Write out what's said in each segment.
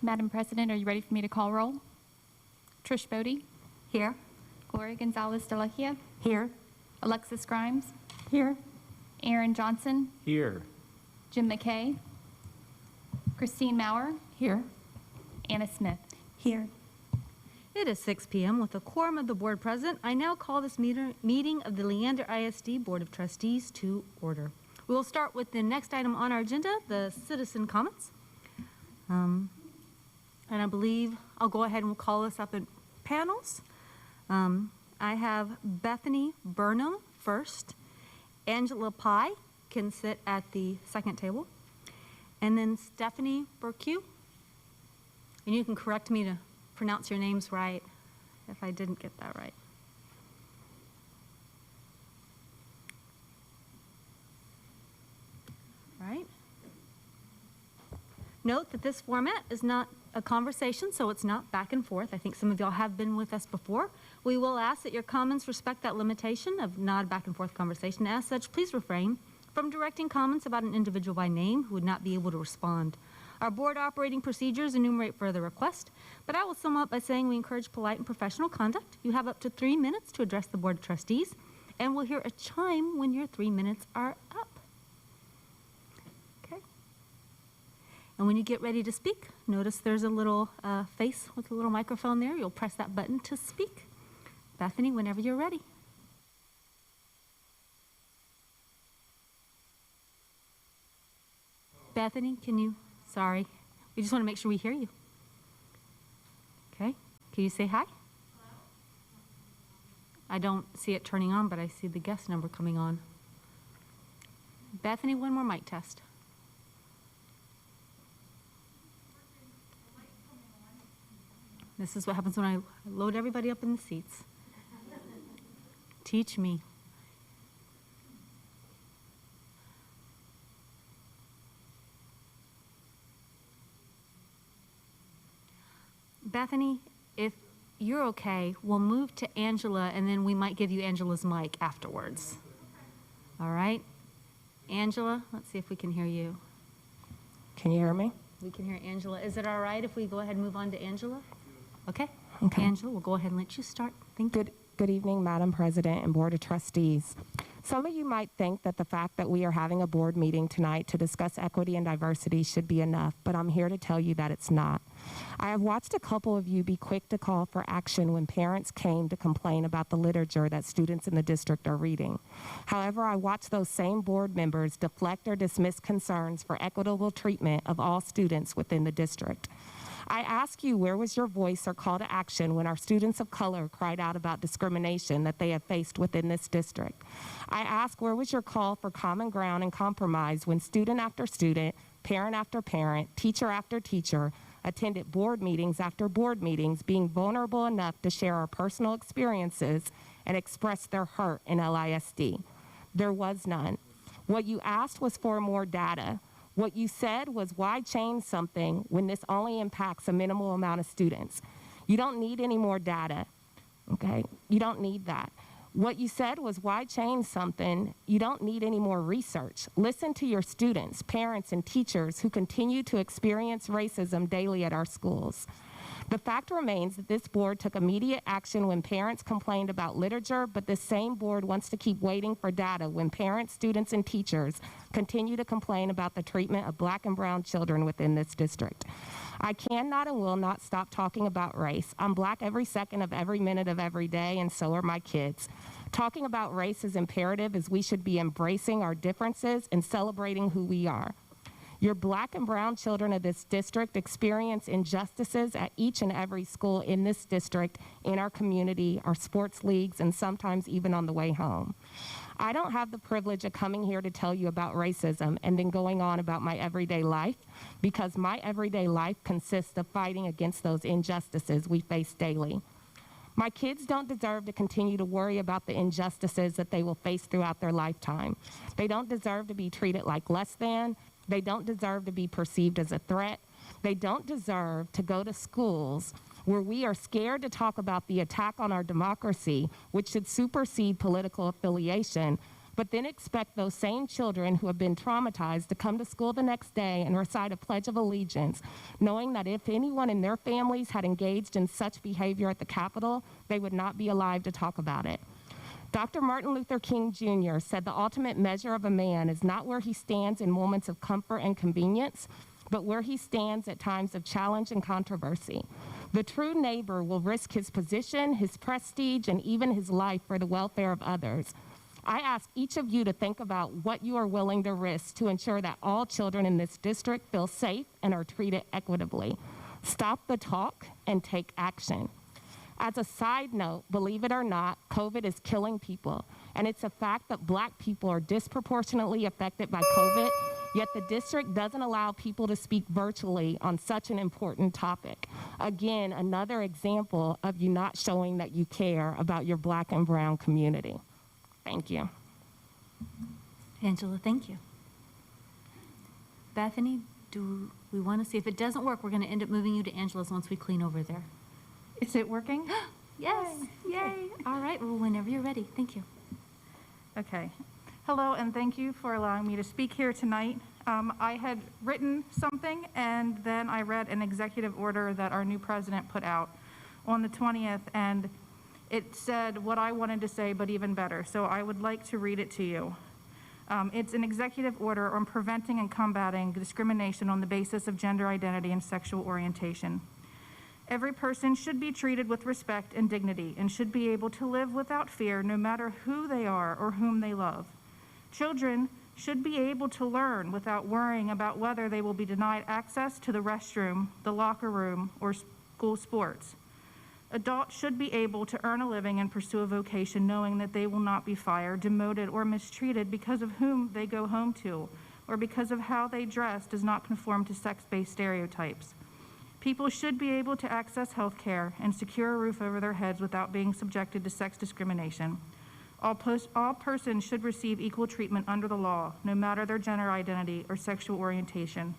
Madam President, are you ready for me to call roll? Trish Bodie. Here. Gloria Gonzalez de la Gia. Here. Alexis Grimes. Here. Aaron Johnson. Here. Jim McKay. Christine Maurer. Here. Anna Smith. Here. It is 6 p.m. with a quorum of the board present. I now call this meeting of the Leander ISD Board of Trustees to order. We will start with the next item on our agenda, the citizen comments. And I believe I'll go ahead and we'll call this up in panels. I have Bethany Burnham first. Angela Pye can sit at the second table. And then Stephanie Burkew. And you can correct me to pronounce your names right if I didn't get that right. Right. Note that this format is not a conversation, so it's not back and forth. I think some of y'all have been with us before. We will ask that your comments respect that limitation of not a back and forth conversation. As such, please refrain from directing comments about an individual by name who would not be able to respond. Our board operating procedures enumerate further requests, but I will sum up by saying we encourage polite and professional conduct. You have up to 3 minutes to address the Board of Trustees, and we'll hear a chime when your 3 minutes are up. Okay? And when you get ready to speak, notice there's a little face with a little microphone there. You'll press that button to speak. Bethany, whenever you're ready. Bethany, can you? Sorry. We just want to make sure we hear you. Okay. Can you say hi? Hello? I don't see it turning on, but I see the guest number coming on. Bethany, one more mic test. This is what happens when I load everybody up in the seats. Teach me. Bethany, if you're okay, we'll move to Angela, and then we might give you Angela's mic afterwards. All right? Angela, let's see if we can hear you. Can you hear me? We can hear Angela. Is it all right if we go ahead and move on to Angela? Okay. Okay. Angela, we'll go ahead and let you start. Thank you. Good evening, Madam President and Board of Trustees. Some of you might think that the fact that we are having a board meeting tonight to discuss equity and diversity should be enough, but I'm here to tell you that it's not. I have watched a couple of you be quick to call for action when parents came to complain about the literature that students in the district are reading. However, I watched those same board members deflect or dismiss concerns for equitable treatment of all students within the district. I ask you, where was your voice or call to action when our students of color cried out about discrimination that they have faced within this district? I ask, where was your call for common ground and compromise when student after student, parent after parent, teacher after teacher attended board meetings after board meetings, being vulnerable enough to share our personal experiences and express their hurt in LISD? There was none. What you asked was for more data. What you said was, why change something when this only impacts a minimal amount of students? You don't need any more data, okay? You don't need that. What you said was, why change something? You don't need any more research. Listen to your students, parents, and teachers who continue to experience racism daily at our schools. The fact remains that this board took immediate action when parents complained about literature, but this same board wants to keep waiting for data when parents, students, and teachers continue to complain about the treatment of Black and brown children within this district. I cannot and will not stop talking about race. I'm Black every second of every minute of every day, and so are my kids. Talking about race is imperative, as we should be embracing our differences and celebrating who we are. Your Black and brown children of this district experience injustices at each and every school in this district, in our community, our sports leagues, and sometimes even on the way home. I don't have the privilege of coming here to tell you about racism and then going on about my everyday life, because my everyday life consists of fighting against those injustices we face daily. My kids don't deserve to continue to worry about the injustices that they will face throughout their lifetime. They don't deserve to be treated like less than. They don't deserve to be perceived as a threat. They don't deserve to go to schools where we are scared to talk about the attack on our democracy, which should supersede political affiliation, but then expect those same children who have been traumatized to come to school the next day and recite a Pledge of Allegiance, knowing that if anyone in their families had engaged in such behavior at the Capitol, they would not be alive to talk about it. Dr. Martin Luther King Jr. said the ultimate measure of a man is not where he stands in moments of comfort and convenience, but where he stands at times of challenge and controversy. The true neighbor will risk his position, his prestige, and even his life for the welfare of others. I ask each of you to think about what you are willing to risk to ensure that all children in this district feel safe and are treated equitably. Stop the talk and take action. As a side note, believe it or not, COVID is killing people, and it's a fact that Black people are disproportionately affected by COVID, yet the district doesn't allow people to speak virtually on such an important topic. Again, another example of you not showing that you care about your Black and brown community. Thank you. Angela, thank you. Bethany, do we want to see? If it doesn't work, we're going to end up moving you to Angela's once we clean over there. Is it working? Yes. Yay. All right. Well, whenever you're ready. Thank you. Okay. Hello, and thank you for allowing me to speak here tonight. I had written something, and then I read an executive order that our new president put out on the 20th, and it said what I wanted to say, but even better. So I would like to read it to you. It's an executive order on preventing and combating discrimination on the basis of gender identity and sexual orientation. Every person should be treated with respect and dignity and should be able to live without fear no matter who they are or whom they love. Children should be able to learn without worrying about whether they will be denied access to the restroom, the locker room, or school sports. Adults should be able to earn a living and pursue a vocation knowing that they will not be fired, demoted, or mistreated because of whom they go home to, or because of how they dress does not conform to sex-based stereotypes. People should be able to access health care and secure a roof over their heads without being subjected to sex discrimination. All persons should receive equal treatment under the law, no matter their gender identity or sexual orientation.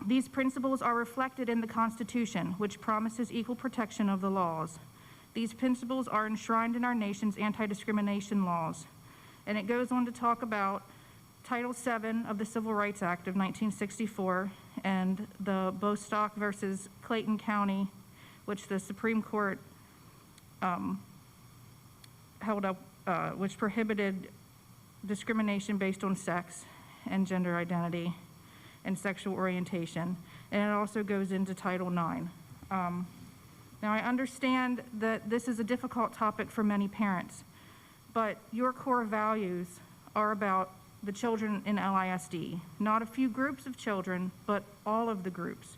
These principles are reflected in the Constitution, which promises equal protection of the laws. These principles are enshrined in our nation's anti-discrimination laws. And it goes on to talk about Title VII of the Civil Rights Act of 1964 and the Bostock versus Clayton County, which the Supreme Court held up, which prohibited discrimination based on sex and gender identity and sexual orientation. And it also goes into Title IX. Now, I understand that this is a difficult topic for many parents, but your core values are about the children in LISD, not a few groups of children, but all of the groups.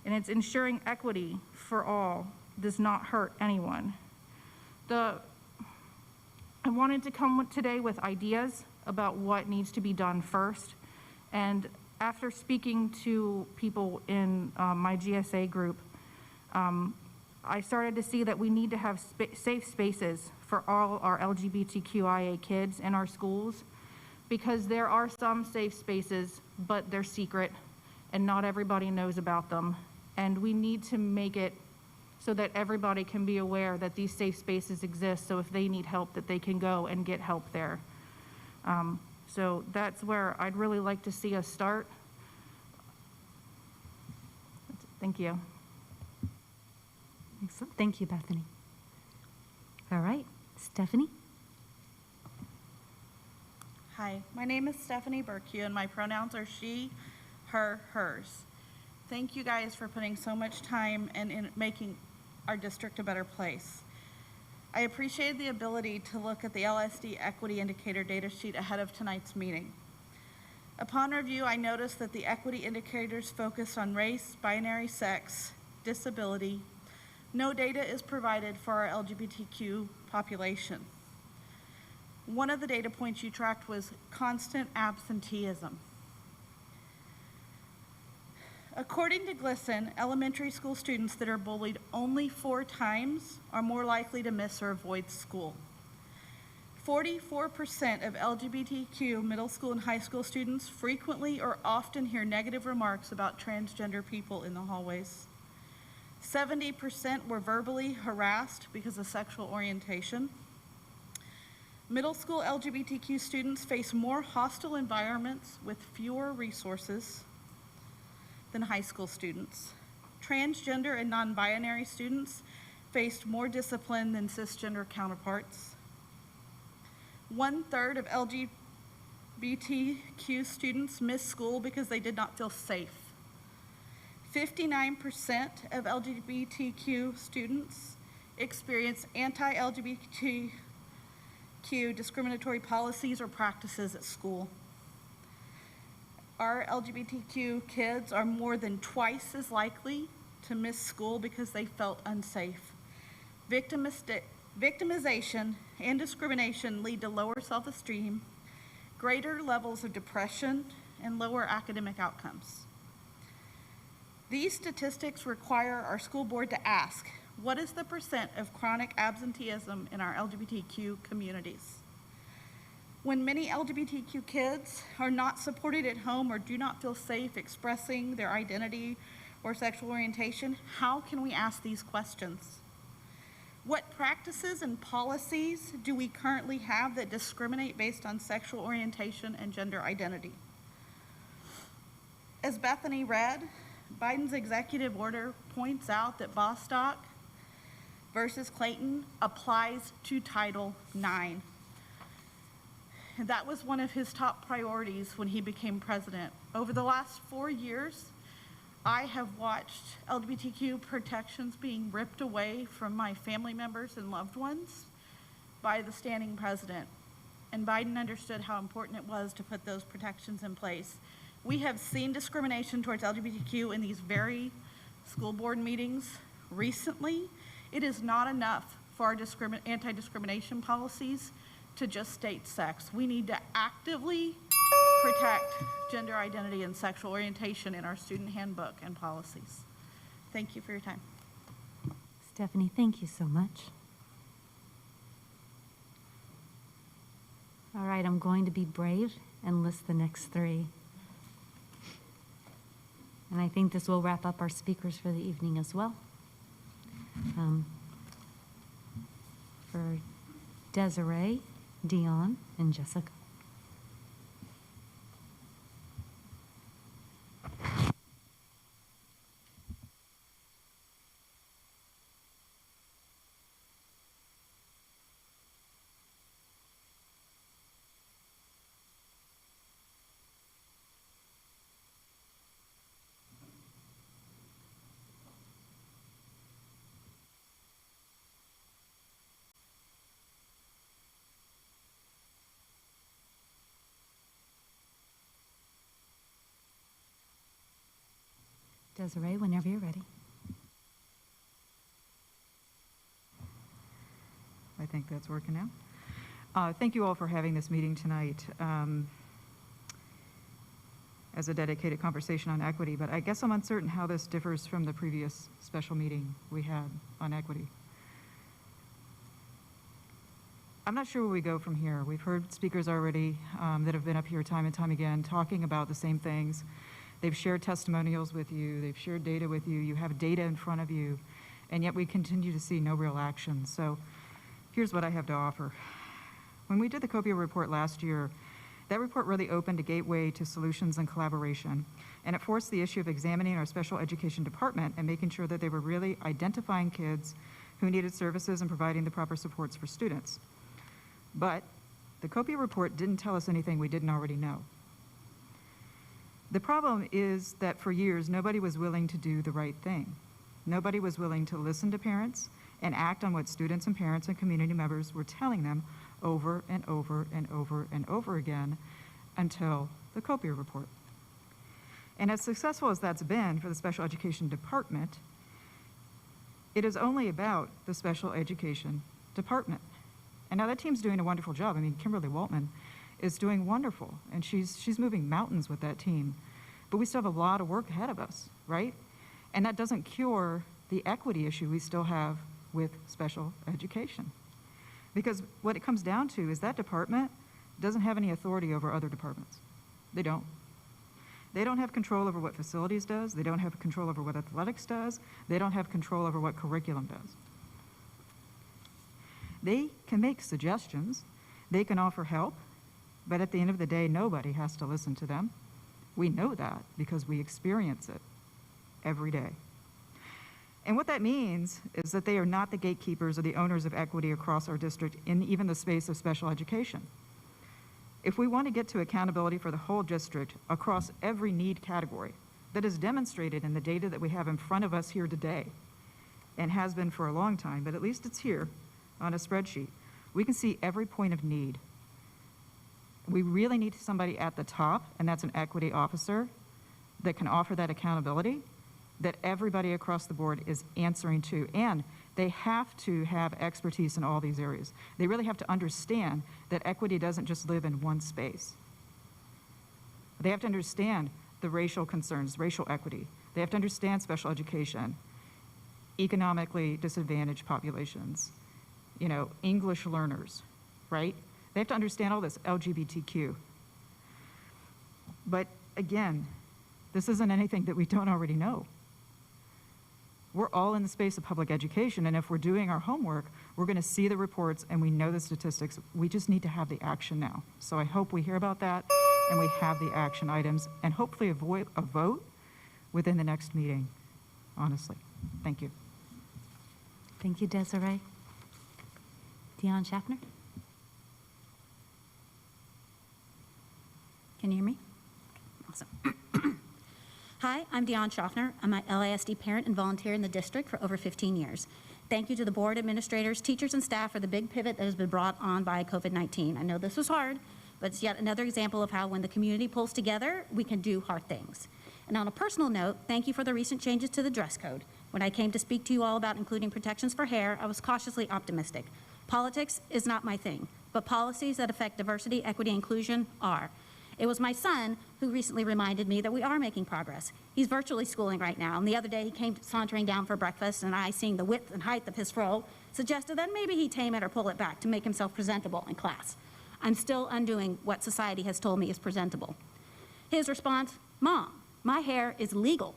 And it's ensuring equity for all does not hurt anyone. I wanted to come today with ideas about what needs to be done first. And after speaking to people in my GSA group, I started to see that we need to have safe spaces for all our LGBTQIA kids in our schools, because there are some safe spaces, but they're secret and not everybody knows about them. And we need to make it so that everybody can be aware that these safe spaces exist, so if they need help, that they can go and get help there. So that's where I'd really like to see us start. Thank you. Excellent. Thank you, Bethany. All right, Stephanie. Hi, my name is Stephanie Burkue, and my pronouns are she, her, hers. Thank you guys for putting so much time in making our district a better place. I appreciated the ability to look at the LSD Equity Indicator data sheet ahead of tonight's meeting. Upon review, I noticed that the equity indicators focus on race, binary sex, disability. No data is provided for our LGBTQ population. One of the data points you tracked was constant absenteeism. According to GLSEN, elementary school students that are bullied only 4 times are more likely to miss or avoid school. 44% of LGBTQ middle school and high school students frequently or often hear negative remarks about transgender people in the hallways. 70% were verbally harassed because of sexual orientation. Middle school LGBTQ students face more hostile environments with fewer resources than high school students. Transgender and non-binary students faced more discipline than cisgender counterparts. 1/3 of LGBTQ students missed school because they did not feel safe. 59% of LGBTQ students experience anti-LGBTQ discriminatory policies or practices at school. Our LGBTQ kids are more than twice as likely to miss school because they felt unsafe. Victimization and discrimination lead to lower self-esteem, greater levels of depression, and lower academic outcomes. These statistics require our school board to ask, what is the percent of chronic absenteeism in our LGBTQ communities? When many LGBTQ kids are not supported at home or do not feel safe expressing their identity or sexual orientation, how can we ask these questions? What practices and policies do we currently have that discriminate based on sexual orientation and gender identity? As Bethany read, Biden's executive order points out that Bostock versus Clayton applies to Title IX. And that was one of his top priorities when he became president. Over the last 4 years, I have watched LGBTQ protections being ripped away from my family members and loved ones by the standing president. And Biden understood how important it was to put those protections in place. We have seen discrimination towards LGBTQ in these very school board meetings recently. It is not enough for our anti-discrimination policies to just state sex. We need to actively protect gender identity and sexual orientation in our student handbook and policies. Thank you for your time. Stephanie, thank you so much. All right, I'm going to be brave and list the next three. And I think this will wrap up our speakers for the evening as well. For Desiree, Dion, and Jessica. Desiree, whenever you're ready. I think that's working now. Thank you all for having this meeting tonight as a dedicated conversation on equity, but I guess I'm uncertain how this differs from the previous special meeting we had on equity. I'm not sure where we go from here. We've heard speakers already that have been up here time and time again talking about the same things. They've shared testimonials with you, they've shared data with you, you have data in front of you, and yet we continue to see no real action. So here's what I have to offer. When we did the COPIA report last year, that report really opened a gateway to solutions and collaboration, and it forced the issue of examining our special education department and making sure that they were really identifying kids who needed services and providing the proper supports for students. But the COPIA report didn't tell us anything we didn't already know. The problem is that for years, nobody was willing to do the right thing. Nobody was willing to listen to parents and act on what students and parents and community members were telling them over and over and over and over again until the COPIA report. And as successful as that's been for the special education department, it is only about the special education department. And now that team's doing a wonderful job. I mean, Kimberly Waltman is doing wonderful, and she's moving mountains with that team. But we still have a lot of work ahead of us, right? And that doesn't cure the equity issue we still have with special education. Because what it comes down to is that department doesn't have any authority over other departments. They don't. They don't have control over what facilities does. They don't have control over what athletics does. They don't have control over what curriculum does. They can make suggestions. They can offer help, but at the end of the day, nobody has to listen to them. We know that because we experience it every day. And what that means is that they are not the gatekeepers or the owners of equity across our district in even the space of special education. If we want to get to accountability for the whole district across every need category that is demonstrated in the data that we have in front of us here today, and has been for a long time, but at least it's here on a spreadsheet, we can see every point of need. We really need somebody at the top, and that's an equity officer, that can offer that accountability that everybody across the board is answering to. And they have to have expertise in all these areas. They really have to understand that equity doesn't just live in one space. They have to understand the racial concerns, racial equity. They have to understand special education, economically disadvantaged populations, English learners, right? They have to understand all this, LGBTQ. But again, this isn't anything that we don't already know. We're all in the space of public education, and if we're doing our homework, we're going to see the reports and we know the statistics. We just need to have the action now. So I hope we hear about that and we have the action items and hopefully a vote within the next meeting, honestly. Thank you. Thank you, Desiree. Dion Schaffner? Can you hear me? Awesome. Hi, I'm Dion Schaffner. I'm a LISD parent and volunteer in the district for over 15 years. Thank you to the board, administrators, teachers, and staff for the big pivot that has been brought on by COVID-19. I know this was hard, but it's yet another example of how when the community pulls together, we can do hard things. And on a personal note, thank you for the recent changes to the dress code. When I came to speak to you all about including protections for hair, I was cautiously optimistic. Politics is not my thing, but policies that affect diversity, equity, and inclusion are. It was my son who recently reminded me that we are making progress. He's virtually schooling right now, and the other day he came sauntering down for breakfast, and I, seeing the width and height of his fro, suggested that maybe he tame it or pull it back to make himself presentable in class. I'm still undoing what society has told me is presentable. His response, "Mom, my hair is legal,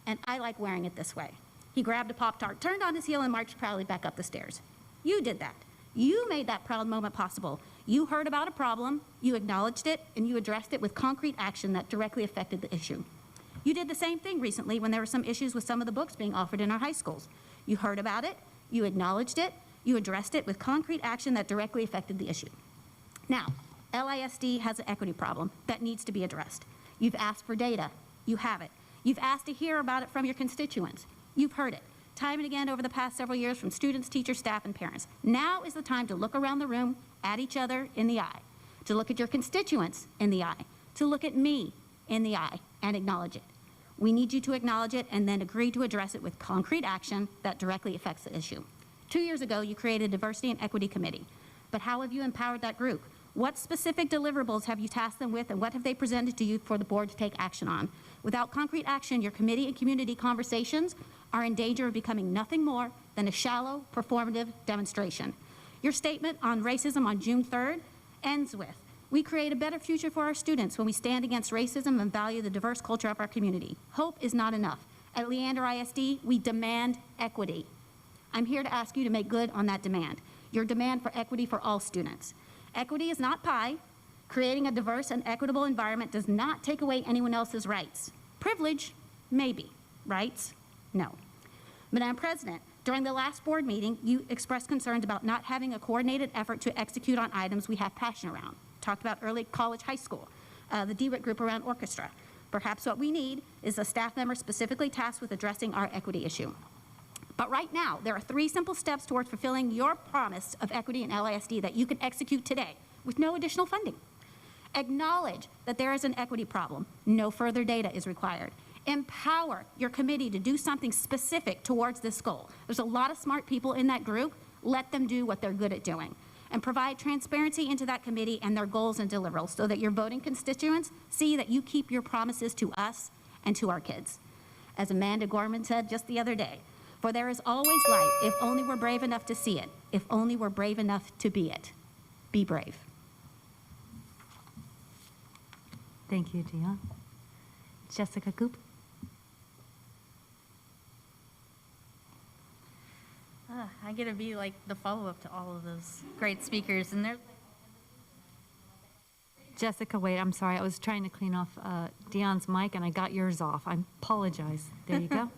and I like wearing it this way." He grabbed a Pop-Tart, turned on his heel, and marched proudly back up the stairs. You did that. You made that proud moment possible. You heard about a problem, you acknowledged it, and you addressed it with concrete action that directly affected the issue. You did the same thing recently when there were some issues with some of the books being offered in our high schools. You heard about it, you acknowledged it, you addressed it with concrete action that directly affected the issue. Now, LISD has an equity problem that needs to be addressed. You've asked for data, you have it. You've asked to hear about it from your constituents, you've heard it. Time and again over the past several years from students, teachers, staff, and parents. Now is the time to look around the room, at each other in the eye, to look at your constituents in the eye, to look at me in the eye and acknowledge it. We need you to acknowledge it and then agree to address it with concrete action that directly affects the issue. 2 years ago, you created a diversity and equity committee, but how have you empowered that group? What specific deliverables have you tasked them with, and what have they presented to you for the board to take action on? Without concrete action, your committee and community conversations are in danger of becoming nothing more than a shallow, performative demonstration. Your statement on racism on June 3rd ends with, "We create a better future for our students when we stand against racism and value the diverse culture of our community." Hope is not enough. At Leander ISD, we demand equity. I'm here to ask you to make good on that demand, your demand for equity for all students. Equity is not pie. Creating a diverse and equitable environment does not take away anyone else's rights. Privilege, maybe. Rights, no. Madam President, during the last board meeting, you expressed concerns about not having a coordinated effort to execute on items we have passion around. Talked about early college, high school, the DWIT group around orchestra. Perhaps what we need is a staff member specifically tasked with addressing our equity issue. But right now, there are 3 simple steps towards fulfilling your promise of equity in LISD that you can execute today with no additional funding. Acknowledge that there is an equity problem. No further data is required. Empower your committee to do something specific towards this goal. There's a lot of smart people in that group. Let them do what they're good at doing. And provide transparency into that committee and their goals and deliverables so that your voting constituents see that you keep your promises to us and to our kids. As Amanda Gorman said just the other day, "For there is always light if only we're brave enough to see it, if only we're brave enough to be it." Be brave. Thank you, Dion. Jessica Coop? I get to be like the follow-up to all of those great speakers, and there's like Jessica, wait, I'm sorry. I was trying to clean off Dion's mic, and I got yours off. I apologize. There you go.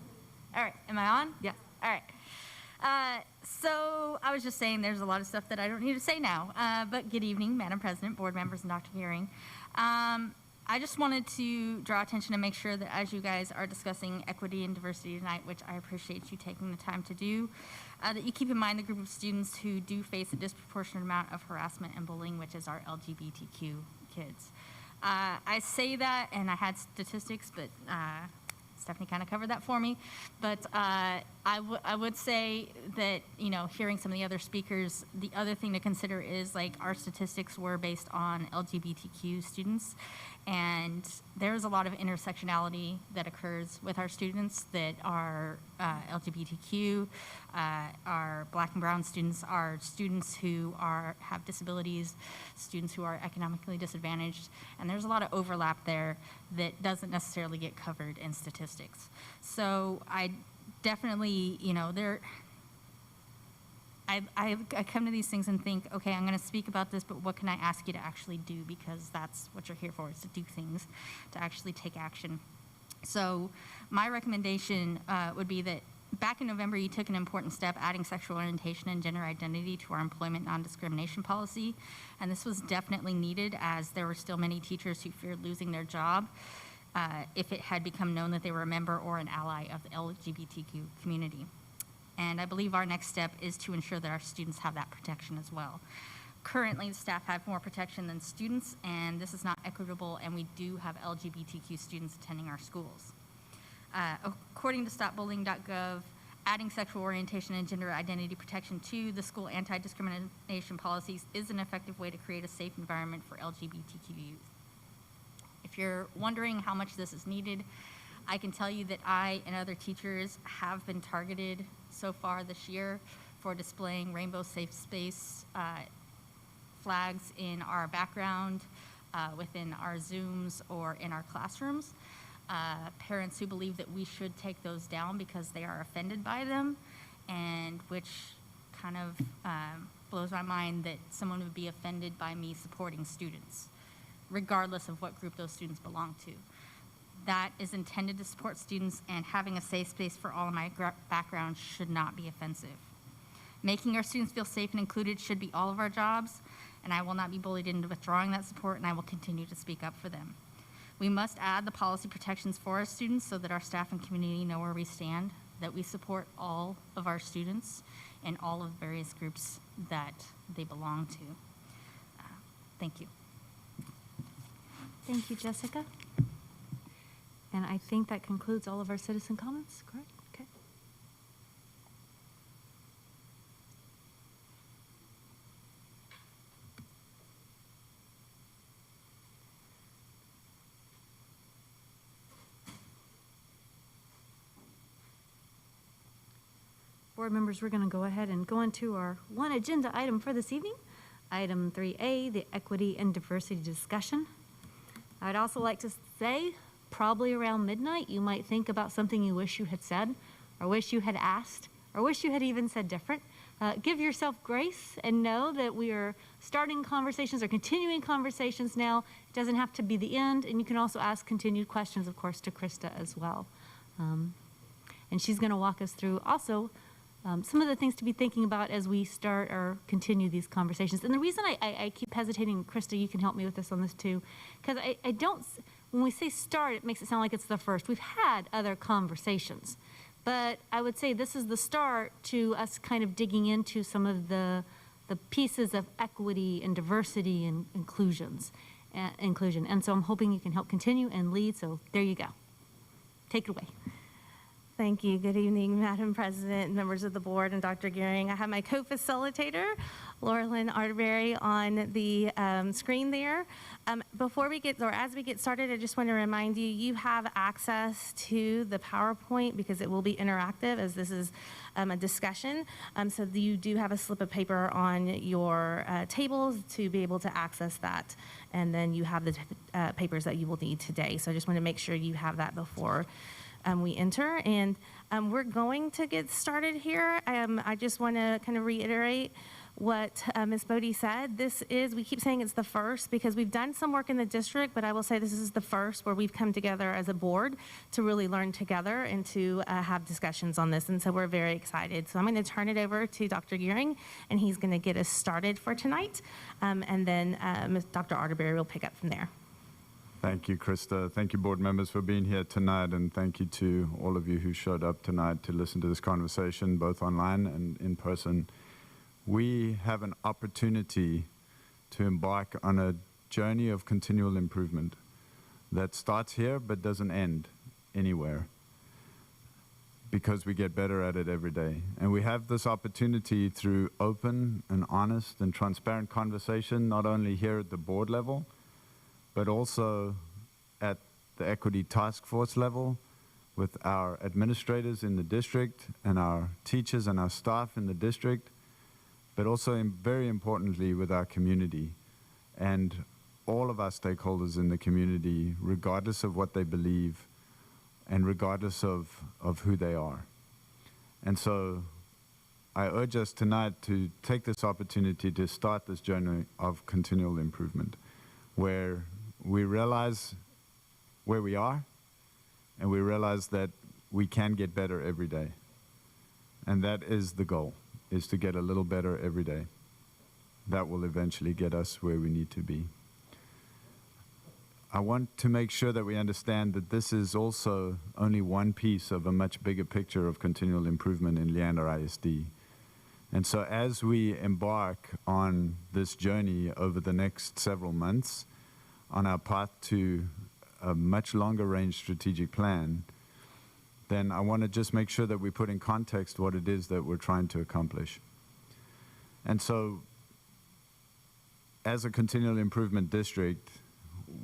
All right, am I on? Yes. All right. So I was just saying there's a lot of stuff that I don't need to say now. But good evening, Madam President, board members, and Dr. Gearing. I just wanted to draw attention and make sure that as you guys are discussing equity and diversity tonight, which I appreciate you taking the time to do, that you keep in mind the group of students who do face a disproportionate amount of harassment and bullying, which is our LGBTQ kids. I say that, and I had statistics, but Stephanie kind of covered that for me. But I would say that, you know, hearing some of the other speakers, the other thing to consider is, like, our statistics were based on LGBTQ students, and there's a lot of intersectionality that occurs with our students that are LGBTQ, our Black and brown students, are students who have disabilities, students who are economically disadvantaged, and there's a lot of overlap there that doesn't necessarily get covered in statistics. So I definitely, you know, I come to these things and think, okay, I'm going to speak about this, but what can I ask you to actually do? Because that's what you're here for, is to do things, to actually take action. So my recommendation would be that back in November, you took an important step adding sexual orientation and gender identity to our employment non-discrimination policy. And this was definitely needed, as there were still many teachers who feared losing their job if it had become known that they were a member or an ally of the LGBTQ community. And I believe our next step is to ensure that our students have that protection as well. Currently, the staff have more protection than students, and this is not equitable, and we do have LGBTQ students attending our schools. According to stopbullying.gov, adding sexual orientation and gender identity protection to the school anti-discrimination policies is an effective way to create a safe environment for LGBTQ youth. If you're wondering how much this is needed, I can tell you that I and other teachers have been targeted so far this year for displaying rainbow safe space flags in our background, within our Zooms, or in our classrooms. Parents who believe that we should take those down because they are offended by them, and which kind of blows my mind that someone would be offended by me supporting students, regardless of what group those students belong to. That is intended to support students, and having a safe space for all of my background should not be offensive. Making our students feel safe and included should be all of our jobs, and I will not be bullied into withdrawing that support, and I will continue to speak up for them. We must add the policy protections for our students so that our staff and community know where we stand, that we support all of our students and all of the various groups that they belong to. Thank you. Thank you, Jessica. And I think that concludes all of our citizen comments, correct? Okay. Board members, we're going to go ahead and go into our one agenda item for this evening. Item 3A, the equity and diversity discussion. I'd also like to say, probably around midnight, you might think about something you wish you had said, or wish you had asked, or wish you had even said different. Give yourself grace and know that we are starting conversations or continuing conversations now. It doesn't have to be the end, and you can also ask continued questions, of course, to Krista as well. And she's going to walk us through also some of the things to be thinking about as we start or continue these conversations. And the reason I keep hesitating, Krista, you can help me with this on this too, because I don't, when we say start, it makes it sound like it's the first. We've had other conversations, but I would say this is the start to us kind of digging into some of the pieces of equity and diversity and inclusion. And so I'm hoping you can help continue and lead, so there you go. Take it away. Thank you. Good evening, Madam President, members of the board, and Dr. Gearing. I have my co-facilitator, Laurelyn Arterberry, on the screen there. Before we get, or as we get started, I just want to remind you, you have access to the PowerPoint because it will be interactive, as this is a discussion. So you do have a slip of paper on your tables to be able to access that. And then you have the papers that you will need today. So I just want to make sure you have that before we enter, and we're going to get started here. I just want to kind of reiterate what Ms. Bodie said. We keep saying it's the first because we've done some work in the district, but I will say this is the first where we've come together as a board to really learn together and to have discussions on this. And so we're very excited. So I'm going to turn it over to Dr. Gearing, and he's going to get us started for tonight. And then Dr. Arterberry will pick up from there. Thank you, Krista. Thank you, board members, for being here tonight, and thank you to all of you who showed up tonight to listen to this conversation, both online and in person. We have an opportunity to embark on a journey of continual improvement that starts here but doesn't end anywhere, because we get better at it every day. And we have this opportunity through open and honest and transparent conversation, not only here at the board level, but also at the equity task force level with our administrators in the district and our teachers and our staff in the district, but also very importantly with our community and all of our stakeholders in the community, regardless of what they believe and regardless of who they are. And so I urge us tonight to take this opportunity to start this journey of continual improvement, where we realize where we are, and we realize that we can get better every day. And that is the goal, is to get a little better every day. That will eventually get us where we need to be. I want to make sure that we understand that this is also only one piece of a much bigger picture of continual improvement in Leander ISD. And so as we embark on this journey over the next several months, on our path to a much longer range strategic plan, then I want to just make sure that we put in context what it is that we're trying to accomplish. And so as a continual improvement district,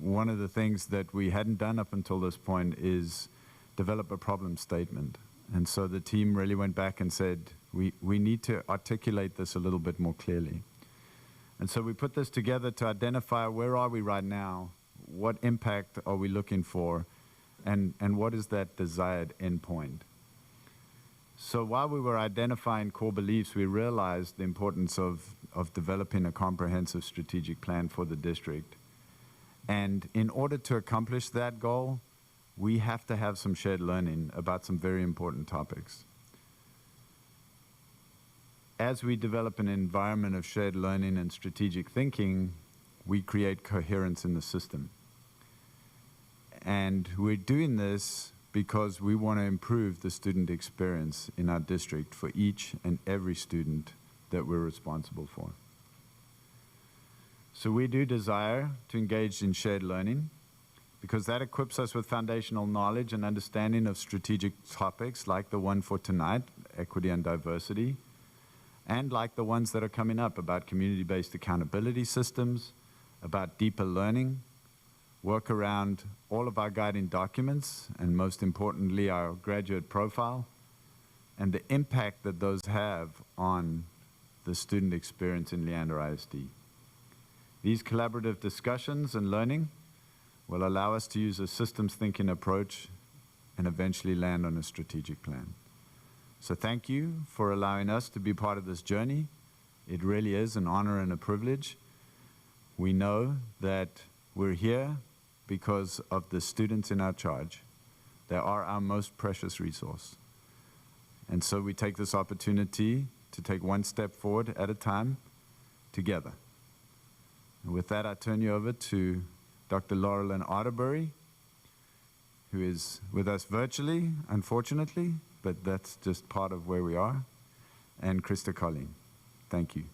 one of the things that we hadn't done up until this point is develop a problem statement. And so the team really went back and said, we need to articulate this a little bit more clearly. And so we put this together to identify where are we right now, what impact are we looking for, and what is that desired endpoint. So while we were identifying core beliefs, we realized the importance of developing a comprehensive strategic plan for the district. And in order to accomplish that goal, we have to have some shared learning about some very important topics. As we develop an environment of shared learning and strategic thinking, we create coherence in the system. And we're doing this because we want to improve the student experience in our district for each and every student that we're responsible for. So we do desire to engage in shared learning because that equips us with foundational knowledge and understanding of strategic topics like the one for tonight, equity and diversity, and like the ones that are coming up about community-based accountability systems, about deeper learning, work around all of our guiding documents, and most importantly, our graduate profile, and the impact that those have on the student experience in Leander ISD. These collaborative discussions and learning will allow us to use a systems thinking approach and eventually land on a strategic plan. So thank you for allowing us to be part of this journey. It really is an honor and a privilege. We know that we're here because of the students in our charge. They are our most precious resource. And so we take this opportunity to take one step forward at a time together. And with that, I turn you over to Dr. Laurelyn Arterberry, who is with us virtually, unfortunately, but that's just part of where we are, and Krista Colleen. Thank you.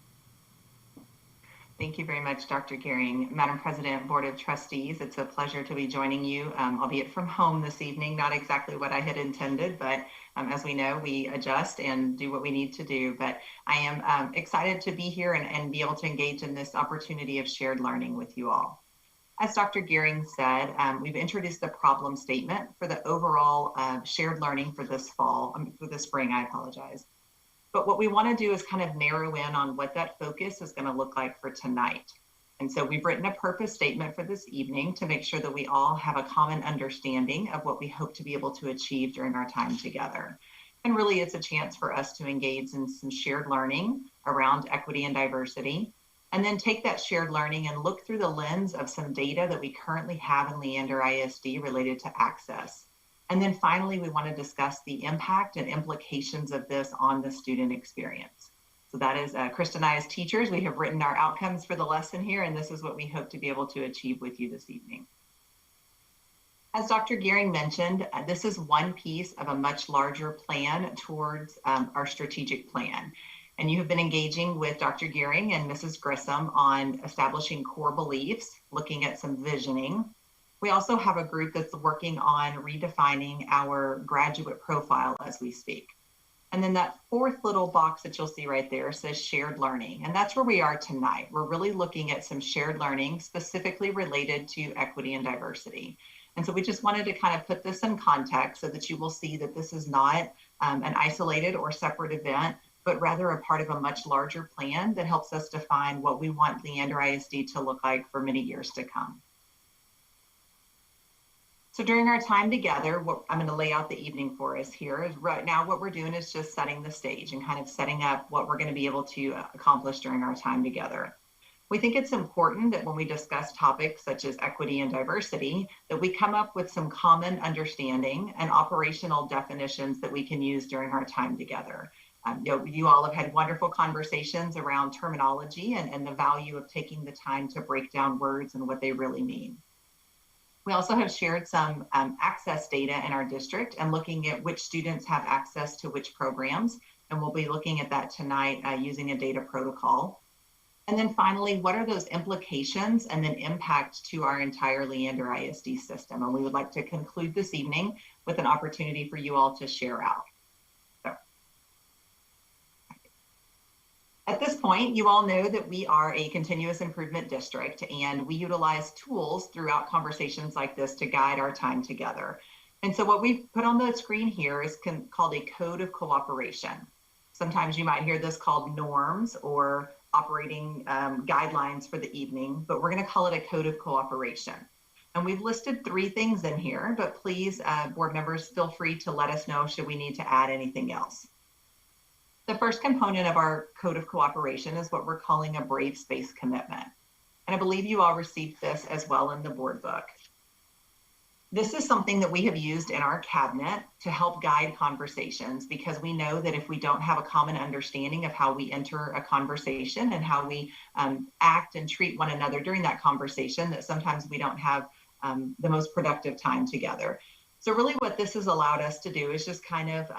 Thank you very much, Dr. Gearing. Madam President, Board of Trustees, it's a pleasure to be joining you, albeit from home this evening, not exactly what I had intended, but as we know, we adjust and do what we need to do. But I am excited to be here and be able to engage in this opportunity of shared learning with you all. As Dr. Gearing said, we've introduced the problem statement for the overall shared learning for this for the spring, I apologize. But what we want to do is kind of narrow in on what that focus is going to look like for tonight. And so we've written a purpose statement for this evening to make sure that we all have a common understanding of what we hope to be able to achieve during our time together. And really, it's a chance for us to engage in some shared learning around equity and diversity, and then take that shared learning and look through the lens of some data that we currently have in Leander ISD related to access. And then finally, we want to discuss the impact and implications of this on the student experience. So that is, Krista and I as teachers, we have written our outcomes for the lesson here, and this is what we hope to be able to achieve with you this evening. As Dr. Gearing mentioned, this is one piece of a much larger plan towards our strategic plan. And you have been engaging with Dr. Gearing and Mrs. Grissom on establishing core beliefs, looking at some visioning. We also have a group that's working on redefining our graduate profile as we speak. And then that fourth little box that you'll see right there says shared learning. And that's where we are tonight. We're really looking at some shared learning specifically related to equity and diversity. And so we just wanted to kind of put this in context so that you will see that this is not an isolated or separate event, but rather a part of a much larger plan that helps us define what we want Leander ISD to look like for many years to come. So during our time together, what I'm going to lay out the evening for us here is right now what we're doing is just setting the stage and kind of setting up what we're going to be able to accomplish during our time together. We think it's important that when we discuss topics such as equity and diversity, that we come up with some common understanding and operational definitions that we can use during our time together. You all have had wonderful conversations around terminology and the value of taking the time to break down words and what they really mean. We also have shared some access data in our district and looking at which students have access to which programs. And we'll be looking at that tonight using a data protocol. And then finally, what are those implications and then impact to our entire Leander ISD system? And we would like to conclude this evening with an opportunity for you all to share out. So, at this point, you all know that we are a continuous improvement district, and we utilize tools throughout conversations like this to guide our time together. And so what we've put on the screen here is called a code of cooperation. Sometimes you might hear this called norms or operating guidelines for the evening, but we're going to call it a code of cooperation. And we've listed 3 things in here, but please, board members, feel free to let us know should we need to add anything else. The first component of our code of cooperation is what we're calling a brave space commitment. And I believe you all received this as well in the board book. This is something that we have used in our cabinet to help guide conversations, because we know that if we don't have a common understanding of how we enter a conversation and how we act and treat one another during that conversation, that sometimes we don't have the most productive time together. So really what this has allowed us to do is just kind of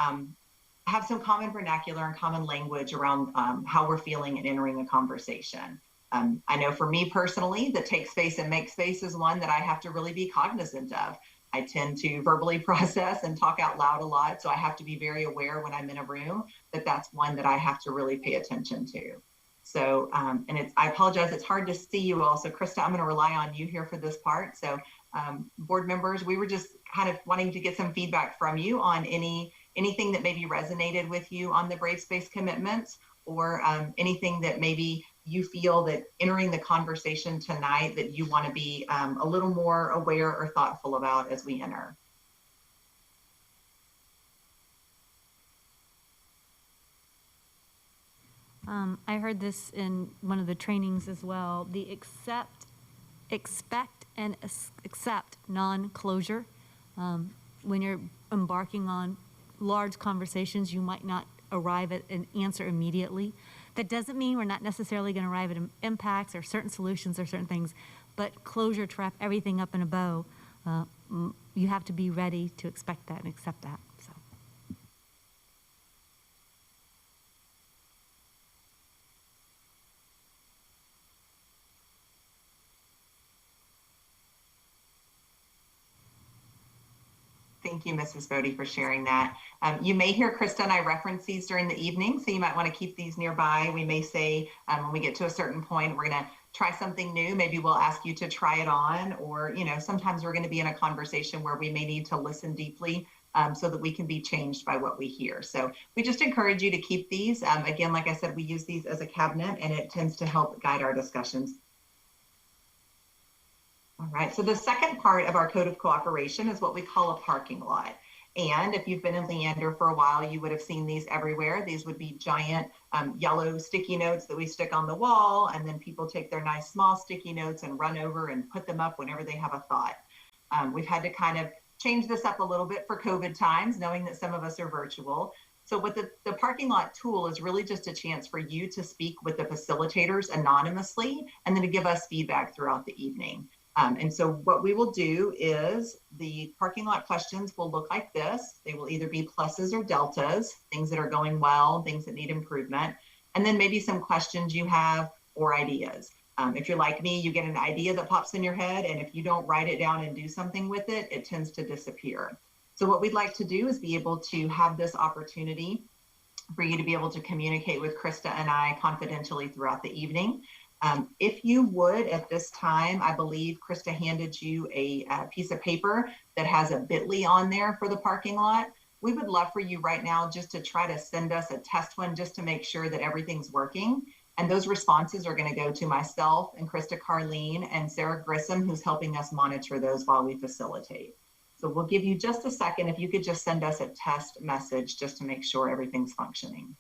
have some common vernacular and common language around how we're feeling and entering a conversation. I know for me personally, the take space and make space is one that I have to really be cognizant of. I tend to verbally process and talk out loud a lot, so I have to be very aware when I'm in a room that that's one that I have to really pay attention to. So, and I apologize, it's hard to see you all. So Krista, I'm going to rely on you here for this part. So board members, we were just kind of wanting to get some feedback from you on anything that maybe resonated with you on the brave space commitments, or anything that maybe you feel that entering the conversation tonight that you want to be a little more aware or thoughtful about as we enter. I heard this in one of the trainings as well, the expect and accept non-closure. When you're embarking on large conversations, you might not arrive at an answer immediately. That doesn't mean we're not necessarily going to arrive at impacts or certain solutions or certain things, but closure to wrap everything up in a bow, you have to be ready to expect that and accept that. So. Thank you, Mrs. Bodie, for sharing that. You may hear Krista and I reference these during the evening, so you might want to keep these nearby. We may say when we get to a certain point, we're going to try something new. Maybe we'll ask you to try it on, or sometimes we're going to be in a conversation where we may need to listen deeply so that we can be changed by what we hear. So we just encourage you to keep these. Again, like I said, we use these as a cabinet, and it tends to help guide our discussions. All right, so the second part of our code of cooperation is what we call a parking lot. And if you've been in Leander for a while, you would have seen these everywhere. These would be giant yellow sticky notes that we stick on the wall, and then people take their nice small sticky notes and run over and put them up whenever they have a thought. We've had to kind of change this up a little bit for COVID times, knowing that some of us are virtual. So what the parking lot tool is really just a chance for you to speak with the facilitators anonymously and then to give us feedback throughout the evening. And so what we will do is the parking lot questions will look like this. They will either be pluses or deltas, things that are going well, things that need improvement, and then maybe some questions you have or ideas. If you're like me, you get an idea that pops in your head, and if you don't write it down and do something with it, it tends to disappear. So what we'd like to do is be able to have this opportunity for you to be able to communicate with Krista and I confidentially throughout the evening. If you would, at this time, I believe Krista handed you a piece of paper that has a bit.ly on there for the parking lot. We would love for you right now just to try to send us a test one just to make sure that everything's working. And those responses are going to go to myself and Krista Carleen and Sarah Grissom, who's helping us monitor those while we facilitate. So we'll give you just a second if you could just send us a test message just to make sure everything's functioning.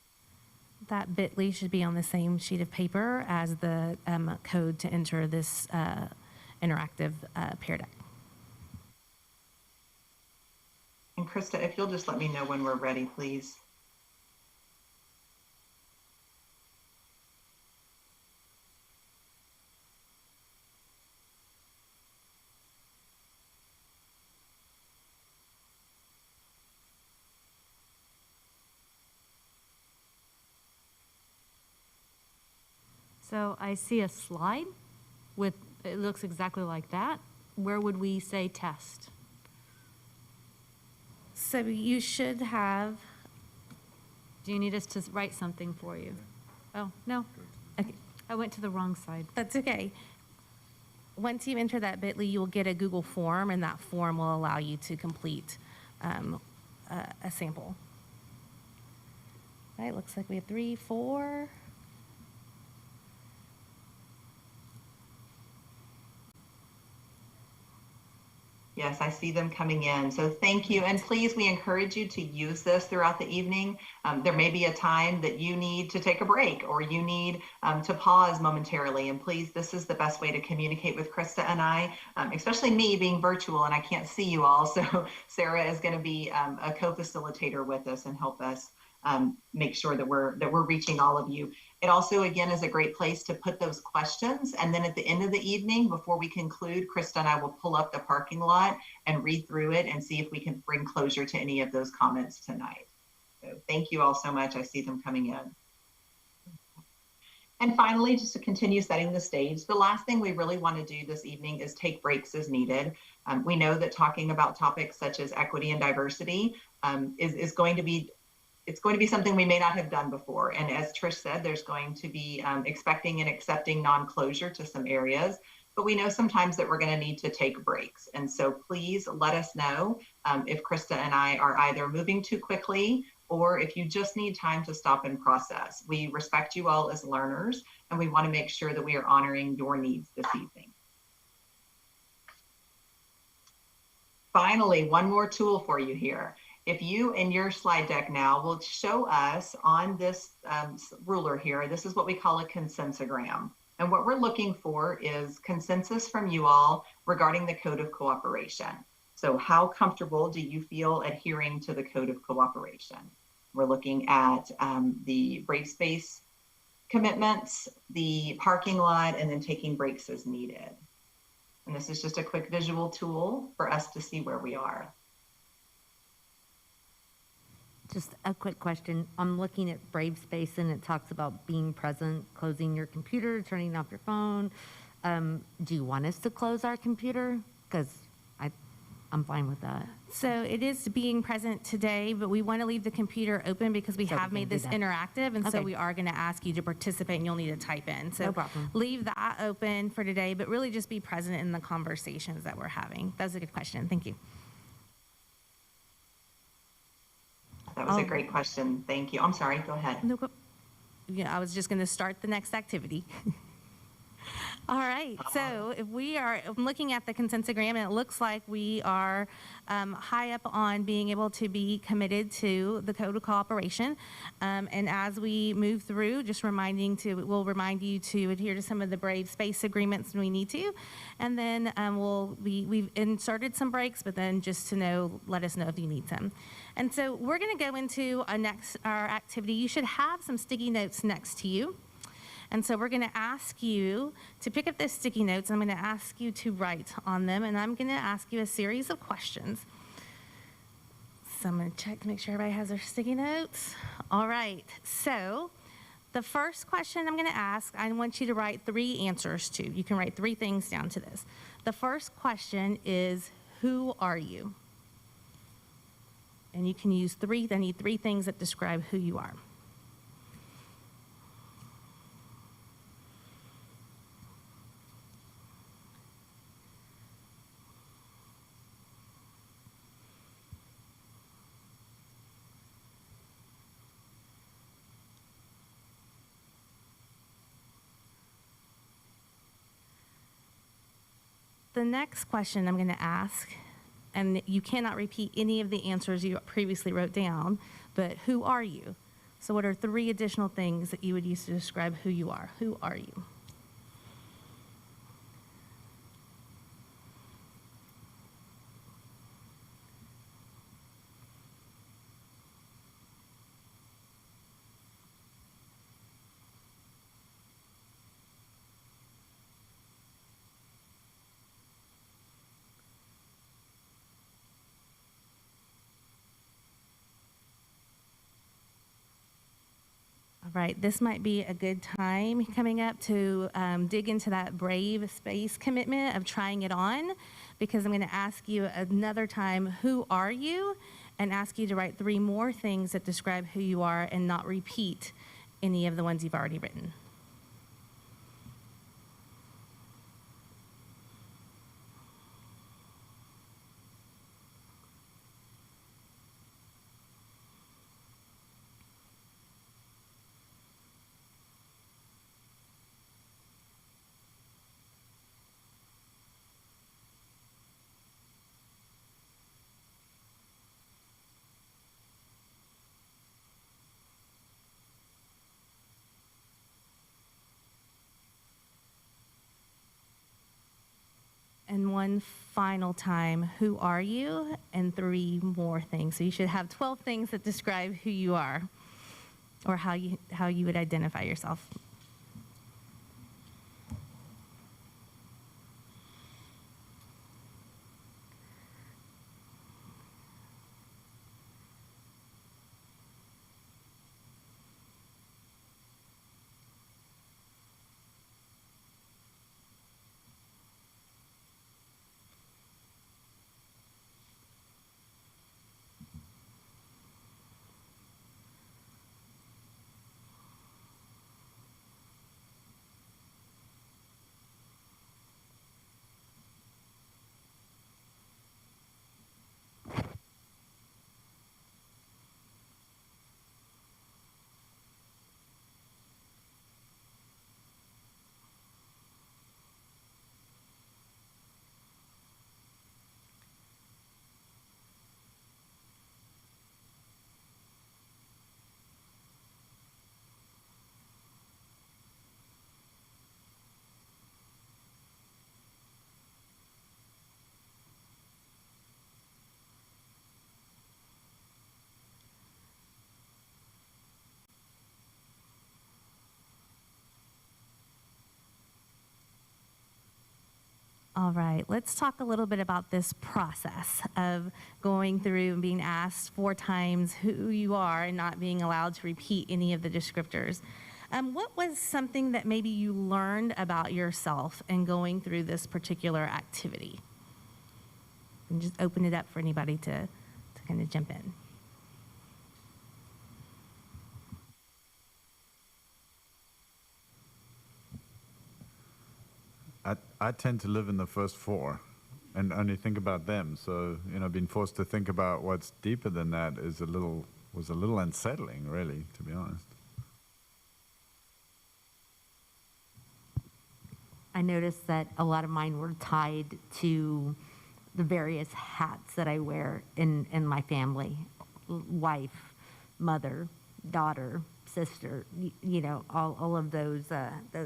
That bit.ly should be on the same sheet of paper as the code to enter this interactive Pear Deck. And Krista, if you'll just let me know when we're ready, please. So I see a slide with, it looks exactly like that. Where would we say test? So you should have, Do you need us to write something for you? Oh, no. okay, I went to the wrong side. that's okay. Once you enter that bit.ly, you'll get a Google form, and that form will allow you to complete a sample. All right, looks like we have 3, 4. Yes, I see them coming in. So thank you. And please, we encourage you to use this throughout the evening. There may be a time that you need to take a break or you need to pause momentarily. And please, this is the best way to communicate with Krista and I, especially me being virtual and I can't see you all. So Sarah is going to be a co-facilitator with us and help us make sure that we're reaching all of you. It also, again, is a great place to put those questions. And then at the end of the evening, before we conclude, Krista and I will pull up the parking lot and read through it and see if we can bring closure to any of those comments tonight. So thank you all so much. I see them coming in. And finally, just to continue setting the stage, the last thing we really want to do this evening is take breaks as needed. We know that talking about topics such as equity and diversity is going to be something we may not have done before. And as Trish said, there's going to be expecting and accepting non-closure to some areas, but we know sometimes that we're going to need to take breaks. And so please let us know if Krista and I are either moving too quickly or if you just need time to stop and process. We respect you all as learners, and we want to make sure that we are honoring your needs this evening. Finally, one more tool for you here. If you in your slide deck now will show us on this ruler here, this is what we call a consensogram. And what we're looking for is consensus from you all regarding the Code of Cooperation. So how comfortable do you feel adhering to the Code of Cooperation? We're looking at the brave space commitments, the parking lot, and then taking breaks as needed. And this is just a quick visual tool for us to see where we are. Just a quick question. I'm looking at Brave Space and it talks about being present, closing your computer, turning off your phone. Do you want us to close our computer? Because I'm fine with that. So it is being present today, but we want to leave the computer open because we So we have can made do this that. interactive, and so Okay. we are going to ask you to participate, and you'll need to type in. So No problem. leave that open for today, but really just be present in the conversations that we're having. That was a good question. Thank you. That was a great question. Thank you. I'm sorry, go ahead. No, yeah, I was just going to start the next activity. All right, so if we are looking at the consent agreement, it looks like we are high up on being able to be committed to the code of cooperation. And as we move through, just we'll remind you to adhere to some of the brave space agreements when we need to. And then we've inserted some breaks, but then just to let us know if you need some. And so we're gonna go into our activity. You should have some sticky notes next to you. And so we're going to ask you to pick up those sticky notes. I'm going to ask you to write on them, and I'm going to ask you a series of questions. So I'm going to check to make sure everybody has their sticky notes. All right. So the first question I'm going to ask, I want you to write 3 answers to. You can write 3 things down to this. The first question is, who are you? And you can use I need 3 things that describe who you are. The next question I'm going to ask, and you cannot repeat any of the answers you previously wrote down, but who are you? So what are 3 additional things that you would use to describe who you are? Who are you? All right, this might be a good time coming up to dig into that brave space commitment of trying it on, because I'm going to ask you another time, who are you? And ask you to write 3 more things that describe who you are and not repeat any of the ones you've already written. And one final time, who are you? And 3 more things. So you should have 12 things that describe who you are, or how you would identify yourself. All right, let's talk a little bit about this process of going through and being asked 4 times who you are and not being allowed to repeat any of the descriptors. What was something that maybe you learned about yourself in going through this particular activity? And just open it up for anybody to kind of jump in. I tend to live in the first 4 and only think about them. So, being forced to think about what's deeper than that was a little unsettling, really, to be honest. I noticed that a lot of mine were tied to the various hats that I wear in my family, wife, mother, daughter, sister, you know, all of those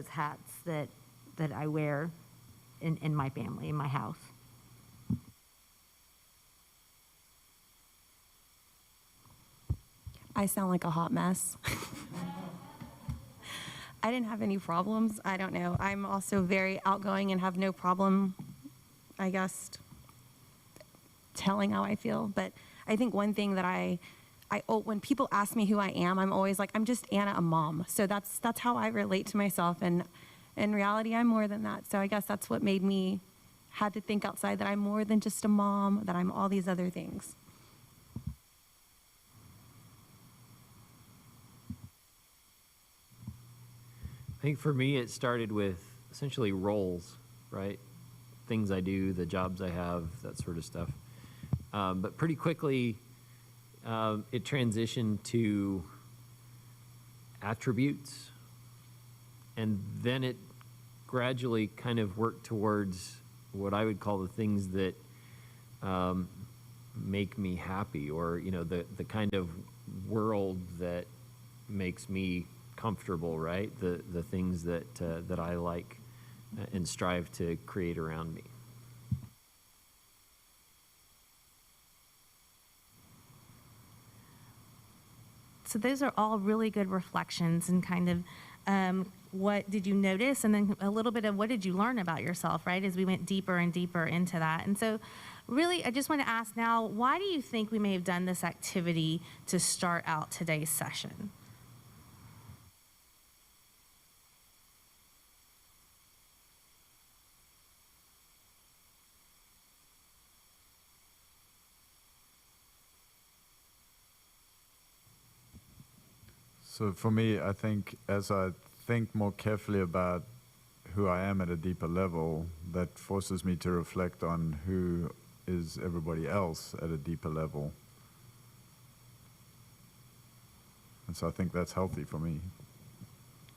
hats that I wear in my family, in my house. I sound like a hot mess. I didn't have any problems. I don't know. I'm also very outgoing and have no problem, I guess, telling how I feel. But I think one thing that when people ask me who I am, I'm always like, I'm just Anna, a mom. So that's how I relate to myself. And in reality, I'm more than that. So I guess that's what made me had to think outside, that I'm more than just a mom, that I'm all these other things. I think for me, it started with essentially roles, right? Things I do, the jobs I have, that sort of stuff. But pretty quickly, it transitioned to attributes. And then it gradually kind of worked towards what I would call the things that make me happy, or, you know, the kind of world that makes me comfortable, right? The things that I like and strive to create around me. So those are all really good reflections and kind of what did you notice, and then a little bit of what did you learn about yourself, right, as we went deeper and deeper into that. And so really, I just want to ask now, why do you think we may have done this activity to start out today's session? So for me, I think as I think more carefully about who I am at a deeper level, that forces me to reflect on who is everybody else at a deeper level. And so I think that's healthy for me.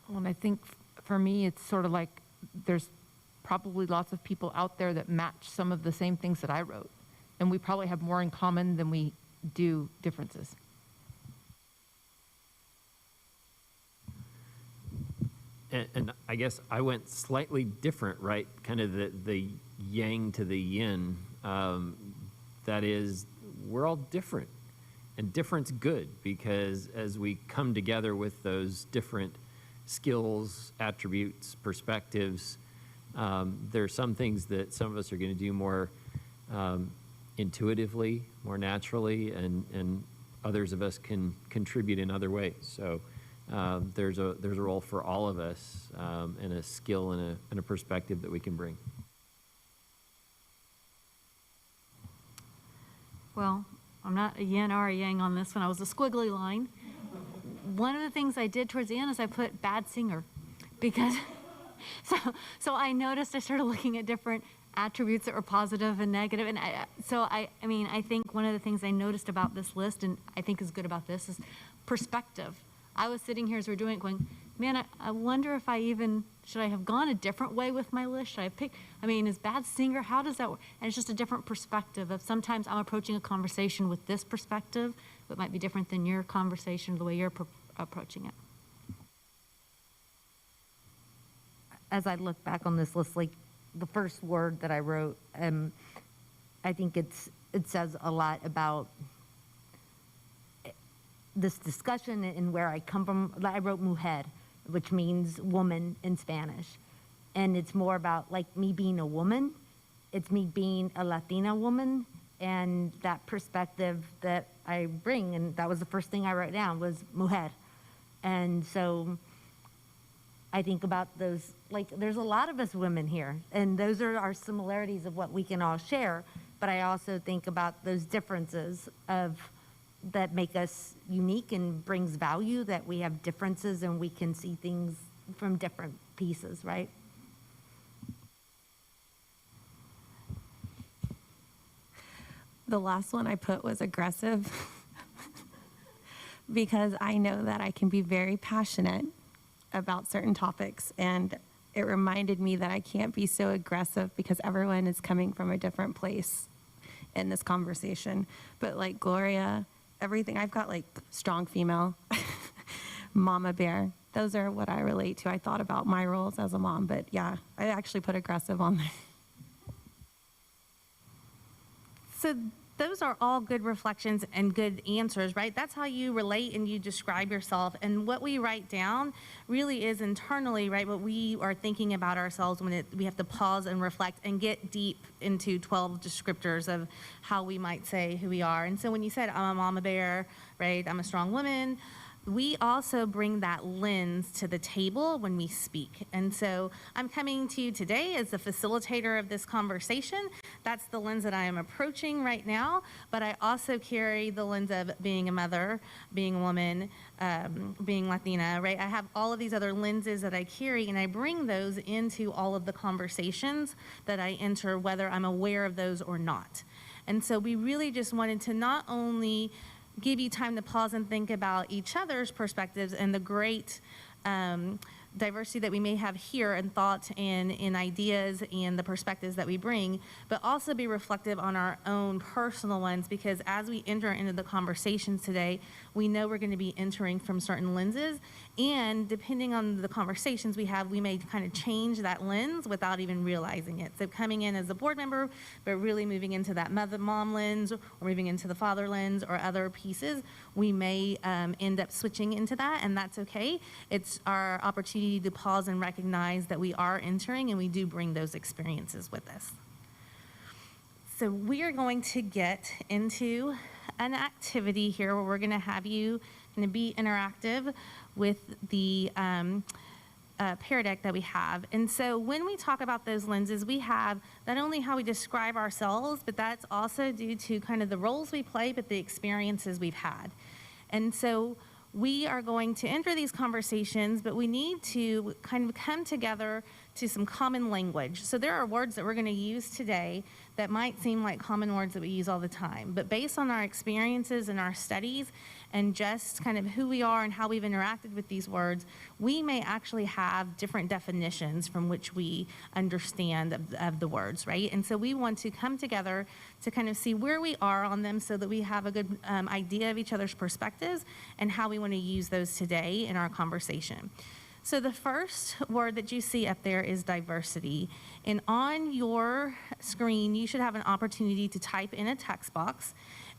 Well, and I think for me, it's sort of like there's probably lots of people out there that match some of the same things that I wrote. And we probably have more in common than we do differences. And I guess I went slightly different, right? Kind of the yang to the yin. That is, we're all different. And different's good, because as we come together with those different skills, attributes, perspectives, there are some things that some of us are going to do more intuitively, more naturally, and others of us can contribute in other ways. So there's a role for all of us, and a skill and a perspective that we can bring. Well, I'm not a yin or a yang on this one. I was a squiggly line. One of the things I did towards the end is I put bad singer, because so I noticed I started looking at different attributes that were positive and negative, and I mean I think one of the things I noticed about this list, and I think is good about this, is perspective. I was sitting here as we were doing it going, man, I wonder if should I have gone a different way with my list? Should I pick, is bad singer, how does that work? And it's just a different perspective of sometimes I'm approaching a conversation with this perspective, but it might be different than your conversation, the way you're approaching it. As I look back on this list, like the first word that I wrote, I think it says a lot about this discussion and where I come from. I wrote mujer, which means woman in Spanish. And it's more about like me being a woman. It's me being a Latina woman, and that perspective that I bring. And that was the first thing I wrote down was mujer. And so I think about those, like there's a lot of us women here, and those are our similarities of what we can all share. But I also think about those differences that make us unique and brings value, that we have differences and we can see things from different pieces, right? The last one I put was aggressive because I know that I can be very passionate about certain topics, and it reminded me that I can't be so aggressive because everyone is coming from a different place in this conversation. But like Gloria, everything, I've got like strong female, mama bear. Those are what I relate to. I thought about my roles as a mom, but yeah, I actually put aggressive on there. So those are all good reflections and good answers, right? That's how you relate and you describe yourself. And what we write down really is internally, right, what we are thinking about ourselves when we have to pause and reflect and get deep into 12 descriptors of how we might say who we are. And so when you said, I'm a mama bear, right, I'm a strong woman, we also bring that lens to the table when we speak. And so I'm coming to you today as the facilitator of this conversation. That's the lens that I am approaching right now, but I also carry the lens of being a mother, being a woman, being Latina, right? I have all of these other lenses that I carry, and I bring those into all of the conversations that I enter, whether I'm aware of those or not. And so we really just wanted to not only give you time to pause and think about each other's perspectives and the great diversity that we may have here in thought and in ideas and the perspectives that we bring, but also be reflective on our own personal ones, because as we enter into the conversations today, we know we're going to be entering from certain lenses, and depending on the conversations we have, we may kind of change that lens without even realizing it. So coming in as a board member, but really moving into that mom lens, or moving into the father lens, or other pieces, we may end up switching into that, and that's okay. It's our opportunity to pause and recognize that we are entering, and we do bring those experiences with us. So we are going to get into an activity here where we're going to have you going to be interactive with the pear deck that we have. And so when we talk about those lenses, we have not only how we describe ourselves, but that's also due to kind of the roles we play, but the experiences we've had. And so we are going to enter these conversations, but we need to kind of come together to some common language. So there are words that we're going to use today that might seem like common words that we use all the time, but based on our experiences and our studies and just kind of who we are and how we've interacted with these words, we may actually have different definitions from which we understand of the words, right? And so we want to come together to kind of see where we are on them so that we have a good idea of each other's perspectives and how we want to use those today in our conversation. So the first word that you see up there is diversity. And on your screen, you should have an opportunity to type in a text box.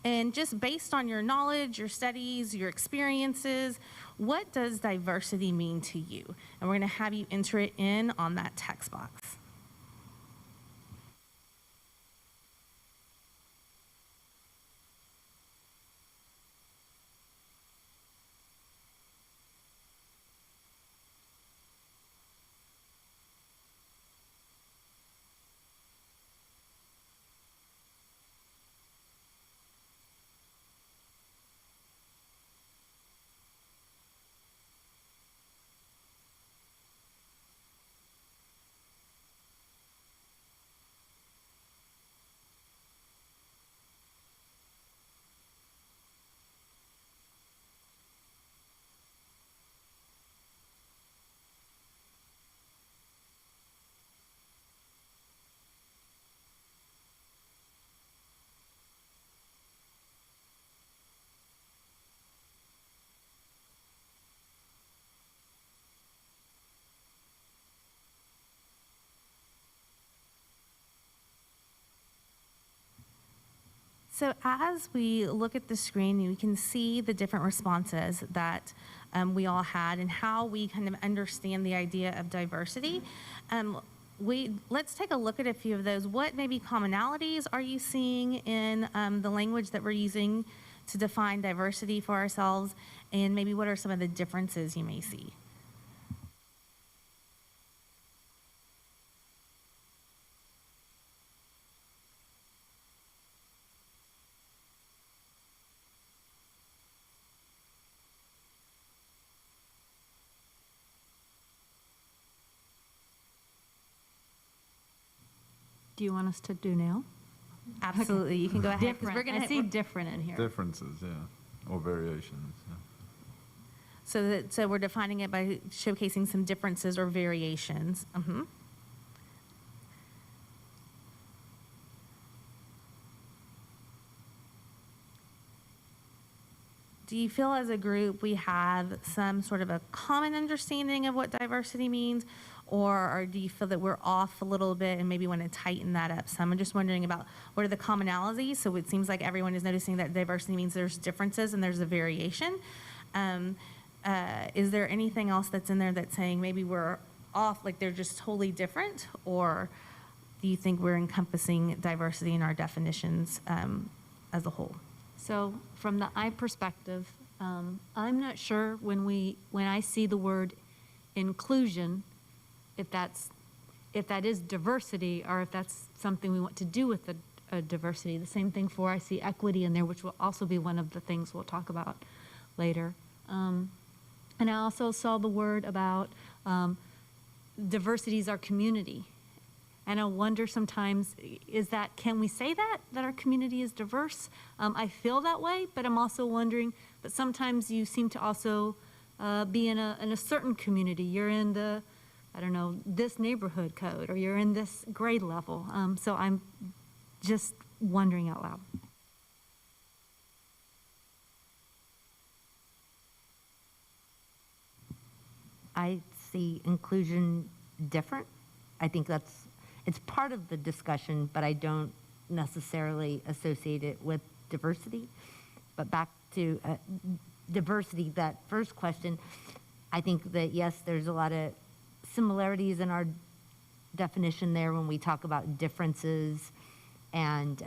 And just based on your knowledge, your studies, your experiences, what does diversity mean to you? And we're going to have you enter it in on that text box. So as we look at the screen, we can see the different responses that we all had and how we kind of understand the idea of diversity. Let's take a look at a few of those. What maybe commonalities are you seeing in the language that we're using to define diversity for ourselves? And maybe what are some of the differences you may see? Do you want us to do now? Absolutely, you can go ahead. 'Cause I see different in here. Differences, yeah, or variations. Yeah. So we're defining it by showcasing some differences or variations. Do you feel as a group we have some sort of a common understanding of what diversity means? Or do you feel that we're off a little bit and maybe want to tighten that up some? I'm just wondering about what are the commonalities? So it seems like everyone is noticing that diversity means there's differences and there's a variation. Is there anything else that's in there that's saying maybe we're off, like they're just totally different? Or do you think we're encompassing diversity in our definitions as a whole? So from the I perspective, I'm not sure when I see the word inclusion, if that is diversity or if that's something we want to do with the diversity. The same thing for I see equity in there, which will also be one of the things we'll talk about later. And I also saw the word about diversity is our community. And I wonder sometimes, can we say that our community is diverse? I feel that way, but I'm also wondering, but sometimes you seem to also be in a certain community. You're in this neighborhood code, or you're in this grade level. So I'm just wondering out loud. I see inclusion different. I think it's part of the discussion, but I don't necessarily associate it with diversity. But back to diversity, that first question, I think that yes, there's a lot of similarities in our definition there when we talk about differences and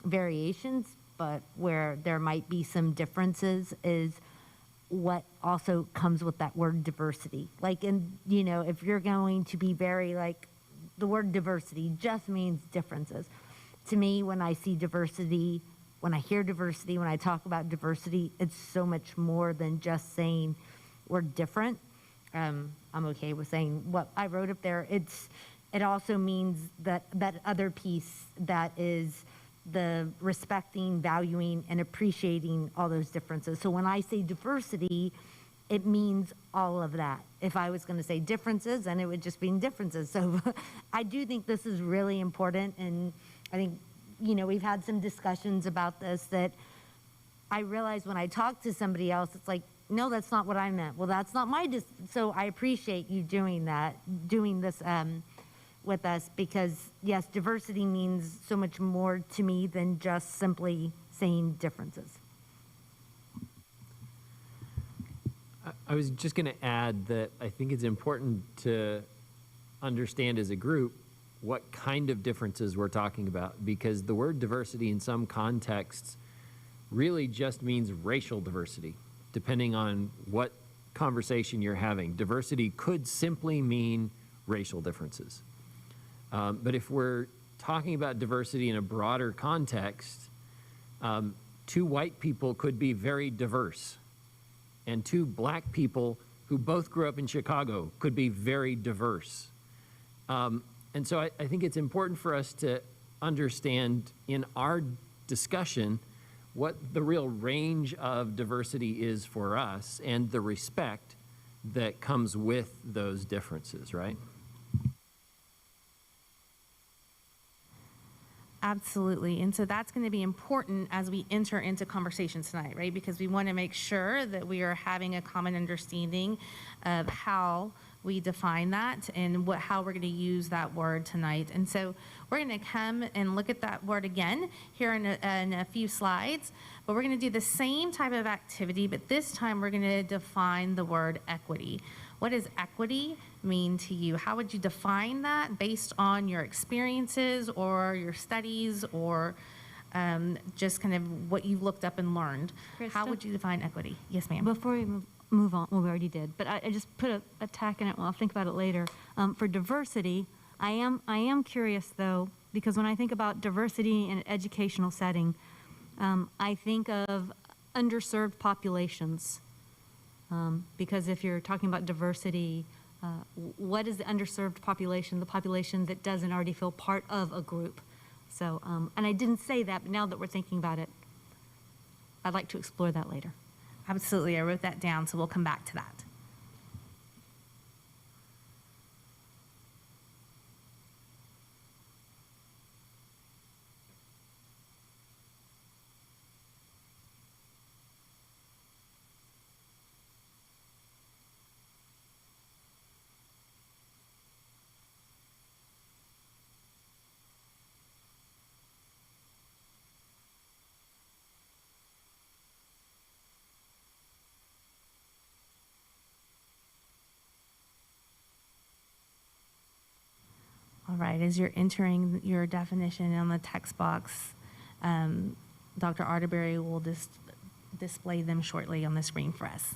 variations, but where there might be some differences is what also comes with that word diversity. Like, if you're going to be very the word diversity just means differences. To me, when I see diversity, when I hear diversity, when I talk about diversity, it's so much more than just saying we're different. I'm okay with saying what I wrote up there. It also means that other piece that is the respecting, valuing, and appreciating all those differences. So when I say diversity, it means all of that. If I was going to say differences, then it would just mean differences. So I do think this is really important, and I think, we've had some discussions about this that I realize when I talk to somebody else, it's like, no, that's not what I meant. Well, that's not so I appreciate you doing this with us, because yes, diversity means so much more to me than just simply saying differences. I was just going to add that I think it's important to understand as a group what kind of differences we're talking about, because the word diversity in some contexts really just means racial diversity, depending on what conversation you're having. Diversity could simply mean racial differences. But if we're talking about diversity in a broader context, two white people could be very diverse, and two black people who both grew up in Chicago could be very diverse. And so I think it's important for us to understand in our discussion what the real range of diversity is for us and the respect that comes with those differences, right? Absolutely. And so that's going to be important as we enter into conversations tonight, right? Because we want to make sure that we are having a common understanding of how we define that and how we're going to use that word tonight. And so we're going to come and look at that word again here in a few slides, but we're going to do the same type of activity, but this time we're going to define the word equity. What does equity mean to you? How would you define that based on your experiences or your studies or just kind of what you've looked up and learned? How would you define equity? Yes, ma'am. Before we move on, well, we already did, but I just put a tack in it. Well, I'll think about it later. For diversity, I am curious though, because when I think about diversity in an educational setting, I think of underserved populations. Because if you're talking about diversity, what is the underserved population? The population that doesn't already feel part of a group. So, and I didn't say that, but now that we're thinking about it, I'd like to explore that later. Absolutely, I wrote that down, so we'll come back to that. All right, as you're entering your definition on the text box, Dr. Arterberry will display them shortly on the screen for us.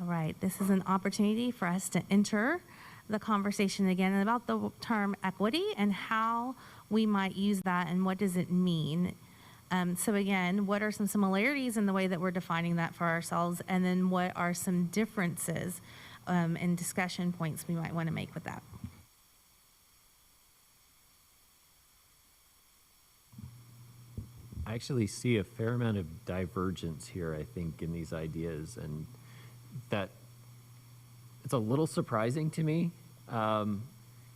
All right, this is an opportunity for us to enter the conversation again about the term equity and how we might use that and what does it mean. So again, what are some similarities in the way that we're defining that for ourselves, and then what are some differences and discussion points we might want to make with that? I actually see a fair amount of divergence here, I think, in these ideas, and that it's a little surprising to me.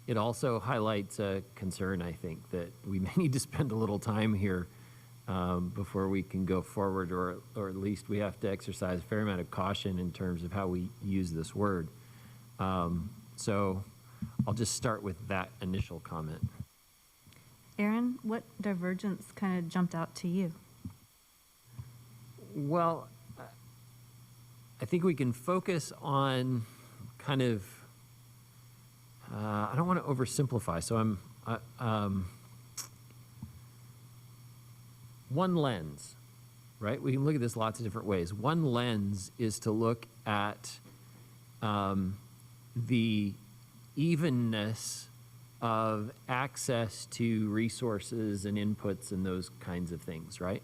It also highlights a concern, I think, that we may need to spend a little time here before we can go forward, or at least we have to exercise a fair amount of caution in terms of how we use this word. So I'll just start with that initial comment. Aaron, what divergence kind of jumped out to you? Well, I think we can focus on kind of, I don't want to oversimplify, so one lens, right? We can look at this lots of different ways. One lens is to look at the evenness of access to resources and inputs and those kinds of things, right?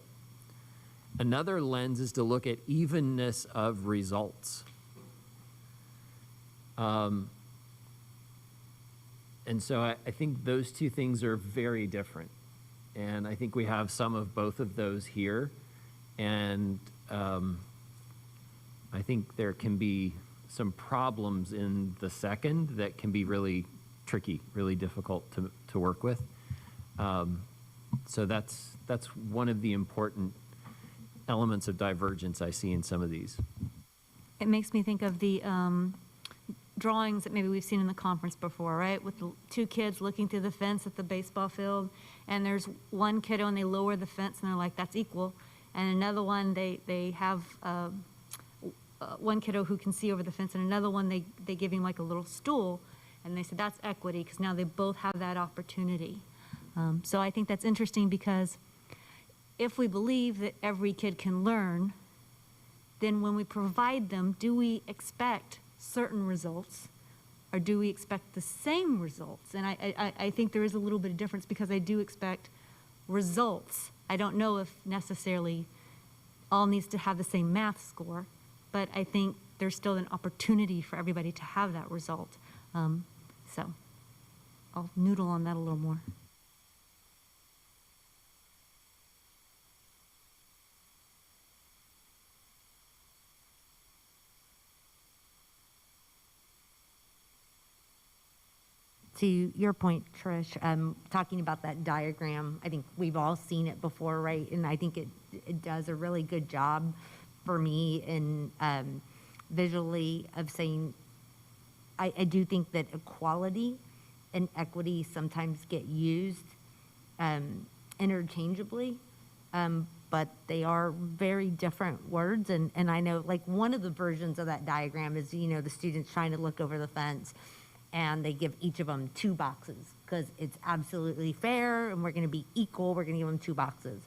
Another lens is to look at evenness of results. And so I think those two things are very different. And I think we have some of both of those here. And I think there can be some problems in the second that can be really tricky, really difficult to work with. So that's one of the important elements of divergence I see in some of these. It makes me think of the drawings that maybe we've seen in the conference before, right? With the two kids looking through the fence at the baseball field, and there's one kiddo and they lower the fence and they're like, that's equal. And another one, they have one kiddo who can see over the fence, and another one, they give him like a little stool, and they said that's equity because now they both have that opportunity. So I think that's interesting because if we believe that every kid can learn, then when we provide them, do we expect certain results, or do we expect the same results? And I think there is a little bit of difference because I do expect results. I don't know if necessarily all needs to have the same math score, but I think there's still an opportunity for everybody to have that result. So I'll noodle on that a little more. to your point, Trish, talking about that diagram, I think we've all seen it before, right? And I think it does a really good job for me in visually of saying, I do think that equality and equity sometimes get used interchangeably, but they are very different words. And I know, like, one of the versions of that diagram is, you know, the students trying to look over the fence, and they give each of them 2 boxes because it's absolutely fair and we're going to be equal. We're going to give them 2 boxes.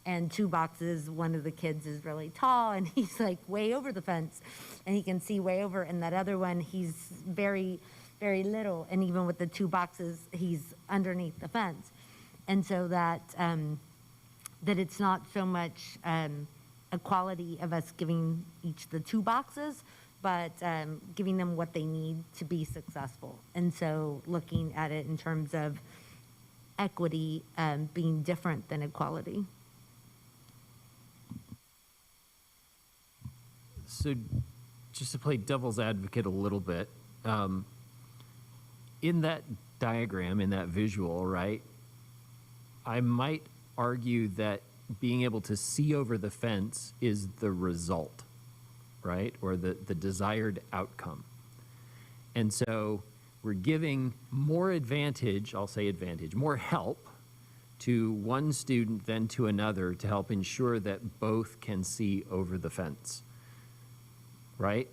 And 2 boxes, one of the kids is really tall and he's like way over the fence and he can see way over. And that other one, he's very, very little. And even with the 2 boxes, he's underneath the fence. And so that it's not so much equality of us giving each the 2 boxes, but giving them what they need to be successful. And so looking at it in terms of equity being different than equality. So just to play devil's advocate a little bit, in that diagram, in that visual, right, I might argue that being able to see over the fence is the result, right, or the desired outcome. And so we're giving more advantage, I'll say advantage, more help to one student than to another to help ensure that both can see over the fence, right?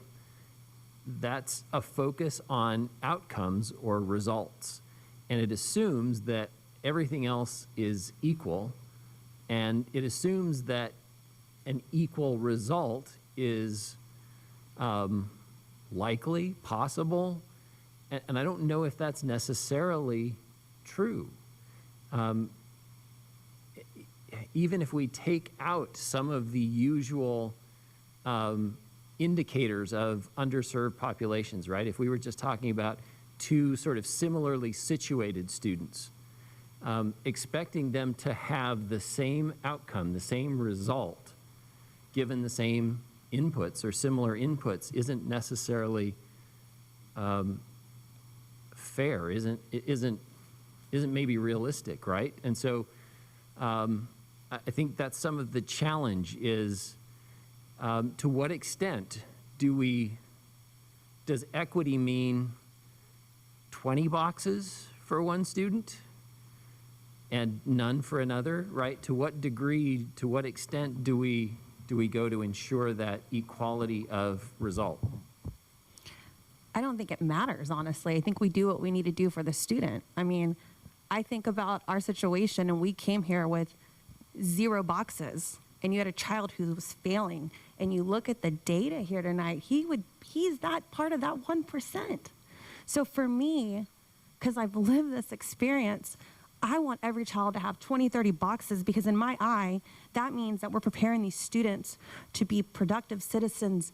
That's a focus on outcomes or results. And it assumes that everything else is equal, and it assumes that an equal result is likely, possible, and I don't know if that's necessarily true. Even if we take out some of the usual indicators of underserved populations, right? If we were just talking about 2 sort of similarly situated students, expecting them to have the same outcome, the same result, given the same inputs or similar inputs isn't necessarily fair, isn't maybe realistic, right? And so I think that's some of the challenge is to what extent does equity mean 20 boxes for one student and none for another, right? To what degree, to what extent do we go to ensure that equality of result? I don't think it matters, honestly. I think we do what we need to do for the student. I mean, I think about our situation and we came here with 0 boxes and you had a child who was failing and you look at the data here tonight, he's that part of that 1%. So for me, because I've lived this experience, I want every child to have 20, 30 boxes because in my eye, that means that we're preparing these students to be productive citizens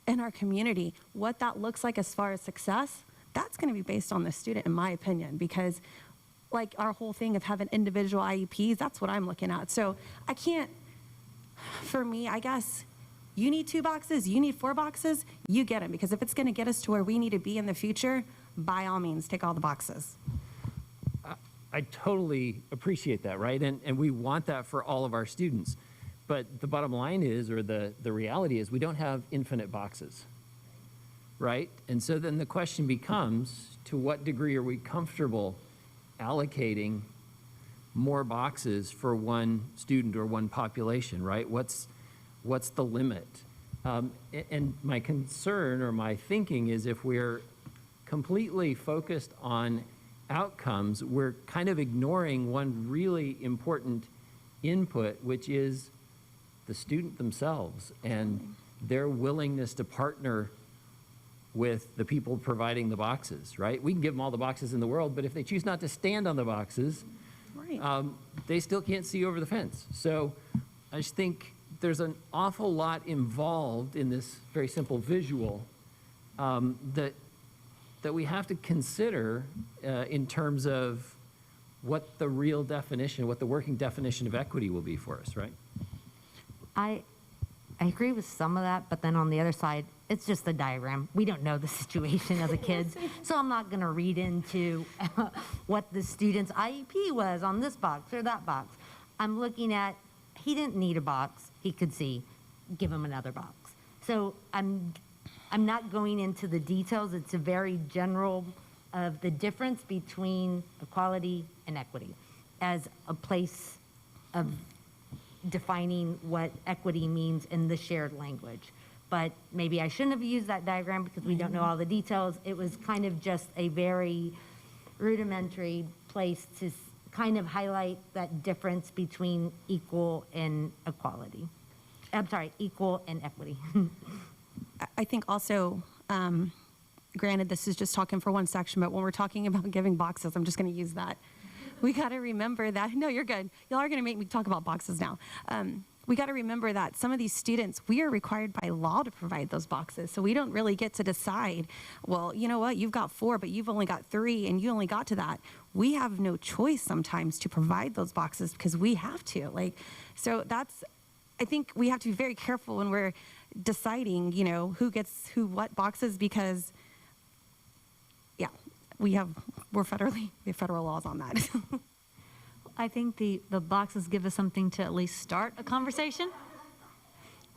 in our community. What that looks like as far as success, that's going to be based on the student, in my opinion, because like our whole thing of having individual IEPs, that's what I'm looking at. So I can't, for me, I guess you need 2 boxes, you need 4 boxes, you get them. Because if it's going to get us to where we need to be in the future, by all means, take all the boxes. I totally appreciate that, right? And we want that for all of our students. But the bottom line is, or the reality is, we don't have infinite boxes, right? And so then the question becomes, to what degree are we comfortable allocating more boxes for one student or one population, right? What's the limit? And my concern or my thinking is if we're completely focused on outcomes, we're kind of ignoring one really important input, which is the student themselves and their willingness to partner with the people providing the boxes, right? We can give them all the boxes in the world, but if they choose not to stand on the boxes, right, they still can't see over the fence. So I just think there's an awful lot involved in this very simple visual that we have to consider in terms of what the real definition, what the working definition of equity will be for us, right? I agree with some of that, but then on the other side, it's just a diagram. We don't know the situation of the kids, so I'm not going to read into what the student's IEP was on this box or that box. I'm looking at, he didn't need a box. He could see, give him another box. So I'm not going into the details. It's a very general of the difference between equality and equity as a place of defining what equity means in the shared language. But maybe I shouldn't have used that diagram because we don't know all the details. It was kind of just a very rudimentary place to kind of highlight that difference between equal and equality. I'm sorry, equal and equity. I think also, granted, this is just talking for one section, but when we're talking about giving boxes, I'm just going to use that. We got to remember that. No, you're good. Y'all are going to make me talk about boxes now. We got to remember that some of these students, we are required by law to provide those boxes. So we don't really get to decide, well, you know what, you've got 4, but you've only got 3 and you only got to that. We have no choice sometimes to provide those boxes because we have to. So that's, I think we have to be very careful when we're deciding, who gets what boxes because, yeah, we have federal laws on that. I think the boxes give us something to at least start a conversation.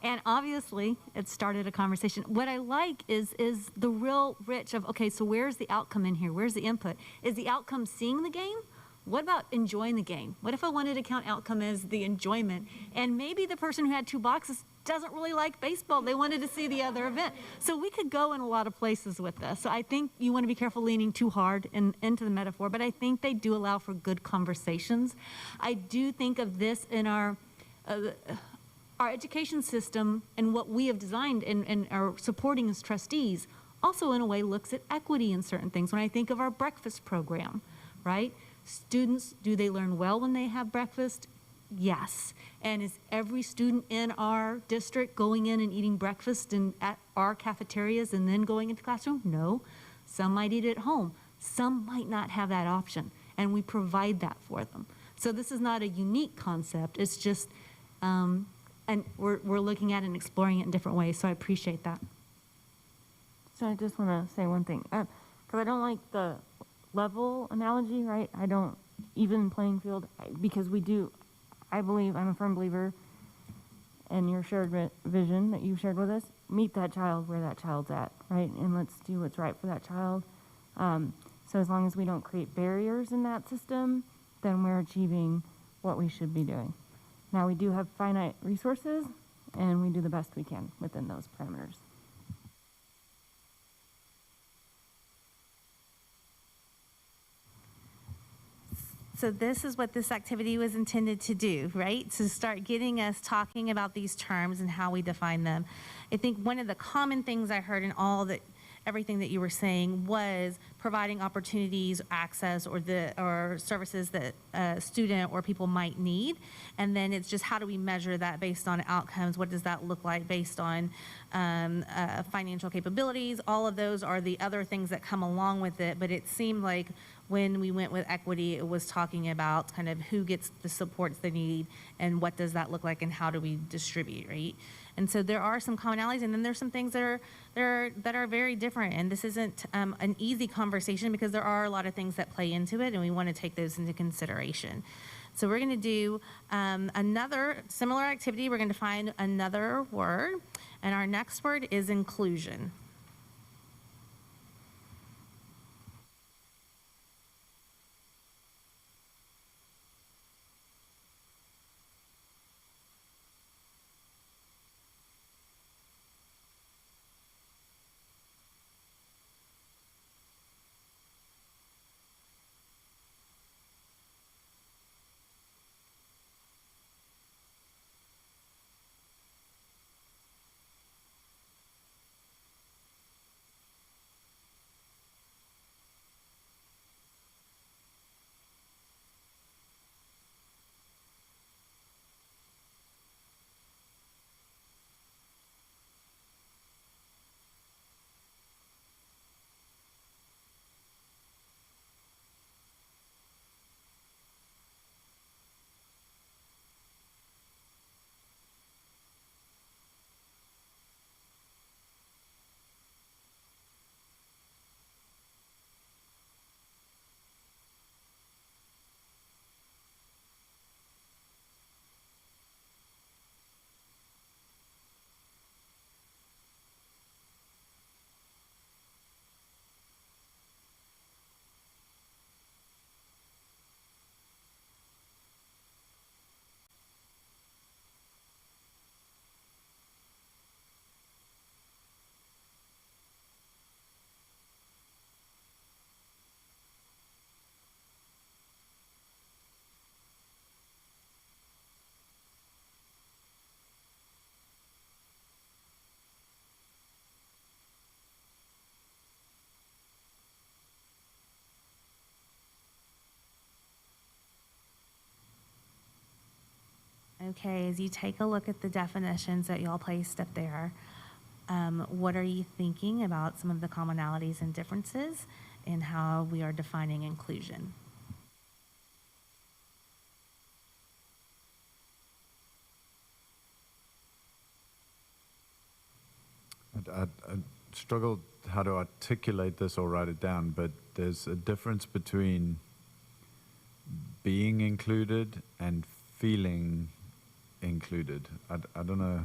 And obviously, it started a conversation. What I like is the real rich of, okay, so where's the outcome in here? Where's the input? Is the outcome seeing the game? What about enjoying the game? What if I wanted to count outcome as the enjoyment? And maybe the person who had 2 boxes doesn't really like baseball. They wanted to see the other event. So we could go in a lot of places with this. So I think you want to be careful leaning too hard into the metaphor, but I think they do allow for good conversations. I do think of this in our education system and what we have designed and are supporting as trustees also in a way looks at equity in certain things. When I think of our breakfast program, right? Students, do they learn well when they have breakfast? Yes. And is every student in our district going in and eating breakfast at our cafeterias and then going into classroom? No. Some might eat at home. Some might not have that option, and we provide that for them. So this is not a unique concept. It's just, and we're looking at it and exploring it in different ways, so I appreciate that. So I just want to say one thing, because I don't like the level analogy, right? I don't, even playing field, because we do, I believe, I'm a firm believer in your shared vision that you've shared with us. Meet that child where that child's at, right? And let's do what's right for that child. So as long as we don't create barriers in that system, then we're achieving what we should be doing. Now, we do have finite resources, and we do the best we can within those parameters. So this is what this activity was intended to do, right? To start getting us talking about these terms and how we define them. I think one of the common things I heard in everything that you were saying was providing opportunities, access, or services that a student or people might need. And then it's just how do we measure that based on outcomes? What does that look like based on financial capabilities? All of those are the other things that come along with it. But it seemed like when we went with equity, it was talking about kind of who gets the supports they need and what does that look like and how do we distribute, right? And so there are some commonalities, and then there's some things that are very different. And this isn't an easy conversation because there are a lot of things that play into it, and we want to take those into consideration. So we're going to do another similar activity. We're going to find another word, and our next word is inclusion. Okay, as you take a look at the definitions that y'all placed up there, what are you thinking about some of the commonalities and differences in how we are defining inclusion? I struggled how to articulate this or write it down, but there's a difference between being included and feeling included. I don't know,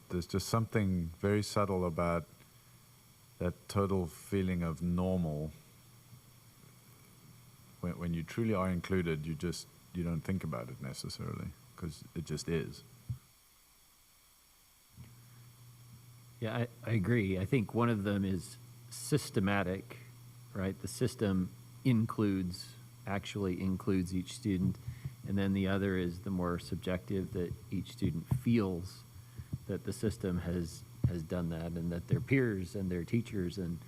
there's just something very subtle about that total feeling of normal. When you truly are included, you don't think about it necessarily, because it just is. Yeah, I agree. I think one of them is systematic, right? The system actually includes each student. And then the other is the more subjective, that each student feels that the system has done that, and that their peers and their teachers and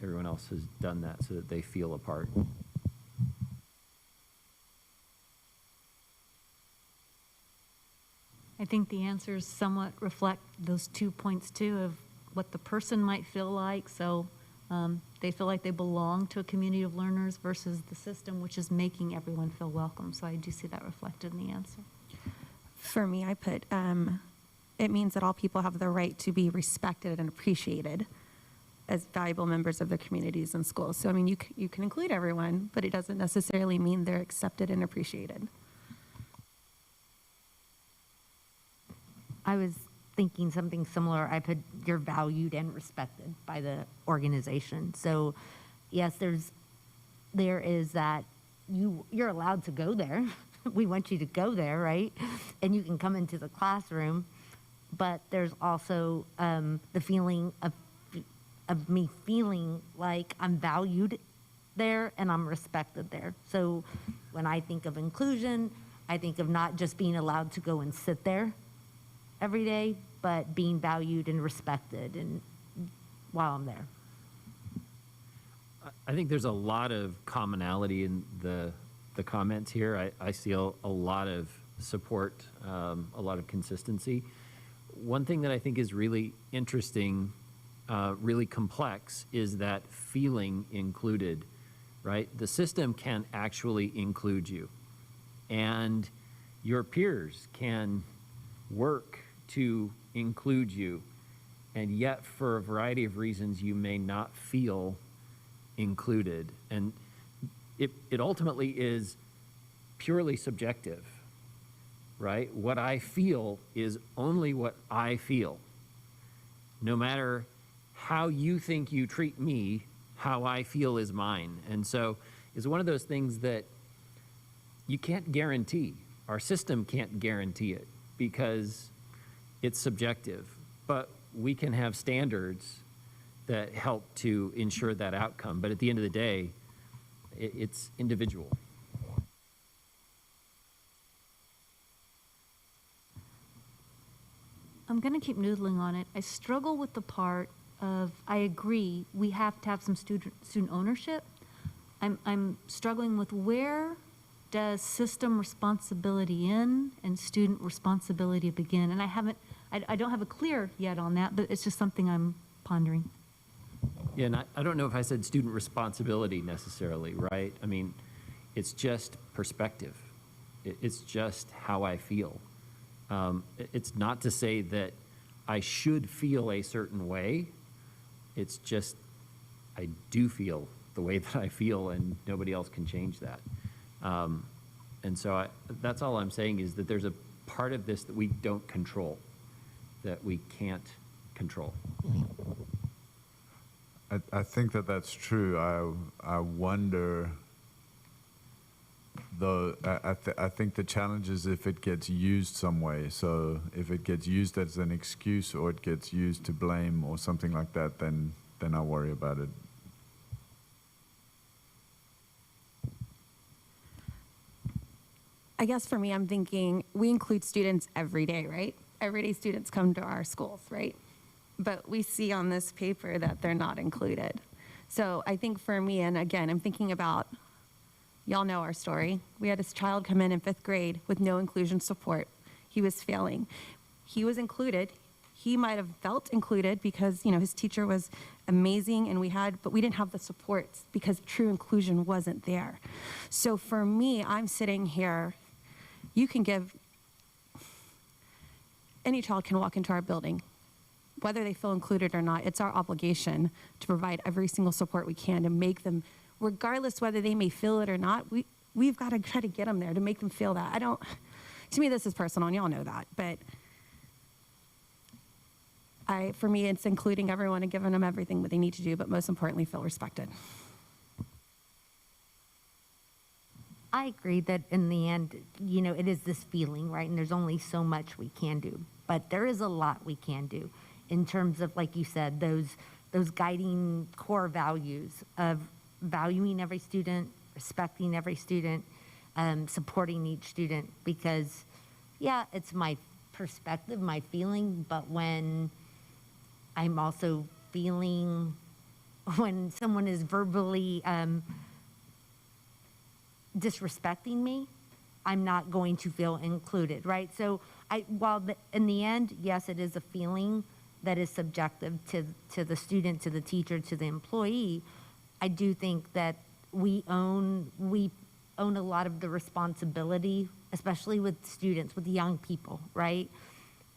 everyone else has done that, so that they feel a part. I think the answers somewhat reflect those 2 points too, of what the person might feel like. So they feel like they belong to a community of learners versus the system, which is making everyone feel welcome. So I do see that reflected in the answer. For me, I put, it means that all people have the right to be respected and appreciated as valuable members of their communities and schools. So, I mean, you can include everyone, but it doesn't necessarily mean they're accepted and appreciated. I was thinking something similar. I put, you're valued and respected by the organization. So yes, there is that you're allowed to go there. We want you to go there, right? And you can come into the classroom, but there's also the feeling of me feeling like I'm valued there and I'm respected there. So when I think of inclusion, I think of not just being allowed to go and sit there every day, but being valued and respected and while I'm there. I think there's a lot of commonality in the comments here. I see a lot of support, a lot of consistency. One thing that I think is really interesting, really complex, is that feeling included, right? The system can actually include you, and your peers can work to include you, and yet for a variety of reasons you may not feel included. And it ultimately is purely subjective, right? What I feel is only what I feel. No matter how you think you treat me, how I feel is mine. And so it's one of those things that you can't guarantee. Our system can't guarantee it because it's subjective, but we can have standards that help to ensure that outcome. But at the end of the day, it's individual. I'm going to keep noodling on it. I struggle with the part of, I agree, we have to have some student ownership. I'm struggling with, where does system responsibility end and student responsibility begin? And I don't have a clear yet on that, but it's just something I'm pondering. Yeah, and I don't know if I said student responsibility necessarily, right? I mean, it's just perspective. It's just how I feel. It's not to say that I should feel a certain way. It's just I do feel the way that I feel, and nobody else can change that. And so that's all I'm saying, is that there's a part of this that we don't control, that we can't control. I think that that's true. I wonder, though, I think the challenge is if it gets used some way. So if it gets used as an excuse, or it gets used to blame or something like that, then I worry about it. I guess for me, I'm thinking we include students every day, right? Everyday students come to our schools, right? But we see on this paper that they're not included. So I think for me, and again, I'm thinking about, y'all know our story. We had this child come in 5th grade with no inclusion support. he was failing. He was included. He might have felt included because, his teacher was amazing but we didn't have the supports because true inclusion wasn't there. So for me, I'm sitting here, any child can walk into our building, whether they feel included or not. It's our obligation to provide every single support we can to make them, regardless whether they may feel it or not, we've got to try to get them there to make them feel that. To me, this is personal, and y'all know that, but for me, it's including everyone and giving them everything that they need to do, but most importantly, feel respected. I agree that in the end, it is this feeling, right? And there's only so much we can do, but there is a lot we can do in terms of, like you said, those guiding core values of valuing every student, respecting every student, supporting each student, because, yeah, it's my perspective, my feeling, but when I'm also feeling when someone is verbally disrespecting me, I'm not going to feel included, right? So in the end, yes, it is a feeling that is subjective to the student, to the teacher, to the employee. I do think that we own a lot of the responsibility, especially with students, with young people, right?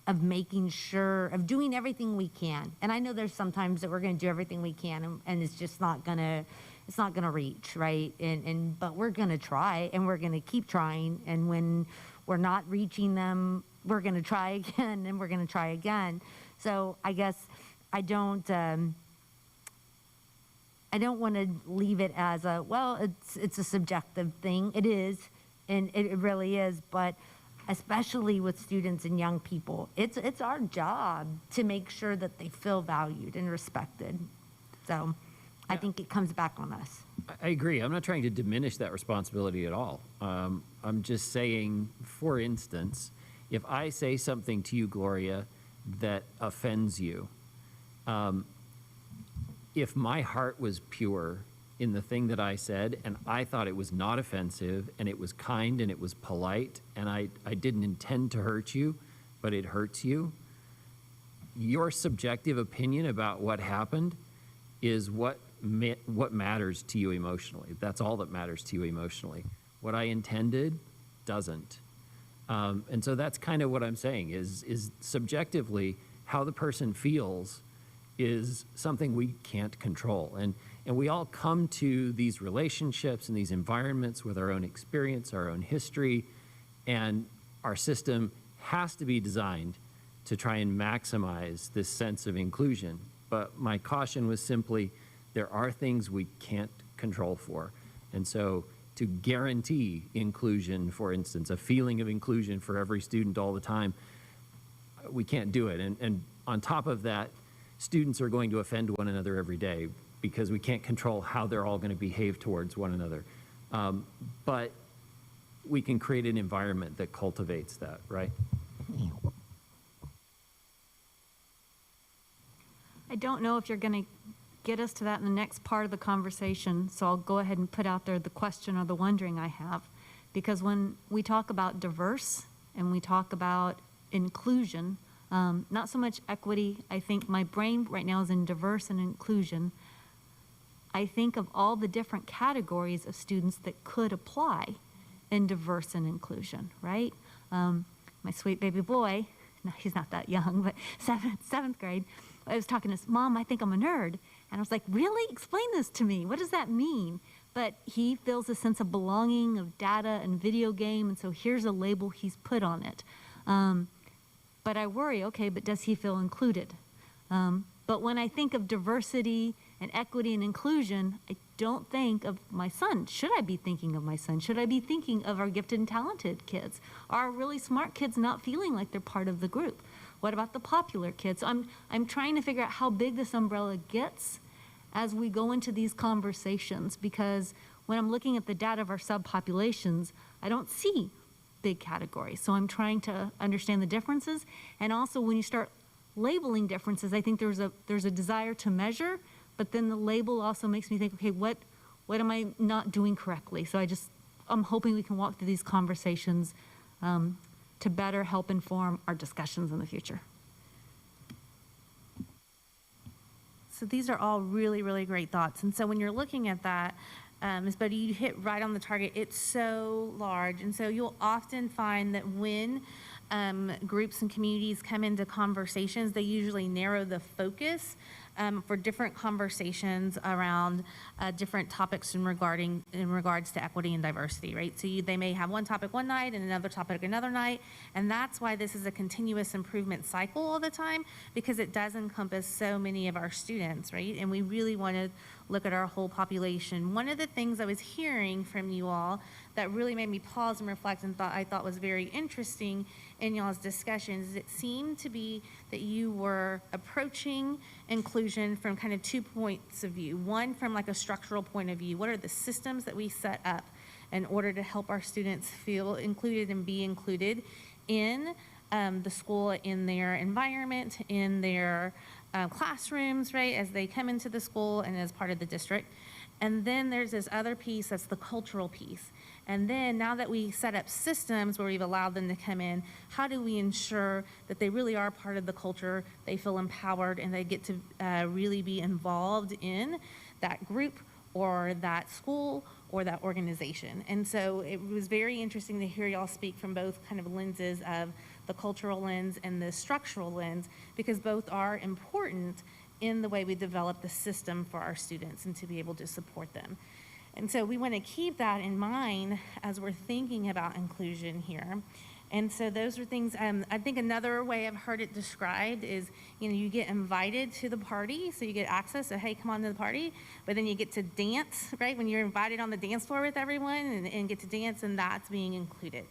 Of making sure, of doing everything we can. And I know there's sometimes that we're going to do everything we can and it's just not going to reach, right? But we're going to try and we're going to keep trying. And when we're not reaching them, we're going to try again and we're going to try again. So I guess I don't want to leave it as it's a subjective thing. It is, and it really is, but especially with students and young people, it's our job to make sure that they feel valued and respected. So I think it comes back on us. I agree. I'm not trying to diminish that responsibility at all. I'm just saying, for instance, if I say something to you, Gloria, that offends you, if my heart was pure in the thing that I said, and I thought it was not offensive, and it was kind, and it was polite, and I didn't intend to hurt you, but it hurts you, your subjective opinion about what happened is what matters to you emotionally. That's all that matters to you emotionally. What I intended doesn't. And so that's kind of what I'm saying is subjectively how the person feels is something we can't control. And we all come to these relationships and these environments with our own experience, our own history, and our system has to be designed to try and maximize this sense of inclusion. But my caution was simply, there are things we can't control for. And so to guarantee inclusion, for instance, a feeling of inclusion for every student all the time, we can't do it. And on top of that, students are going to offend one another every day because we can't control how they're all going to behave towards one another. But we can create an environment that cultivates that, right? I don't know if you're going to get us to that in the next part of the conversation, so I'll go ahead and put out there the question or the wondering I have. Because when we talk about diverse and we talk about inclusion, not so much equity, I think my brain right now is in diverse and inclusion. I think of all the different categories of students that could apply in diverse and inclusion, right? My sweet baby boy, no, he's not that young, but seventh grade, I was talking to his mom, I think I'm a nerd. And I was like, really? Explain this to me. What does that mean? But he feels a sense of belonging, of data and video game, and so here's a label he's put on it. But I worry, okay, but does he feel included? But when I think of diversity and equity and inclusion, I don't think of my son. Should I be thinking of my son? Should I be thinking of our gifted and talented kids? Are really smart kids not feeling like they're part of the group? What about the popular kids? I'm trying to figure out how big this umbrella gets as we go into these conversations, because when I'm looking at the data of our subpopulations, I don't see big categories. So I'm trying to understand the differences. And also when you start labeling differences, I think there's a desire to measure, but then the label also makes me think, okay, what am I not doing correctly? So I'm hoping we can walk through these conversations to to better help inform our discussions in the future. So these are all really, really great thoughts. And so when you're looking at that, Ms. Bodie, you hit right on the target. It's so large. And so you'll often find that when groups and communities come into conversations, they usually narrow the focus for different conversations around different topics in regards to equity and diversity, right? So they may have one topic one night and another topic another night, and that's why this is a continuous improvement cycle all the time, because it does encompass so many of our students, right? And we really want to look at our whole population. One of the things I was hearing from you all that really made me pause and reflect and I thought was very interesting in y'all's discussions, it seemed to be that you were approaching inclusion from kind of 2 points of view. One, from like a structural point of view. What are the systems that we set up in order to help our students feel included and be included in the school, in their environment, in their classrooms, right, as they come into the school and as part of the district. And then there's this other piece that's the cultural piece. And then now that we set up systems where we've allowed them to come in, how do we ensure that they really are part of the culture, they feel empowered, and they get to really be involved in that group or that school or that organization? And so it was very interesting to hear y'all speak from both kind of lenses of the cultural lens and the structural lens, because both are important in the way we develop the system for our students and to be able to support them. And so we want to keep that in mind as we're thinking about inclusion here. And so those are things, I think another way I've heard it described is, you get invited to the party, so you get access, so hey, come on to the party, but then you get to dance, right? When you're invited on the dance floor with everyone and get to dance, and that's being included.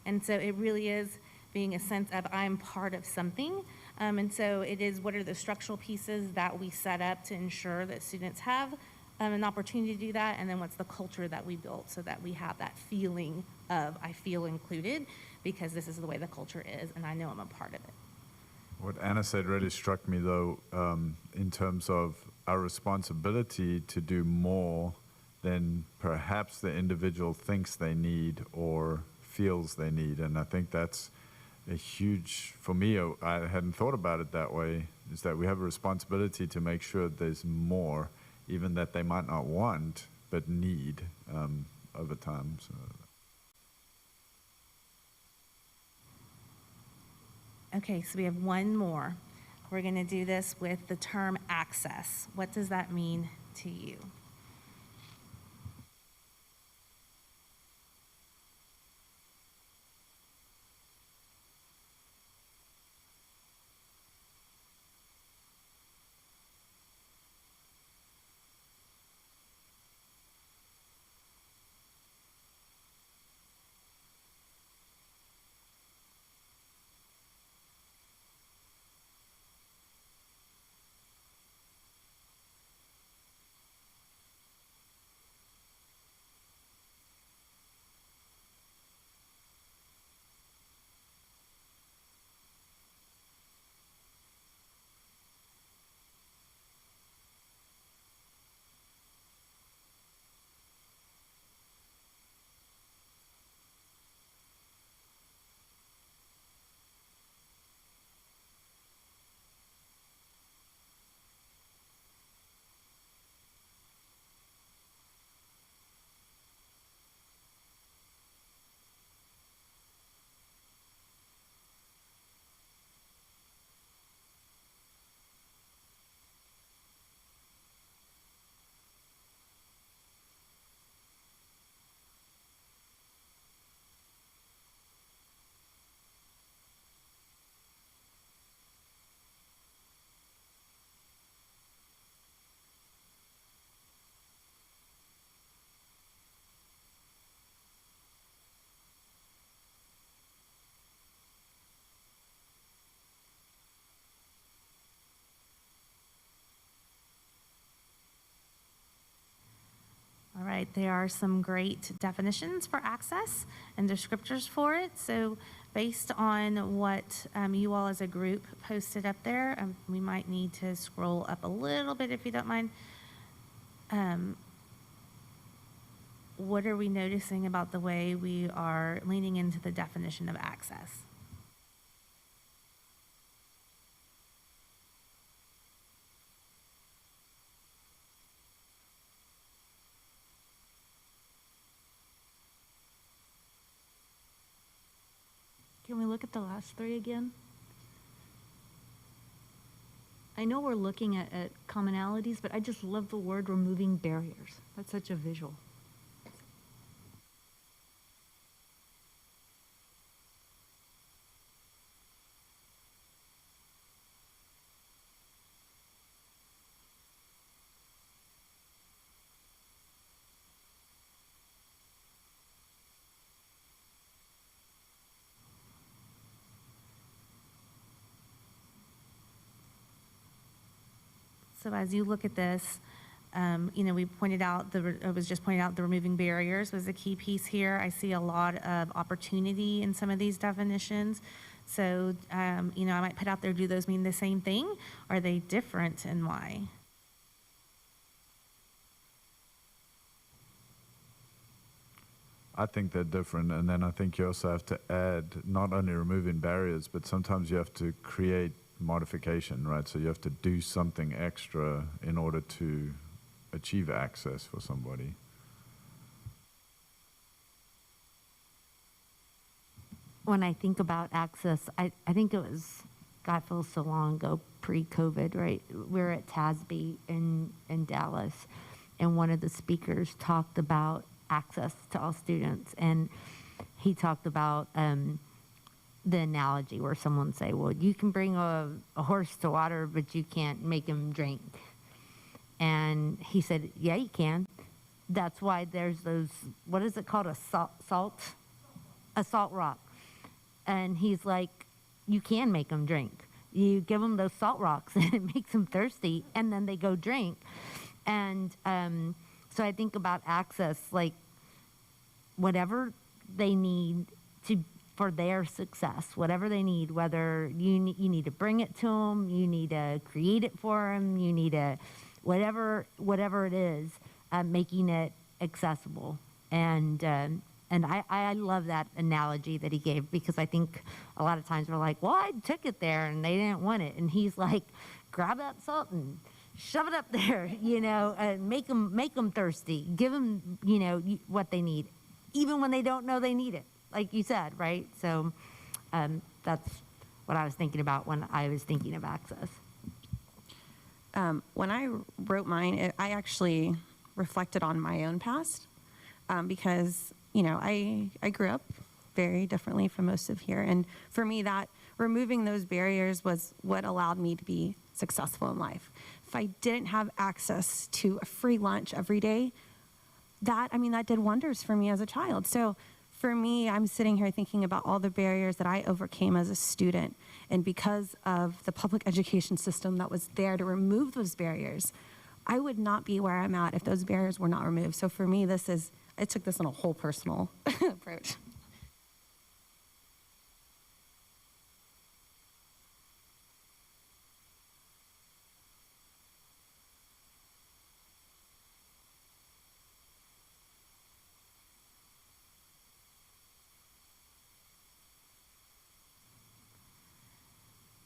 And so it really is being a sense of I'm part of something. And so it is, what are the structural pieces that we set up to ensure that students have an opportunity to do that, and then what's the culture that we built so that we have that feeling of I feel included because this is the way the culture is and I know I'm a part of it. What Anna said really struck me, though, in terms of our responsibility to do more than perhaps the individual thinks they need or feels they need. And I think that's a huge, for me, I hadn't thought about it that way, is that we have a responsibility to make sure there's more, even that they might not want, but need over time. So. Okay, so we have one more. We're going to do this with the term access. What does that mean to you? All right, there are some great definitions for access and descriptors for it. So based on what you all as a group posted up there, we might need to scroll up a little bit if you don't mind. What are we noticing about the way we are leaning into the definition of access? Can we look at the last three again? I know we're looking at commonalities, but I just love the word removing barriers. That's such a visual. So as you look at this, we pointed out, it was just pointed out the removing barriers was a key piece here. I see a lot of opportunity in some of these definitions. So, I might put out there, do those mean the same thing? Are they different and why? I think they're different, and then I think you also have to add not only removing barriers, but sometimes you have to create modification, right? So you have to do something extra in order to achieve access for somebody. When I think about access, I think it was, God, feels so long ago, pre-COVID, right? We were at TASB in Dallas, and one of the speakers talked about access to all students, and he talked about the analogy where someone say, well, you can bring a horse to water, but you can't make him drink. And he said, yeah, you can. That's why there's those, what is it called, a salt rock. And he's like, you can make them drink. You give them those salt rocks and it makes them thirsty, and then they go drink. And so I think about access, like whatever they need for their success, whatever they need, whether you need to bring it to them, you need to create it for them, you need to, whatever it is, making it accessible. And I love that analogy that he gave, because I think a lot of times we're like, well, I took it there and they didn't want it. And he's like, grab that salt and shove it up there, and make them thirsty. Give them, what they need, even when they don't know they need it, like you said, right? So that's what I was thinking about when I was thinking of access. When I wrote mine, I actually reflected on my own past, because, I grew up very differently from most of here. And for me, that removing those barriers was what allowed me to be successful in life. If I didn't have access to a free lunch every day, that did wonders for me as a child. So for me, I'm sitting here thinking about all the barriers that I overcame as a student. And because of the public education system that was there to remove those barriers, I would not be where I'm at if those barriers were not removed. So for me, I took this on a whole personal approach.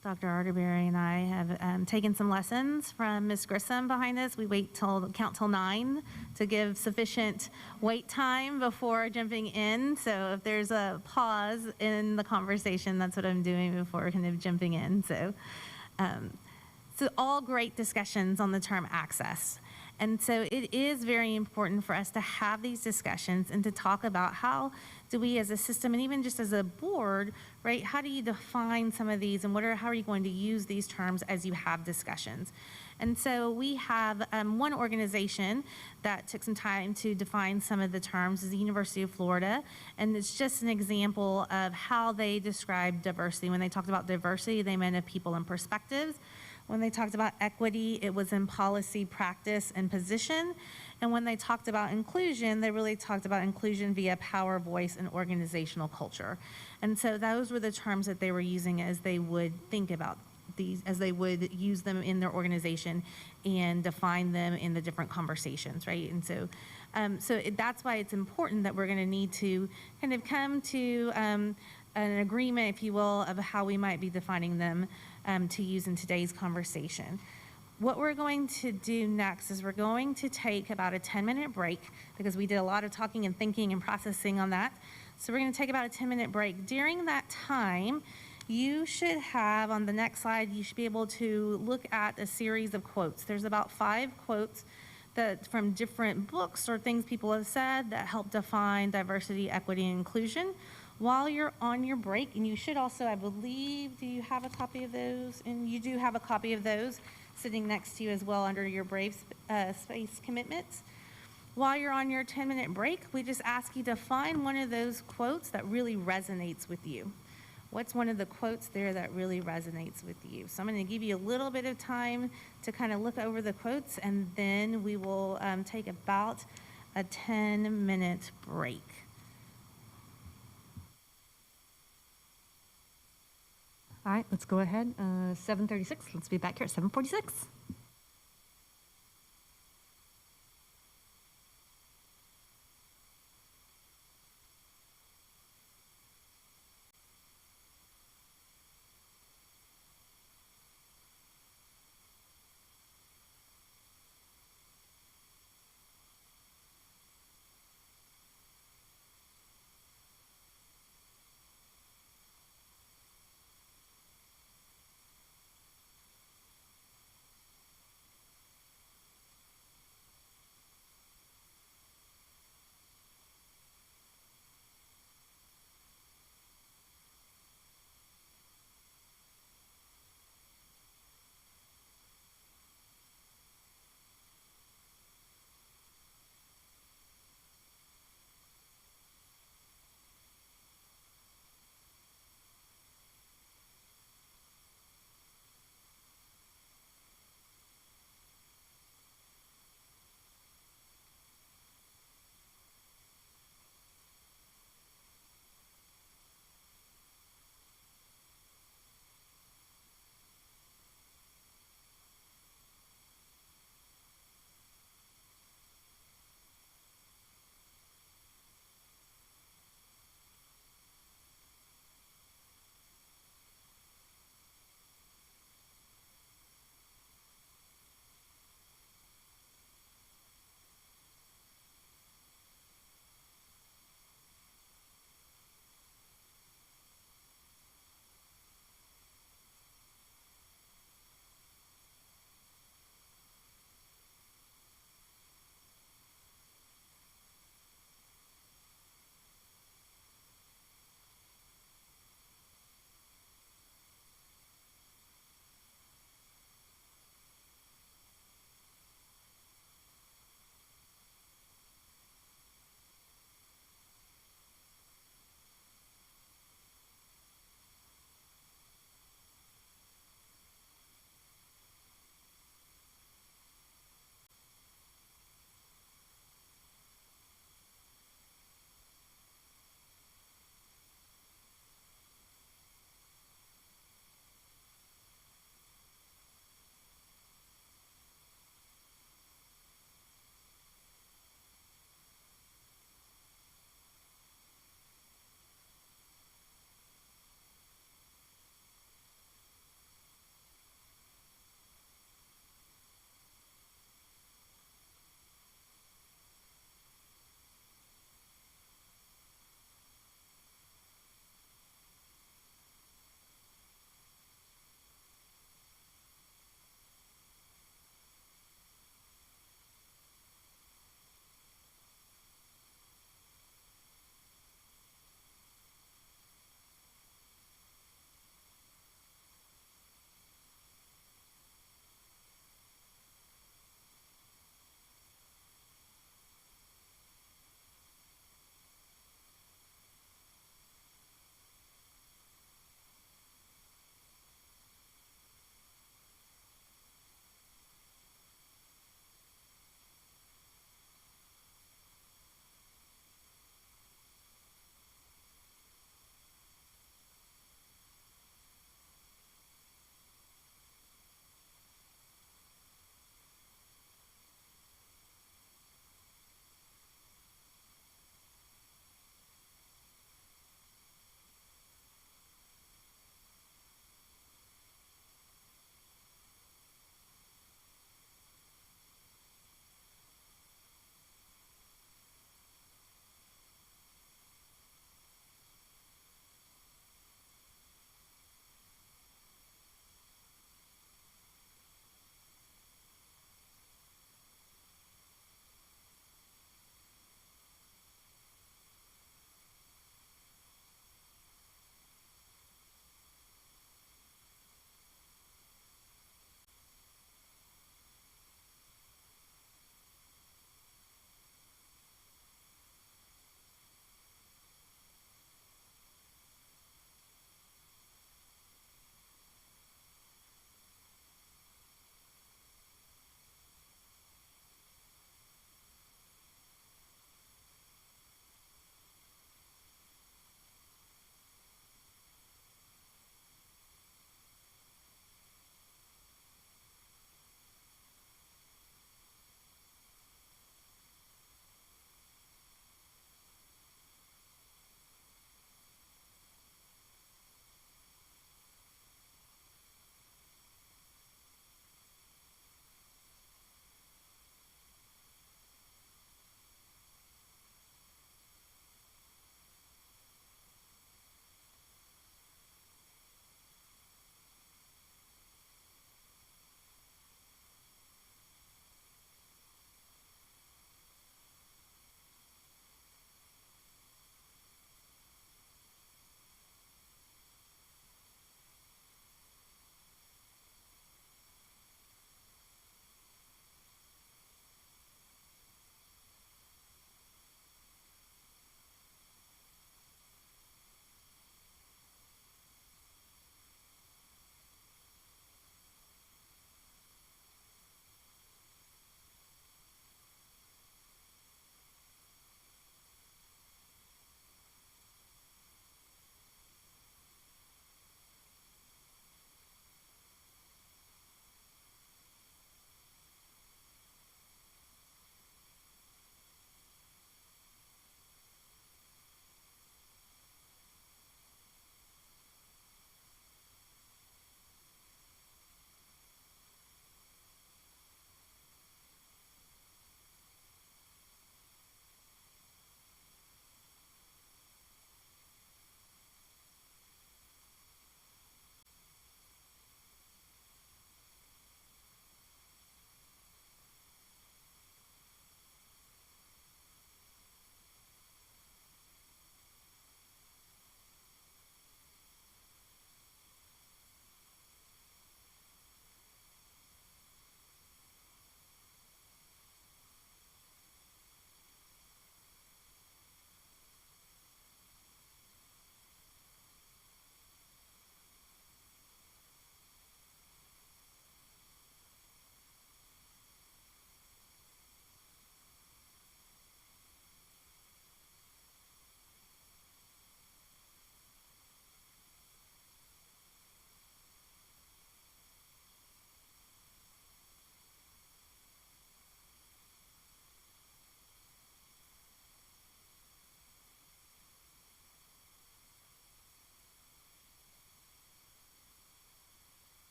Dr. Arterberry and I have taken some lessons from Ms. Grissom behind us. We count till 9 to give sufficient wait time before jumping in. So if there's a pause in the conversation, that's what I'm doing before kind of jumping in. So all great discussions on the term access. And so it is very important for us to have these discussions and to talk about how do we as a system, and even just as a board, right, how do you define some of these, and how are you going to use these terms as you have discussions? And so we have one organization that took some time to define some of the terms, is the University of Florida, and it's just an example of how they describe diversity. When they talked about diversity, they meant of people and perspectives. When they talked about equity, it was in policy, practice, and position. And when they talked about inclusion, they really talked about inclusion via power, voice, and organizational culture. And so those were the terms that they were using as they would think about these, as they would use them in their organization and define them in the different conversations, right? And so, that's why it's important that we're going to need to kind of come to an agreement, if you will, of how we might be defining them to use in today's conversation. What we're going to do next is we're going to take about a 10-minute break, because we did a lot of talking and thinking and processing on that. So we're going to take about a 10-minute break. During that time, you should have, on the next slide, you should be able to look at a series of quotes. There's about 5 quotes that from different books or things people have said that help define diversity, equity, and inclusion. While you're on your break, and you should also, I believe, do you have a copy of those? And you do have a copy of those sitting next to you as well under your Brave Space commitments. While you're on your 10-minute break, we just ask you to find one of those quotes that really resonates with you. What's one of the quotes there that really resonates with you? So I'm going to give you a little bit of time to kind of look over the quotes, and then we will take about a 10-minute break. All right, let's go ahead. 7:36. Let's be back here at 7:46.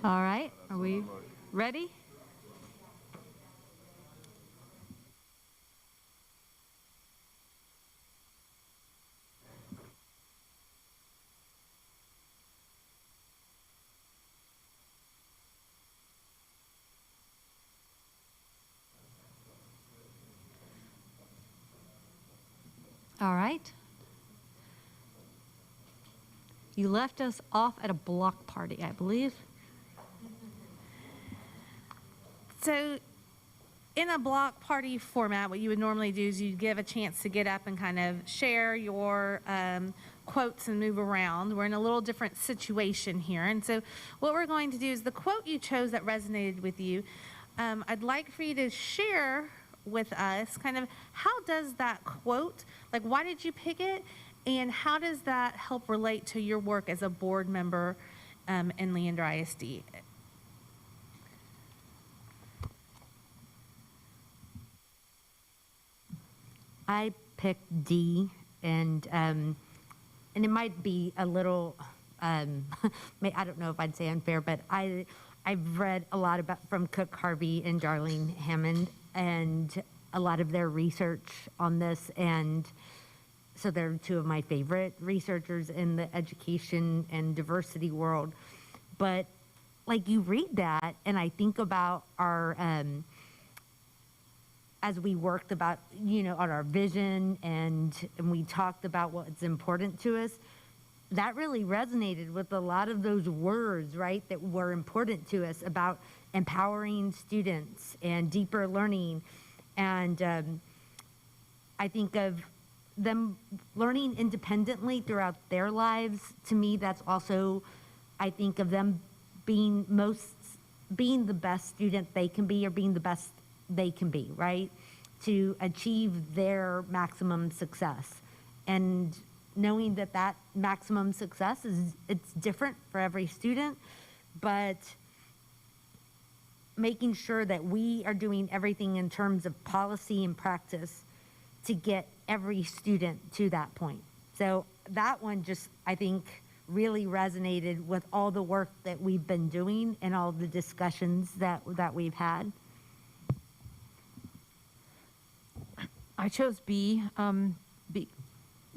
All right, are we ready? All right. You left us off at a block party, I believe. So in a block party format, what you would normally do is you'd give a chance to get up and kind of share your quotes and move around. We're in a little different situation here. And so what we're going to do is the quote you chose that resonated with you, I'd like for you to share with us kind of how does that quote, like why did you pick it? And how does that help relate to your work as a board member in Leander ISD? I picked D, and it might be a little, I don't know if I'd say unfair, but I've read a lot about from Cook Harvey and Darlene Hammond, and a lot of their research on this, and so they're two of my favorite researchers in the education and diversity world. But like you read that, and I think about our, as we worked about, on our vision and we talked about what's important to us, that really resonated with a lot of those words, right, that were important to us about empowering students and deeper learning. And I think of them learning independently throughout their lives. To me, that's also, I think of them being the best student they can be, or being the best they can be, right? To achieve their maximum success. And knowing that that maximum success it's different for every student, but making sure that we are doing everything in terms of policy and practice to get every student to that point. So that one just, I think, really resonated with all the work that we've been doing and all the discussions that we've had. I chose B.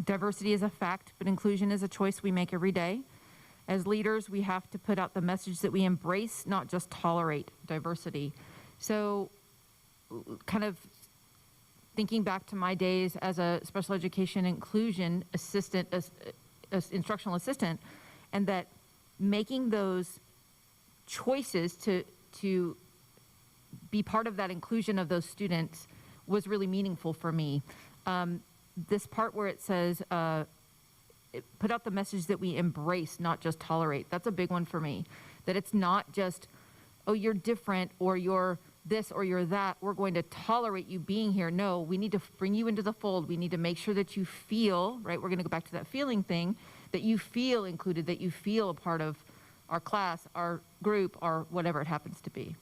Diversity is a fact, but inclusion is a choice we make every day. As leaders, we have to put out the message that we embrace, not just tolerate diversity. So kind of thinking back to my days as a special education inclusion assistant, instructional assistant, and that making those choices to be part of that inclusion of those students was really meaningful for me. This part where it says, put out the message that we embrace, not just tolerate. That's a big one for me. That it's not just, oh, you're different, or you're this, or you're that. We're going to tolerate you being here. No, we need to bring you into the fold. We need to make sure that you feel, right? We're going to go back to that feeling thing, that you feel included, that you feel a part of our class, our group, or whatever it happens to be.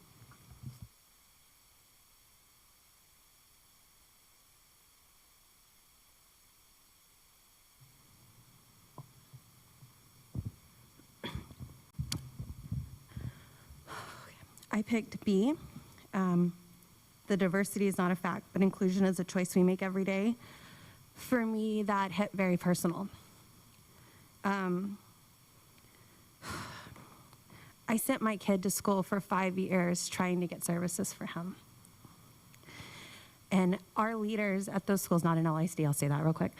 I picked B. The diversity is not a fact, but inclusion is a choice we make every day. For me, that hit very personal. I sent my kid to school for 5 years trying to get services for him. And our leaders at those schools, not in LISD, I'll say that real quick,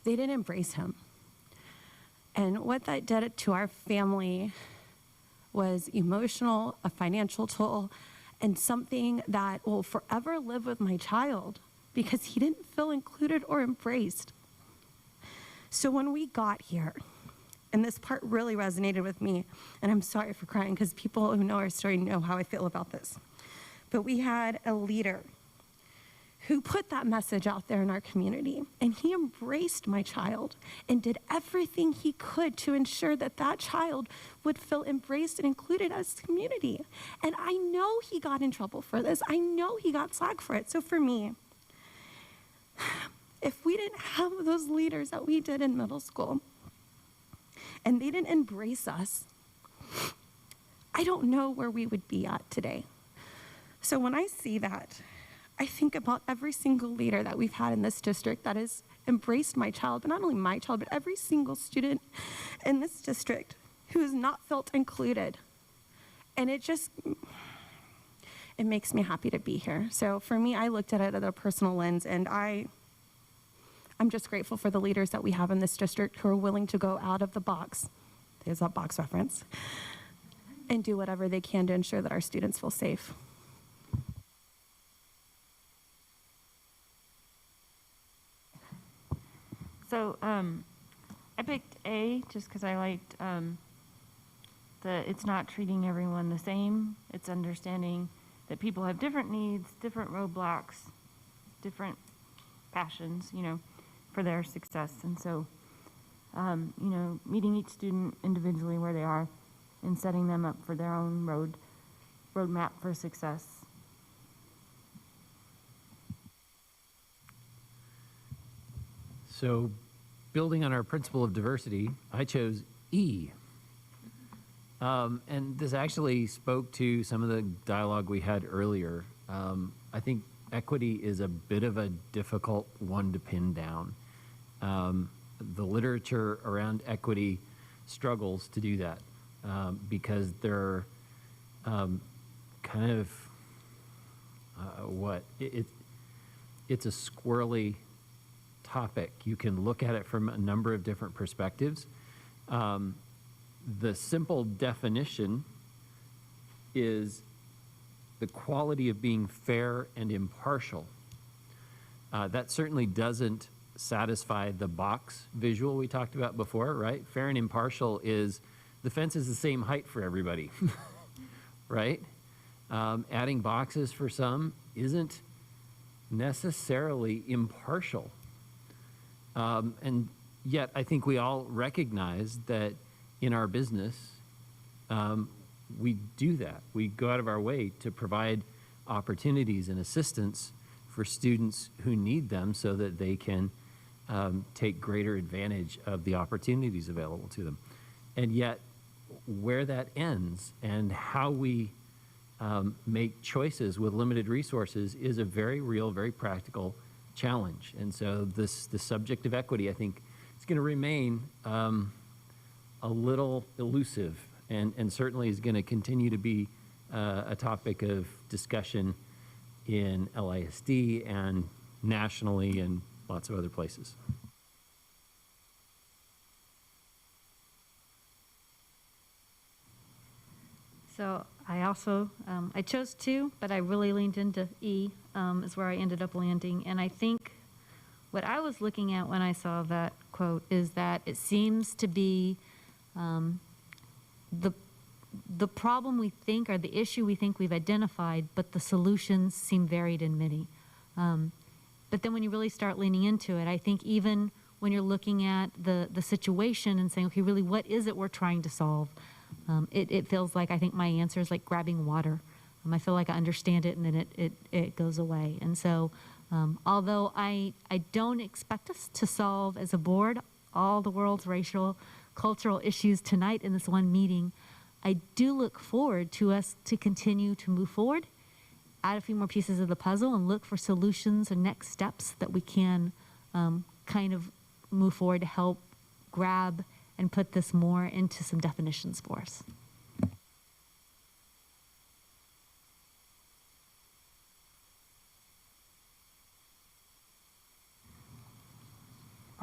they didn't embrace him. And what that did to our family was emotional, a financial toll, and something that will forever live with my child because he didn't feel included or embraced. So when we got here, and this part really resonated with me, and I'm sorry for crying because people who know our story know how I feel about this, but we had a leader who put that message out there in our community, and he embraced my child and did everything he could to ensure that that child would feel embraced and included as a community. And I know he got in trouble for this. I know he got slack for it. So for me, If we didn't have those leaders that we did in middle school, and they didn't embrace us, I don't know where we would be at today. So when I see that, I think about every single leader that we've had in this district that has embraced my child, but not only my child, but every single student in this district who has not felt included. And it makes me happy to be here. So for me, I looked at it at a personal lens, and I'm just grateful for the leaders that we have in this district who are willing to go out of the box, there's that box reference, and do whatever they can to ensure that our students feel safe. So I picked A just because I liked it's not treating everyone the same. It's understanding that people have different needs, different roadblocks, different passions, for their success. And so, meeting each student individually where they are and setting them up for their own roadmap for success. So, building on our principle of diversity, I chose E. And this actually spoke to some of the dialogue we had earlier. I think equity is a bit of a difficult one to pin down. The literature around equity struggles to do that because they're kind of it's a squirrely topic. You can look at it from a number of different perspectives. The simple definition is the quality of being fair and impartial. That certainly doesn't satisfy the box visual we talked about before, right? Fair and impartial is the fence is the same height for everybody, right? Adding boxes for some isn't necessarily impartial. And yet I think we all recognize that in our business, we do that. We go out of our way to provide opportunities and assistance for students who need them so that they can take greater advantage of the opportunities available to them. And yet, where that ends and how we make choices with limited resources is a very real, very practical challenge. And so the subject of equity, I think, is going to remain a little elusive and certainly is going to continue to be a topic of discussion in LISD and nationally and lots of other places. So I also, I chose 2, but I really leaned into E, is where I ended up landing. And I think what I was looking at when I saw that quote is that it seems to be the problem we think, or the issue we think we've identified, but the solutions seem varied and many. But then when you really start leaning into it, I think even when you're looking at the situation and saying, okay, really, what is it we're trying to solve? It feels like, I think my answer is like grabbing water. I feel like I understand it and then it goes away. And so although I don't expect us to solve as a board all the world's racial, cultural issues tonight in this one meeting, I do look forward to us to continue to move forward, add a few more pieces of the puzzle, and look for solutions and next steps that we can kind of move forward to help grab and put this more into some definitions for us.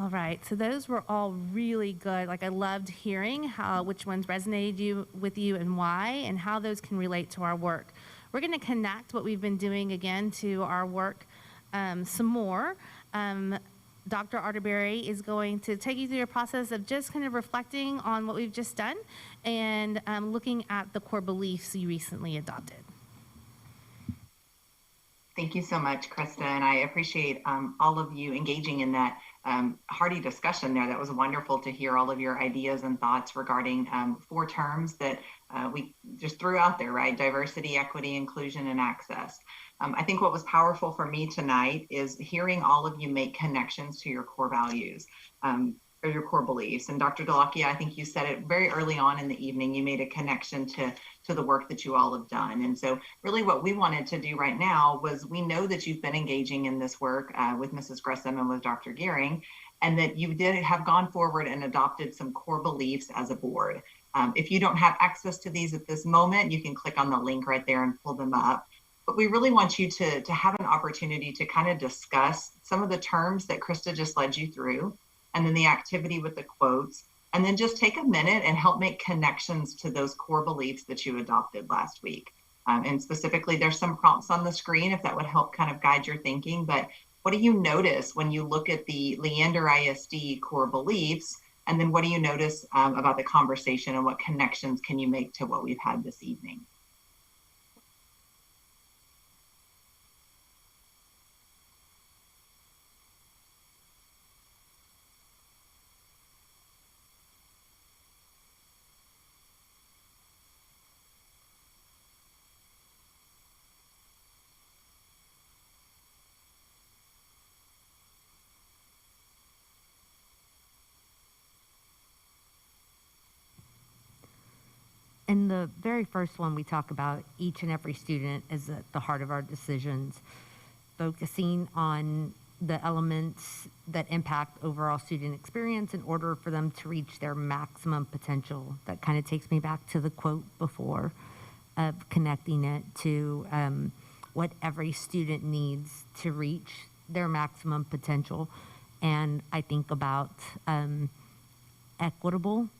All right, so those were all really good. Like, I loved hearing which ones resonated with you and why, and how those can relate to our work. We're going to connect what we've been doing again to our work some more. Dr. Arterberry is going to take you through a process of just kind of reflecting on what we've just done and looking at the core beliefs you recently adopted. Thank you so much, Krista, and I appreciate all of you engaging in that hearty discussion there. That was wonderful to hear all of your ideas and thoughts regarding 4 terms that we just threw out there, right? Diversity, equity, inclusion, and access. I think what was powerful for me tonight is hearing all of you make connections to your core values. Or your core beliefs. And Dr. Delakia, I think you said it very early on in the evening, you made a connection to the work that you all have done. And so really what we wanted to do right now was, we know that you've been engaging in this work with Mrs. Gresham and with Dr. Gearing, and that you did have gone forward and adopted some core beliefs as a board. If you don't have access to these at this moment, you can click on the link right there and pull them up. But we really want you to have an opportunity to kind of discuss some of the terms that Krista just led you through, and then the activity with the quotes, and then just take a minute and help make connections to those core beliefs that you adopted last week. And specifically, there's some prompts on the screen if that would help kind of guide your thinking. But what do you notice when you look at the Leander ISD core beliefs? And then what do you notice about the conversation, and what connections can you make to what we've had this evening? In the very first one, we talk about each and every student is at the heart of our decisions, focusing on the elements that impact overall student experience in order for them to reach their maximum potential. That kind of takes me back to the quote before, of connecting it to what every student needs to reach their maximum potential. And I think about equitable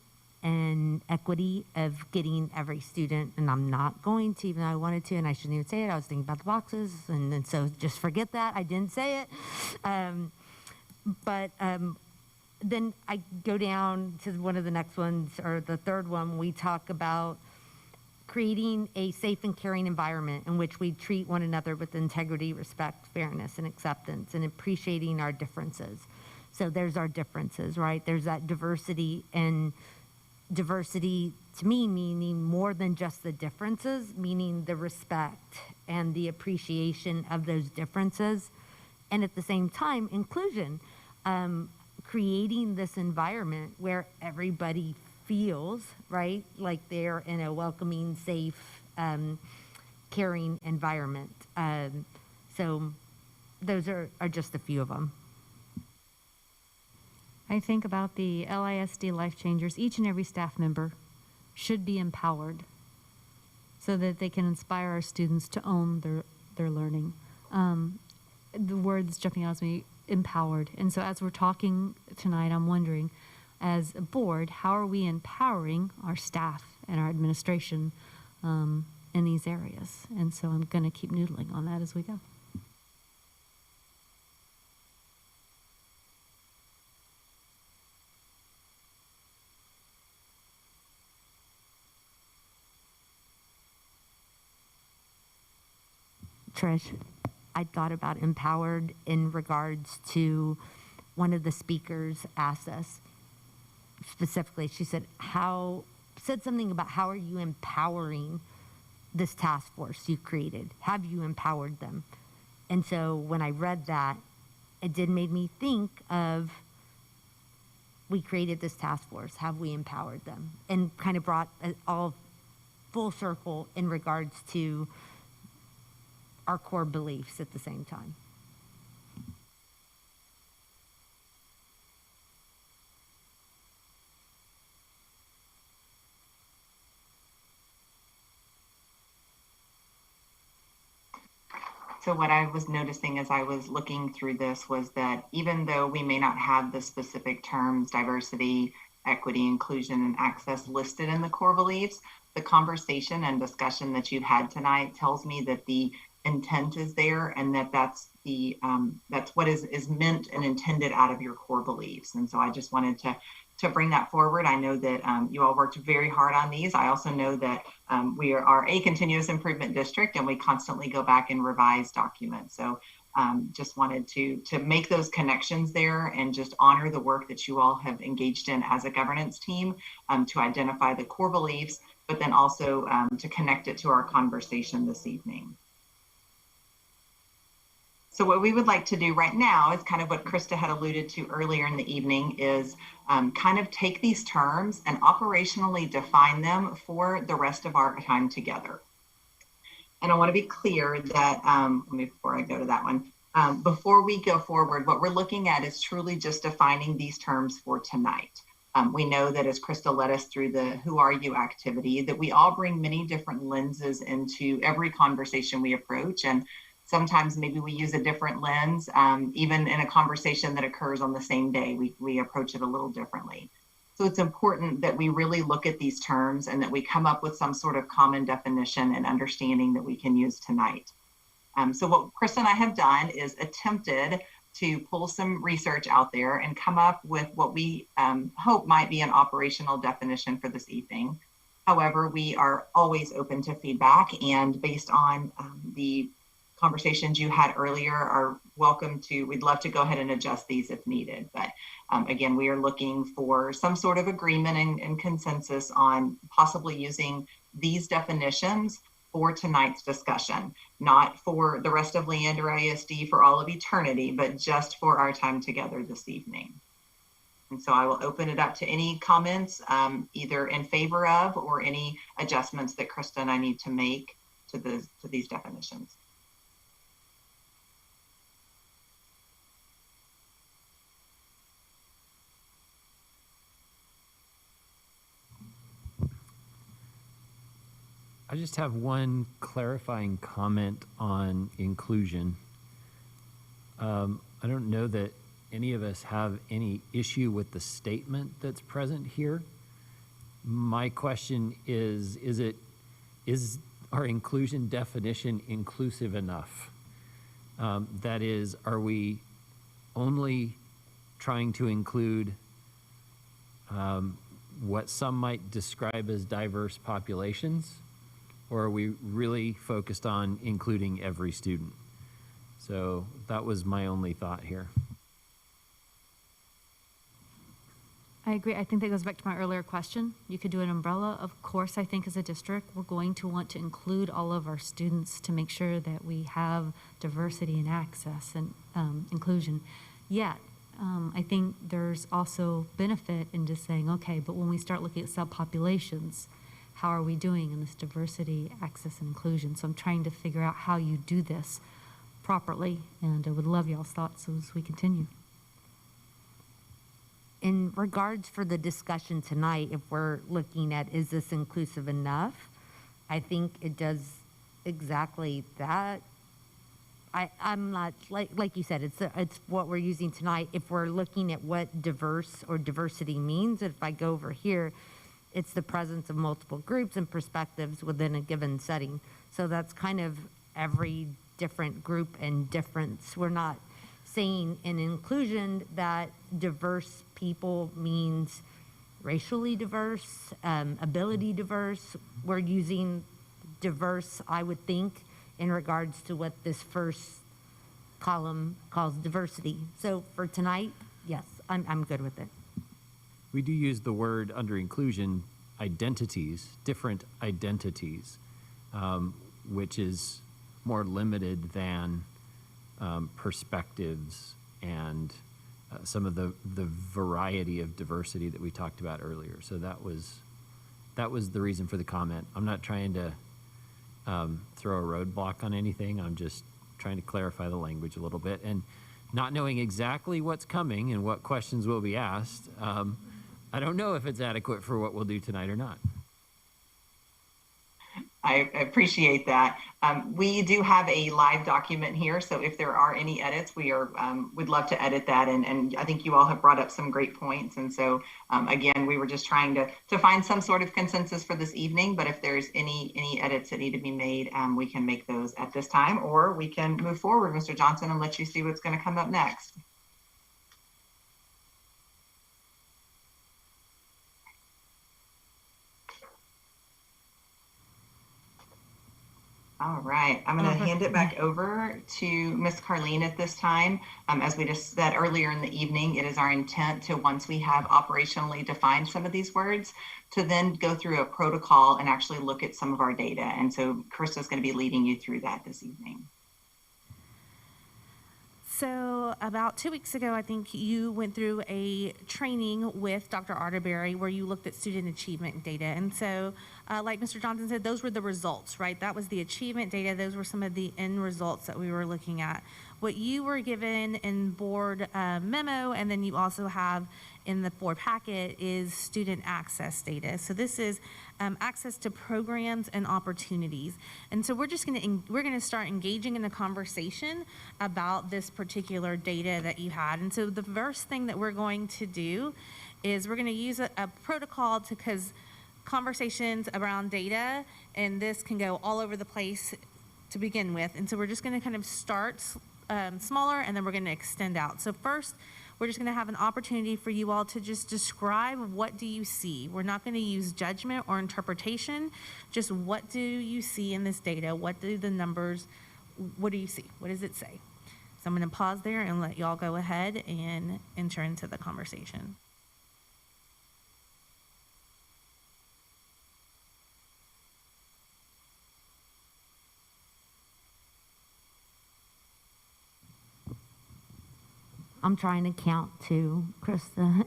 and equity of getting every student, and I'm not going to, even though I wanted to, and I shouldn't even say it. I was thinking about the boxes, and so just forget that. I didn't say it. But then I go down to one of the next ones, or the third one, we talk about creating a safe and caring environment in which we treat one another with integrity, respect, fairness, and acceptance, and appreciating our differences. So there's our differences, right? There's that diversity, and diversity to me meaning more than just the differences, meaning the respect and the appreciation of those differences. And at the same time, inclusion, creating this environment where everybody feels, right, like they're in a welcoming, safe, caring environment. So those are just a few of them. I think about the LISD Life Changers. Each and every staff member should be empowered so that they can inspire our students to own their learning. The words jumping out at me, empowered. And so as we're talking tonight, I'm wondering, as a board, how are we empowering our staff and our administration in these areas? And so I'm going to keep noodling on that as we go. Trish, I thought about empowered in regards to one of the speakers asked us specifically. She said, said something about how are you empowering this task force you created? Have you empowered them? And so when I read that, it did make me think of, we created this task force. Have we empowered them? And kind of brought it all full circle in regards to our core beliefs at the same time. So what I was noticing as I was looking through this was that even though we may not have the specific terms, diversity, equity, inclusion, and access listed in the core beliefs, the conversation and discussion that you've had tonight tells me that the intent is there, and that's what is meant and intended out of your core beliefs. And so I just wanted to bring that forward. I know that you all worked very hard on these. I also know that we are a continuous improvement district, and we constantly go back and revise documents. So just wanted to make those connections there and just honor the work that you all have engaged in as a governance team to identify the core beliefs, but then also to connect it to our conversation this evening. So what we would like to do right now is kind of what Krista had alluded to earlier in the evening is kind of take these terms and operationally define them for the rest of our time together. And I want to be clear that, before I go to that one, before we go forward, what we're looking at is truly just defining these terms for tonight. We know that as Krista led us through the Who Are You activity, that we all bring many different lenses into every conversation we approach. And sometimes maybe we use a different lens, even in a conversation that occurs on the same day, we approach it a little differently. So it's important that we really look at these terms and that we come up with some sort of common definition and understanding that we can use tonight. So what Chris and I have done is attempted to pull some research out there and come up with what we hope might be an operational definition for this evening. However, we are always open to feedback, and based on the conversations you had earlier are welcome to, we'd love to go ahead and adjust these if needed. But again, we are looking for some sort of agreement and consensus on possibly using these definitions for tonight's discussion, not for the rest of Leander ISD for all of eternity, but just for our time together this evening. And so I will open it up to any comments, either in favor of or any adjustments that Krista and I need to make to these definitions. I just have one clarifying comment on inclusion. I don't know that any of us have any issue with the statement that's present here. My question is our inclusion definition inclusive enough? That is, are we only trying to include what some might describe as diverse populations? Or are we really focused on including every student? So that was my only thought here. I agree. I think that goes back to my earlier question. You could do an umbrella. Of course, I think as a district, we're going to want to include all of our students to make sure that we have diversity and access and inclusion. Yet, I think there's also benefit in just saying, okay, but when we start looking at subpopulations, how are we doing in this diversity, access, and inclusion? So I'm trying to figure out how you do this properly, and I would love y'all's thoughts as we continue. In regards for the discussion tonight, if we're looking at is this inclusive enough, I think it does exactly that. I'm not, like you said, it's what we're using tonight. If we're looking at what diverse or diversity means, if I go over here, it's the presence of multiple groups and perspectives within a given setting. So that's kind of every different group and difference. We're not saying in inclusion that diverse people means racially diverse, ability diverse. We're using diverse, I would think, in regards to what this first column calls diversity. So for tonight, yes, I'm good with it. We do use the word under inclusion, identities, different identities, which is more limited than perspectives and some of the variety of diversity that we talked about earlier. So that was the reason for the comment. I'm not trying to throw a roadblock on anything. I'm just trying to clarify the language a little bit. And not knowing exactly what's coming and what questions will be asked, I don't know if it's adequate for what we'll do tonight or not. I appreciate that. We do have a live document here, so if there are any edits, we are would love to edit that. And I think you all have brought up some great points. And so again, we were just trying to find some sort of consensus for this evening. But if there's any edits that need to be made, we can make those at this time, or we can move forward, Mr. Johnson, and let you see what's going to come up next. All right, I'm going to hand it back over to Ms. Carleen at this time. As we just said earlier in the evening, it is our intent to, once we have operationally defined some of these words, to then go through a protocol and actually look at some of our data. And so Krista's going to be leading you through that this evening. So about 2 weeks ago, I think you went through a training with Dr. Arterberry where you looked at student achievement data. And so like Mr. Johnson said, those were the results, right? That was the achievement data. Those were some of the end results that we were looking at. What you were given in board memo, and then you also have in the board packet, is student access data. So this is access to programs and opportunities. And so we're gonna start engaging in a conversation about this particular data that you had. And so the first thing that we're going to do is we're gonna use a protocol because conversations around data, and this can go all over the place to begin with. And so we're just gonna kind of start smaller, and then we're gonna extend out. So first, we're just gonna have an opportunity for you all to just describe what do you see. We're not gonna use judgment or interpretation, just what do you see in this data? What do the numbers, what do you see? What does it say? So I'm gonna pause there and let y'all go ahead and enter into the conversation. I'm trying to count too, Krista,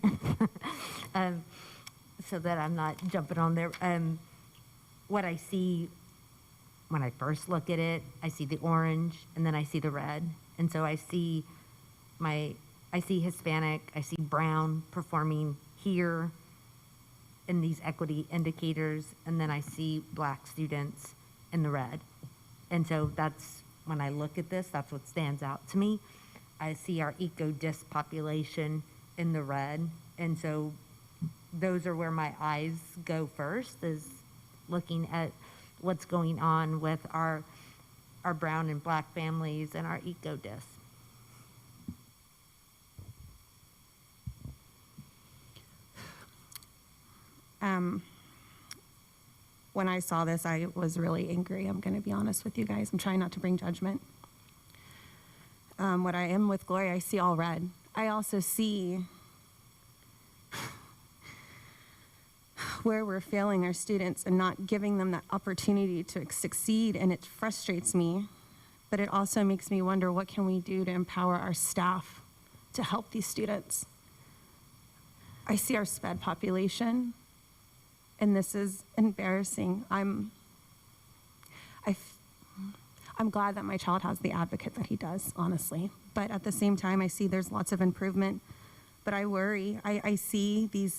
so that I'm not jumping on there. What I see when I first look at it, I see the orange and then I see the red. And so I see Hispanic, I see brown performing here in these equity indicators, and then I see black students in the red. And so that's, when I look at this, that's what stands out to me. I see our eco-dis population in the red. And so those are where my eyes go first, is looking at what's going on with our brown and black families and our eco-dis. When I saw this, I was really angry. I'm going to be honest with you guys. I'm trying not to bring judgment. What I am with Gloria, I see all red. I also see where we're failing our students and not giving them that opportunity to succeed, and it frustrates me, but it also makes me wonder, what can we do to empower our staff to help these students? I see our SPED population, and this is embarrassing. I'm glad that my child has the advocate that he does, honestly. But at the same time, I see there's lots of improvement. But I worry. I see the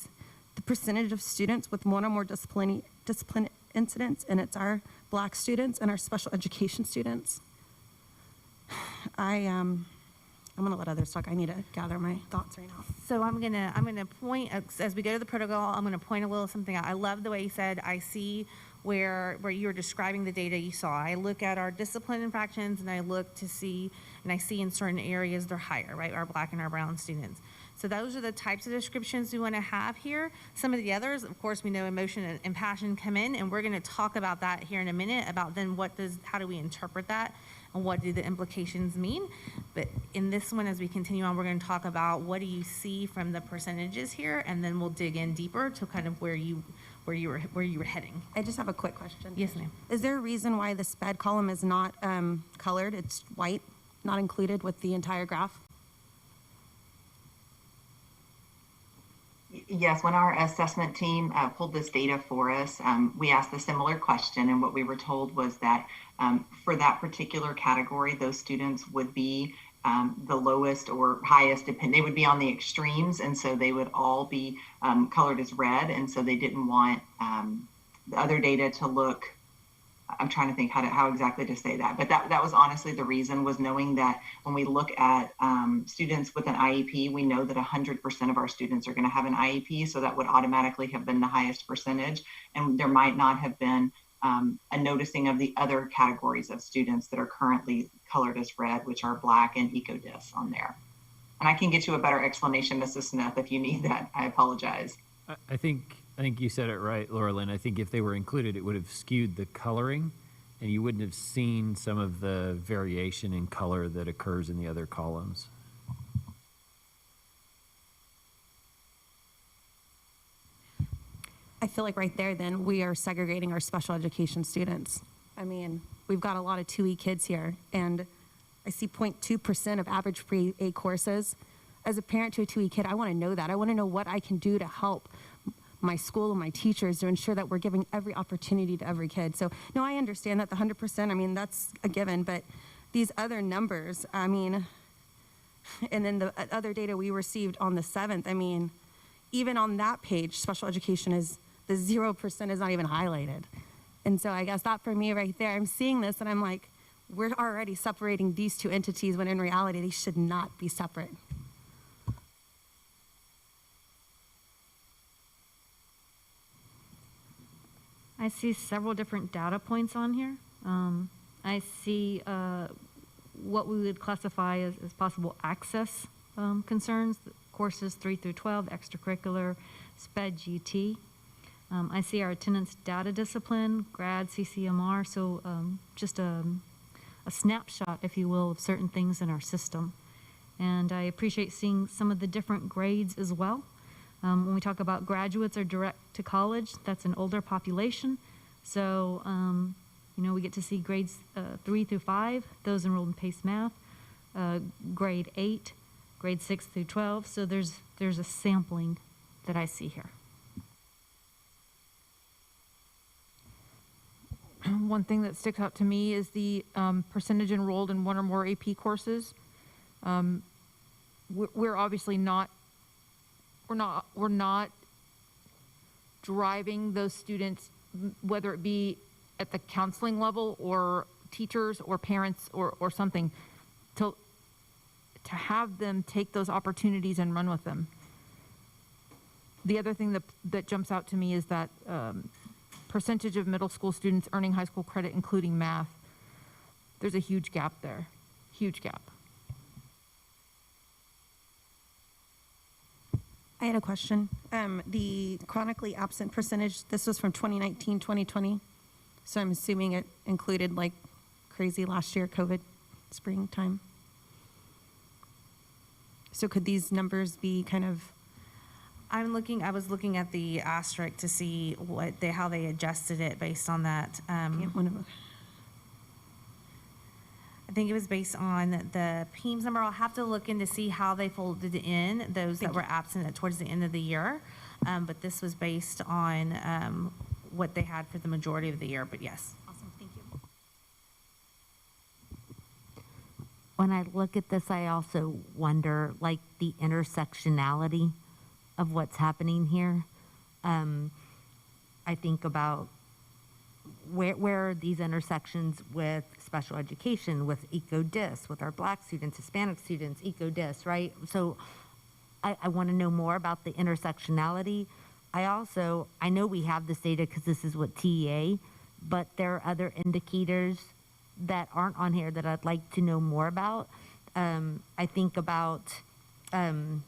percentage of students with one or more discipline incidents, and it's our black students and our special education students. I'm gonna let others talk. I need to gather my thoughts right now. So I'm gonna point, as we go to the protocol, I'm gonna point a little something out. I love the way you said, I see where you were describing the data you saw. I look at our discipline infractions, and I look to see, and I see in certain areas they're higher, right? Our black and our brown students. So those are the types of descriptions we want to have here. Some of the others, of course, we know emotion and passion come in, and we're going to talk about that here in a minute, about then how do we interpret that, and what do the implications mean. But in this one, as we continue on, we're going to talk about what do you see from the percentages here, and then we'll dig in deeper to kind of where you were heading. I just have a quick question. Yes, ma'am. Is there a reason why the SPED column is not colored? It's white, not included with the entire graph? Yes, when our assessment team pulled this data for us, we asked a similar question, and what we were told was that for that particular category, those students would be the lowest or highest, they would be on the extremes, and so they would all be colored as red, and so they didn't want the other data to look I'm trying to think how exactly to say that, but that was honestly the reason, was knowing that when we look at students with an IEP, we know that 100% of our students are going to have an IEP, so that would automatically have been the highest percentage, and there might not have been a noticing of the other categories of students that are currently colored as red, which are Black and EcoDis on there. And I can get you a better explanation, Mrs. Smith, if you need that. I apologize. I think you said it right, Laura Lynn. I think if they were included, it would have skewed the coloring, and you wouldn't have seen some of the variation in color that occurs in the other columns. I feel like right there, then, we are segregating our special education students. I mean, we've got a lot of 2E kids here, and I see 0.2% of average pre-A courses. As a parent to a 2E kid, I want to know that. I want to know what I can do to help my school and my teachers to ensure that we're giving every opportunity to every kid. So, no, I understand that the 100%, I mean, that's a given, but these other numbers, I mean, and then the other data we received on the 7th, I mean, even on that page, special education is, the 0% is not even highlighted. And so I guess that for me right there, I'm seeing this and I'm like, we're already separating these two entities when in reality, they should not be separate. I see several different data points on here. I see what we would classify as possible access concerns, courses 3 through 12, extracurricular, SPED, GT. I see our attendance data discipline, grad, CCMR, so just a snapshot, if you will, of certain things in our system. And I appreciate seeing some of the different grades as well. When we talk about graduates or direct to college, that's an older population. So, you know, we get to see grades 3 through 5, those enrolled in PACE Math, grade 8, grade 6 through 12. So there's a sampling that I see here. One thing that sticks out to me is the percentage enrolled in one or more AP courses. We're obviously not driving those students, whether it be at the counseling level or teachers or parents or something, to have them take those opportunities and run with them. The other thing that jumps out to me is that percentage of middle school students earning high school credit, including math. There's a huge gap there, huge gap. I had a question. The chronically absent percentage, this was from 2019, 2020. So I'm assuming it included like crazy last year, COVID, springtime. So could these numbers be kind of? I was looking at the asterisk to see how they adjusted it based on that. I think it was based on the PEMS number. I'll have to look in to see how they folded in those that were absent towards the end of the year. But this was based on what they had for the majority of the year, but yes. Awesome, thank you. When I look at this, I also wonder, like, the intersectionality of what's happening here. I think about where are these intersections with special education, with EcoDis, with our Black students, Hispanic students, EcoDis, right? So I want to know more about the intersectionality. I know we have this data because this is what TEA, but there are other indicators that aren't on here that I'd like to know more about. I think about our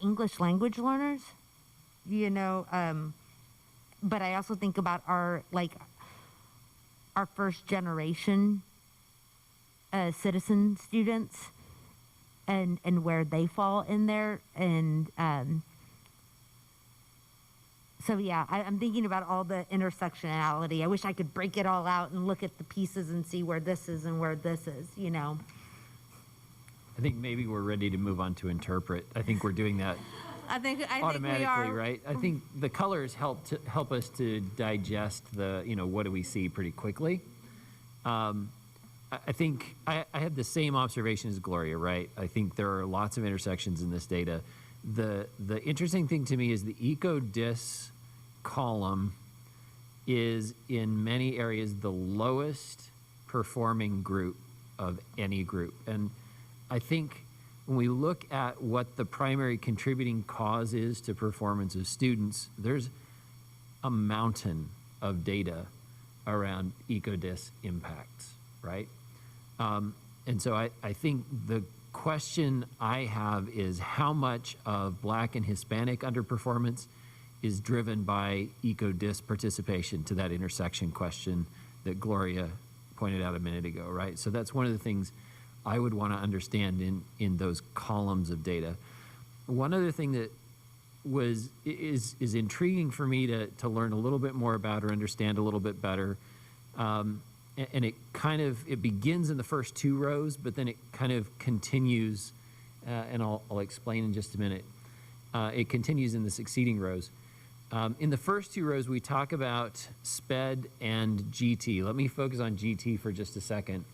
English language learners, you know, but I also think about our first generation citizen students and where they fall in there. And so, yeah, I'm thinking about all the intersectionality. I wish I could break it all out and look at the pieces and see where this is and where this is, you know. I think maybe we're ready to move on to interpret. I think we're doing that I think automatically, we are. right? I think the colors help us to digest the, you know, what do we see pretty quickly. I think I had the same observation as Gloria, right? I think there are lots of intersections in this data. The interesting thing to me is the EcoDis column is in many areas the lowest performing group of any group. And I think when we look at what the primary contributing cause is to performance of students, there's a mountain of data around eco-dis impacts, right? And so I think the question I have is how much of Black and Hispanic underperformance is driven by eco-dis participation, to that intersection question that Gloria pointed out a minute ago, right? So that's one of the things I would want to understand in those columns of data. One other thing that is intriguing for me to learn a little bit more about or understand a little bit better, and it begins in the first two rows, but then it kind of continues, and I'll explain in just a minute. It continues in the succeeding rows. In the first two rows, we talk about SPED and GT. Let me focus on GT for just a second.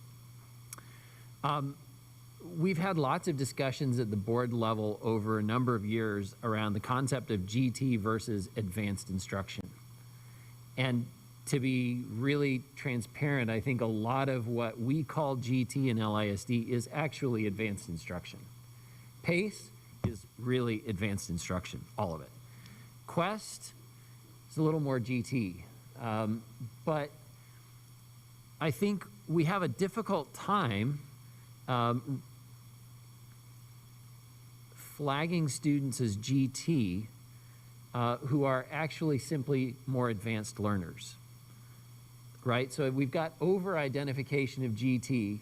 We've had lots of discussions at the board level over a number of years around the concept of GT versus advanced instruction. And to be really transparent, I think a lot of what we call GT in LISD is actually advanced instruction. PACE is really advanced instruction, all of it. Quest is a little more GT, but I think we have a difficult time flagging students as GT who are actually simply more advanced learners, right? So we've got over-identification of GT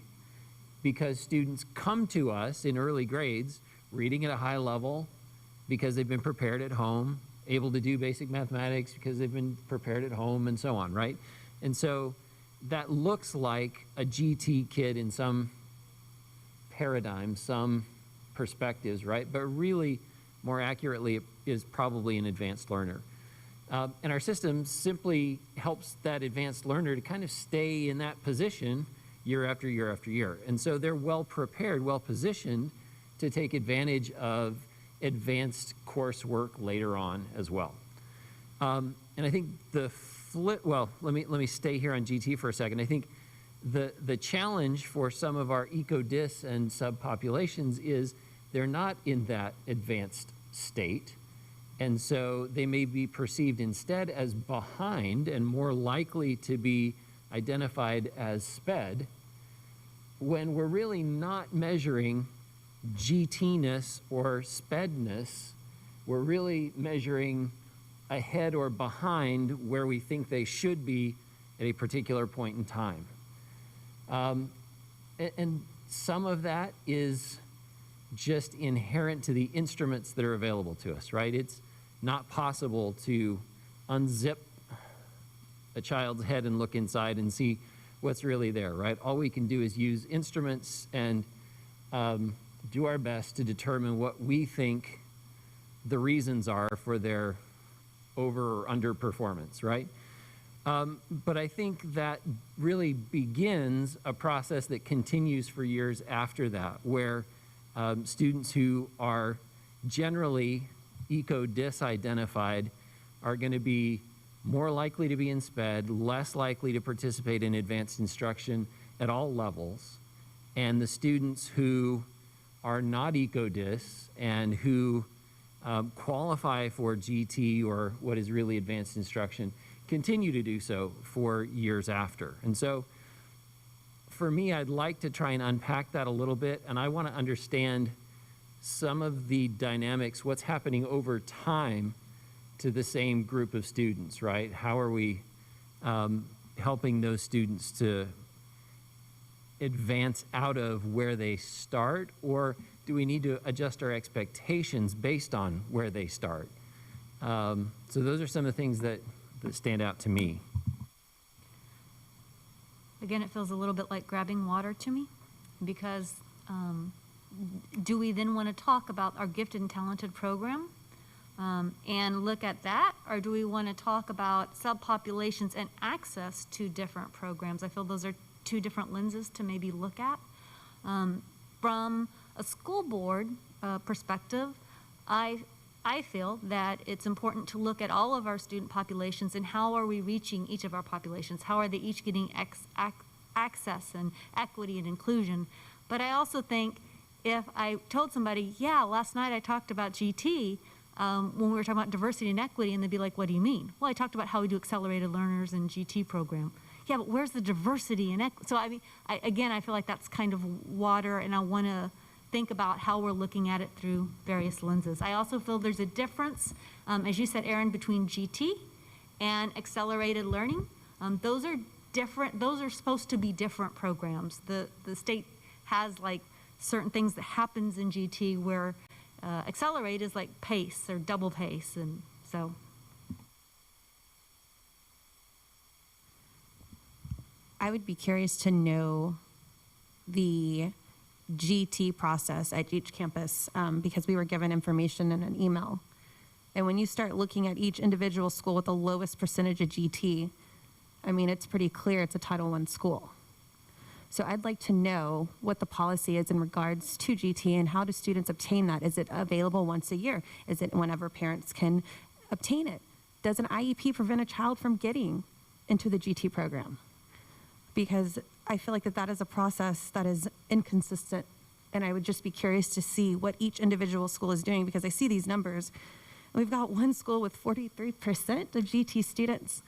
because students come to us in early grades reading at a high level because they've been prepared at home, able to do basic mathematics because they've been prepared at home, and so on, right? And so that looks like a GT kid in some paradigm, some perspectives, right? But really, more accurately, it is probably an advanced learner. And our system simply helps that advanced learner to kind of stay in that position year after year after year. And so they're well prepared, well positioned to take advantage of advanced coursework later on as well. And I think let me stay here on GT for a second. I think the challenge for some of our eco-dis and subpopulations is they're not in that advanced state. And so they may be perceived instead as behind and more likely to be identified as SPED when we're really not measuring GT-ness or SPED-ness. We're really measuring ahead or behind where we think they should be at a particular point in time. And some of that is just inherent to the instruments that are available to us, right? It's not possible to unzip a child's head and look inside and see what's really there, right? All we can do is use instruments and do our best to determine what we think the reasons are for their over or underperformance, right? But I think that really begins a process that continues for years after that, where students who are generally eco-dis-identified are going to be more likely to be in SPED, less likely to participate in advanced instruction at all levels. And the students who are not eco-dis and who qualify for GT or what is really advanced instruction continue to do so for years after. And so for me, I'd like to try and unpack that a little bit, and I want to understand some of the dynamics, what's happening over time to the same group of students, right? How are we helping those students to advance out of where they start, or do we need to adjust our expectations based on where they start? So those are some of the things that stand out to me. Again, it feels a little bit like grabbing water to me, because do we then want to talk about our gifted and talented program and look at that, or do we want to talk about subpopulations and access to different programs? I feel those are two different lenses to maybe look at. From a school board perspective, I I feel that it's important to look at all of our student populations and how are we reaching each of our populations? How are they each getting access and equity and inclusion? But I also think if I told somebody, yeah, last night I talked about GT when we were talking about diversity and equity, and they'd be like, what do you mean? Well, I talked about how we do accelerated learners and GT program. Yeah, but where's the diversity and equity? So I mean, again, I feel like that's kind of water, and I want to think about how we're looking at it through various lenses. I also feel there's a difference, as you said, Erin, between GT and accelerated learning. Those are different, those are supposed to be different programs. The state has like certain things that happens in GT where accelerate is like pace or double pace, and so. I would be curious to know the GT process at each campus because we were given information in an email. And when you start looking at each individual school with the lowest percentage of GT, I mean, it's pretty clear it's a Title I school. So I'd like to know what the policy is in regards to GT and how do students obtain that? Is it available once a year? Is it whenever parents can obtain it? Does an IEP prevent a child from getting into the GT program? Because I feel like that is a process that is inconsistent, and I would just be curious to see what each individual school is doing, because I see these numbers. We've got one school with 43% of GT students,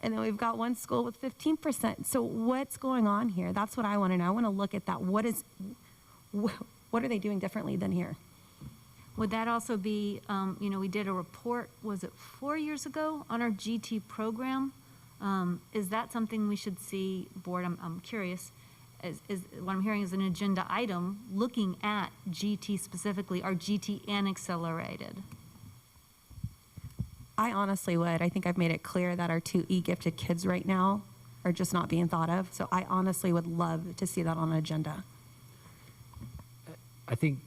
and then we've got one school with 15%. So what's going on here? That's what I want to know. I want to look at that. What are they doing differently than here? Would that also be, we did a report, was it 4 years ago, on our GT program? Is that something we should see, board? I'm curious. Is what I'm hearing is an agenda item looking at GT specifically, or GT and accelerated? I honestly would. I think I've made it clear that our two E-gifted kids right now are just not being thought of. So I honestly would love to see that on an agenda. I think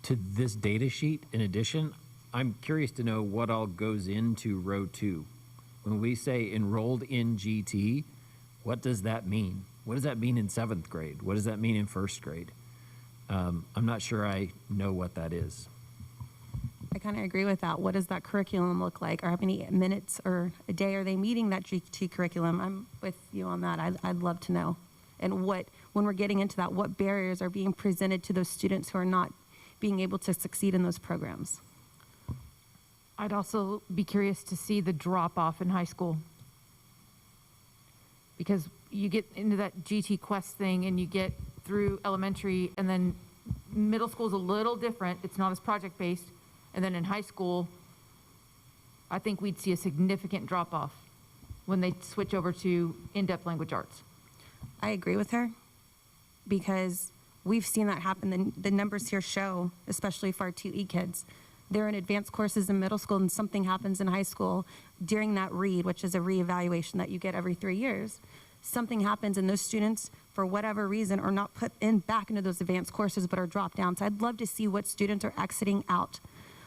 to this data sheet, in addition, I'm curious to know what all goes into row 2. When we say enrolled in GT, what does that mean? What does that mean in 7th grade? What does that mean in 1st grade? I'm not sure I know what that is. I kind of agree with that. What does that curriculum look like? Or how many minutes or a day are they meeting that GT curriculum? I'm with you on that. I'd love to know. And when we're getting into that, what barriers are being presented to those students who are not being able to succeed in those programs? I'd also be curious to see the drop-off in high school. Because you get into that GT Quest thing and you get through elementary, and then middle school is a little different. It's not as project-based. And then in high school, I think we'd see a significant drop-off when they switch over to in-depth language arts. I agree with her, because we've seen that happen. The numbers here show, especially for our 2E kids, they're in advanced courses in middle school and something happens in high school during that read, which is a reevaluation that you get every 3 years. Something happens and those students, for whatever reason, are not put in back into those advanced courses but are dropped down. So I'd love to see what students are exiting out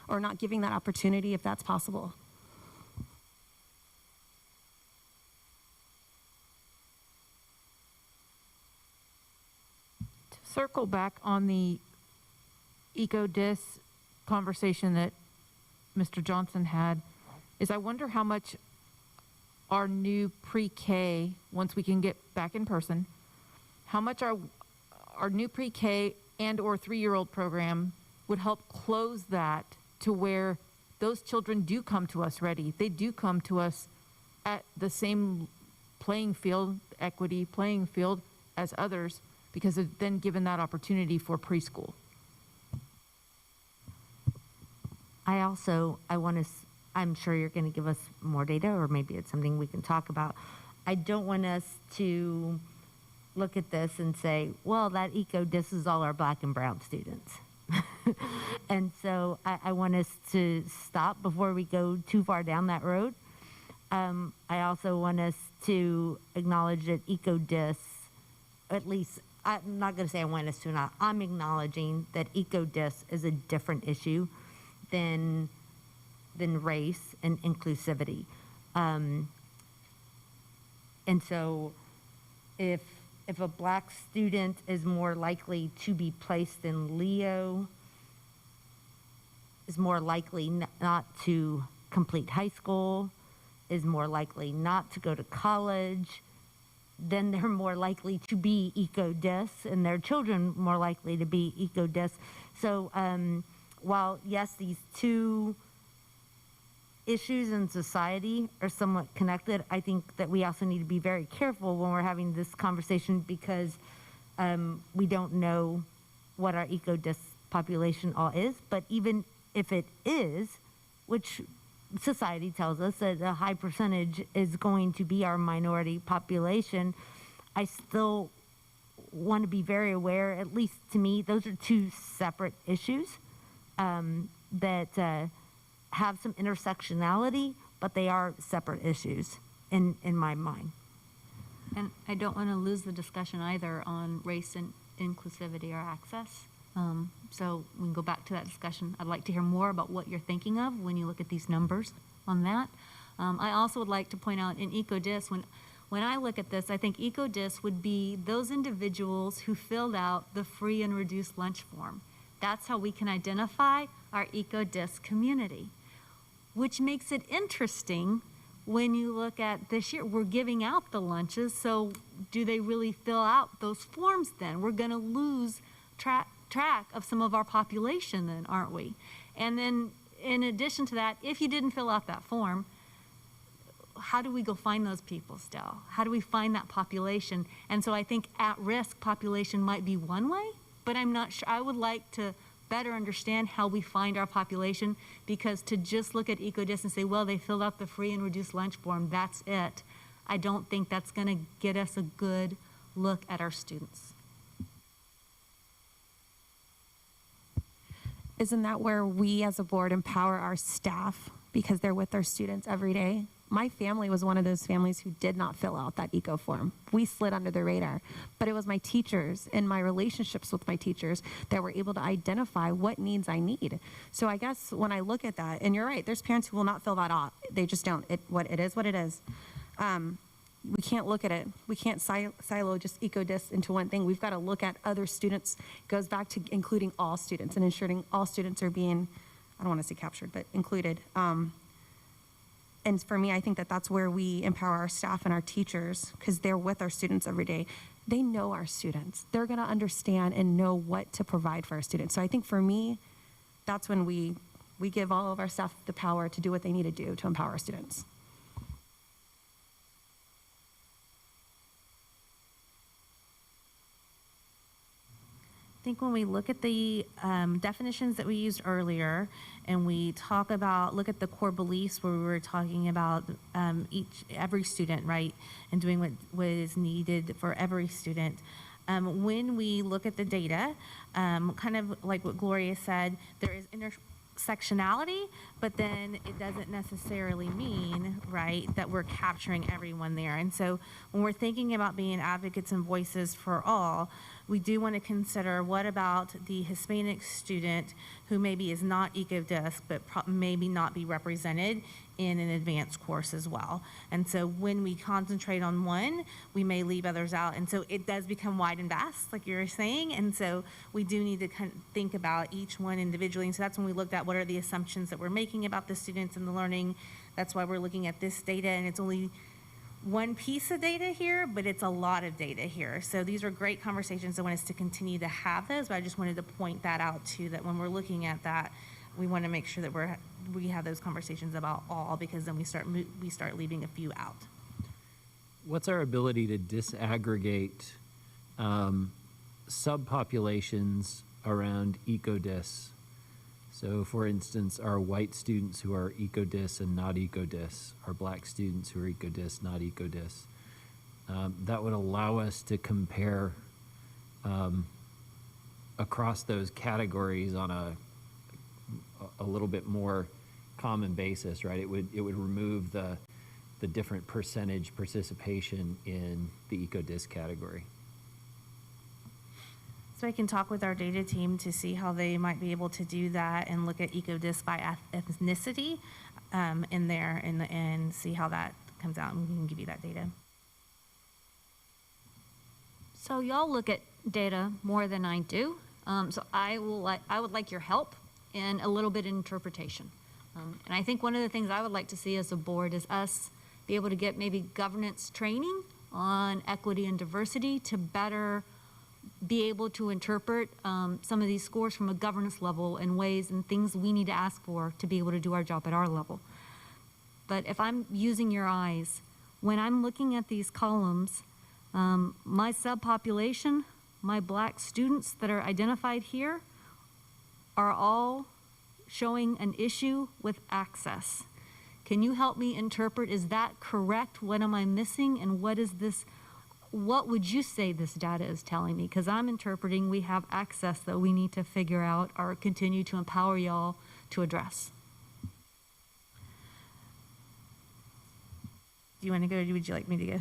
or not giving that opportunity, if that's possible. To circle back on the EcoDis conversation that Mr. Johnson had, is I wonder how much our new pre-K, once we can get back in person, how much our new pre-K and or 3-year-old program would help close that to where those children do come to us ready. They do come to us at the same playing field, equity playing field as others, because they've then given that opportunity for preschool. I'm sure you're going to give us more data, or maybe it's something we can talk about. I don't want us to look at this and say, well, that EcoDis is all our black and brown students. And so I want us to stop before we go too far down that road. I also want us to acknowledge that EcoDis, at least, I'm not going to say I want us to not, I'm acknowledging that EcoDis is a different issue than race and inclusivity. And so if a black student is more likely to be placed in Leo, is more likely not to complete high school, is more likely not to go to college, then they're more likely to be eco-dis, and their children more likely to be eco-dis. So while, yes, these two issues in society are somewhat connected, I think that we also need to be very careful when we're having this conversation, because we don't know what our eco-dis population all is. But even if it is, which society tells us that a high percentage is going to be our minority population, I still want to be very aware, at least to me, those are two separate issues that have some intersectionality, but they are separate issues in my mind. And I don't want to lose the discussion either on race and inclusivity or access. So we can go back to that discussion. I'd like to hear more about what you're thinking of when you look at these numbers on that. I also would like to point out in EcoDis, when I look at this, I think EcoDis would be those individuals who filled out the free and reduced lunch form. That's how we can identify our EcoDis community, which makes it interesting when you look at this year. We're giving out the lunches, so do they really fill out those forms then? We're going to lose track of some of our population then, aren't we? And then in addition to that, if you didn't fill out that form, how do we go find those people still? How do we find that population? And so I think at-risk population might be one way, but I'm not sure. I would like to better understand how we find our population, because to just look at EcoDis and say, well, they filled out the free and reduced lunch form, that's it. I don't think that's going to get us a good look at our students. Isn't that where we as a board empower our staff because they're with their students every day? My family was one of those families who did not fill out that eco form. We slid under the radar, but it was my teachers and my relationships with my teachers that were able to identify what needs I need. So I guess when I look at that, and you're right, there's parents who will not fill that out. They just don't. It is what it is. We can't look at it. We can't silo just EcoDis into one thing. We've got to look at other students. It goes back to including all students and ensuring all students are being, I don't want to say captured, but included. And for me, I think that that's where we empower our staff and our teachers, because they're with our students every day. They know our students. They're going to understand and know what to provide for our students. So I think for me, that's when we give all of our staff the power to do what they need to do to empower our students. I think when we look at the definitions that we used earlier, and we look at the core beliefs where we were talking about every student, right, and doing what is needed for every student. When we look at the data, kind of like what Gloria said, there is intersectionality, but then it doesn't necessarily mean, right, that we're capturing everyone there. And so when we're thinking about being advocates and voices for all, we do want to consider, what about the Hispanic student who maybe is not EcoDis, but maybe not be represented in an advanced course as well. And so when we concentrate on one, we may leave others out. And so it does become wide and vast, like you were saying. And so we do need to kind of think about each one individually. And so that's when we looked at what are the assumptions that we're making about the students and the learning. That's why we're looking at this data, and it's only one piece of data here, but it's a lot of data here. So these are great conversations. I want us to continue to have those, but I just wanted to point that out too, that when we're looking at that, we want to make sure that we have those conversations about all, because then we start leaving a few out. What's our ability to disaggregate subpopulations around EcoDis? So, for instance, our white students who are EcoDis and not EcoDis, our black students who are EcoDis, not EcoDis. That would allow us to compare across those categories on a little bit more common basis, right? It would remove the different percentage participation in the EcoDis category. So I can talk with our data team to see how they might be able to do that and look at EcoDis by ethnicity in there and see how that comes out, and we can give you that data. So y'all look at data more than I do. So I would like your help and a little bit in interpretation. And I think one of the things I would like to see as a board is us be able to get maybe governance training on equity and diversity to better be able to interpret some of these scores from a governance level in ways and things we need to ask for to be able to do our job at our level. But if I'm using your eyes, when I'm looking at these columns, my subpopulation, my Black students that are identified here are all showing an issue with access. Can you help me interpret, is that correct? What am I missing? And what is this, what would you say this data is telling me? Because I'm interpreting we have access that we need to figure out or continue to empower y'all to address. Do you want to go, or would you like me to go?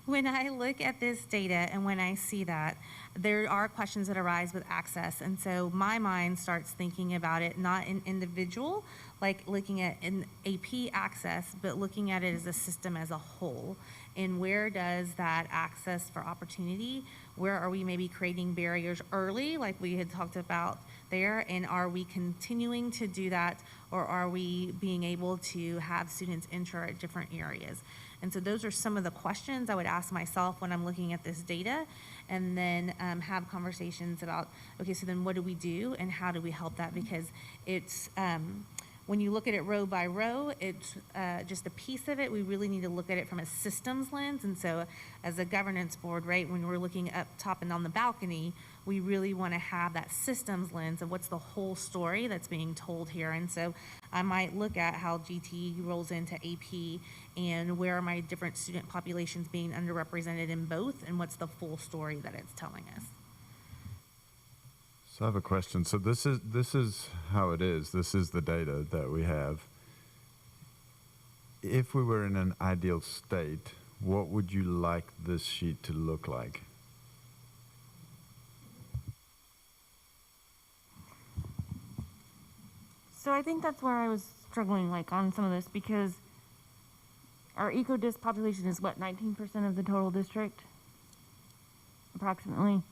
When I look at this data and when I see that, there are questions that arise with access. And so my mind starts thinking about it not in individual, like looking at an AP access, but looking at it as a system as a whole. And where does that access for opportunity, where are we maybe creating barriers early, like we had talked about there, and are we continuing to do that, or are we being able to have students enter at different areas? And so those are some of the questions I would ask myself when I'm looking at this data, and then have conversations about, okay, so then what do we do and how do we help that? Because it's, when you look at it row by row, it's just a piece of it. We really need to look at it from a systems lens. And so as a governance board, right, when we're looking up top and on the balcony, we really want to have that systems lens of what's the whole story that's being told here. And so I might look at how GT rolls into AP and where are my different student populations being underrepresented in both, and what's the full story that it's telling us. So I have a question. So this is how it is. This is the data that we have. If we were in an ideal state, what would you like this sheet to look like? So I think that's where I was struggling, like, on some of this, because our eco-dis population is what, 19% of the total district, approximately.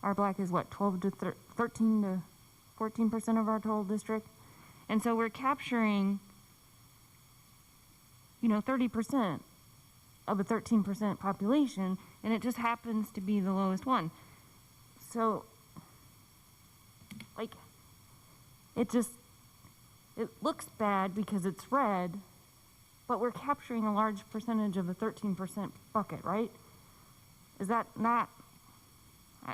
Our Black is what, 13 to 14% of our total district, and so we're capturing, 30% of a 13% population, and it just happens to be the lowest one. So, like, it looks bad because it's red, but we're capturing a large percentage of a 13% bucket, right? Is that not,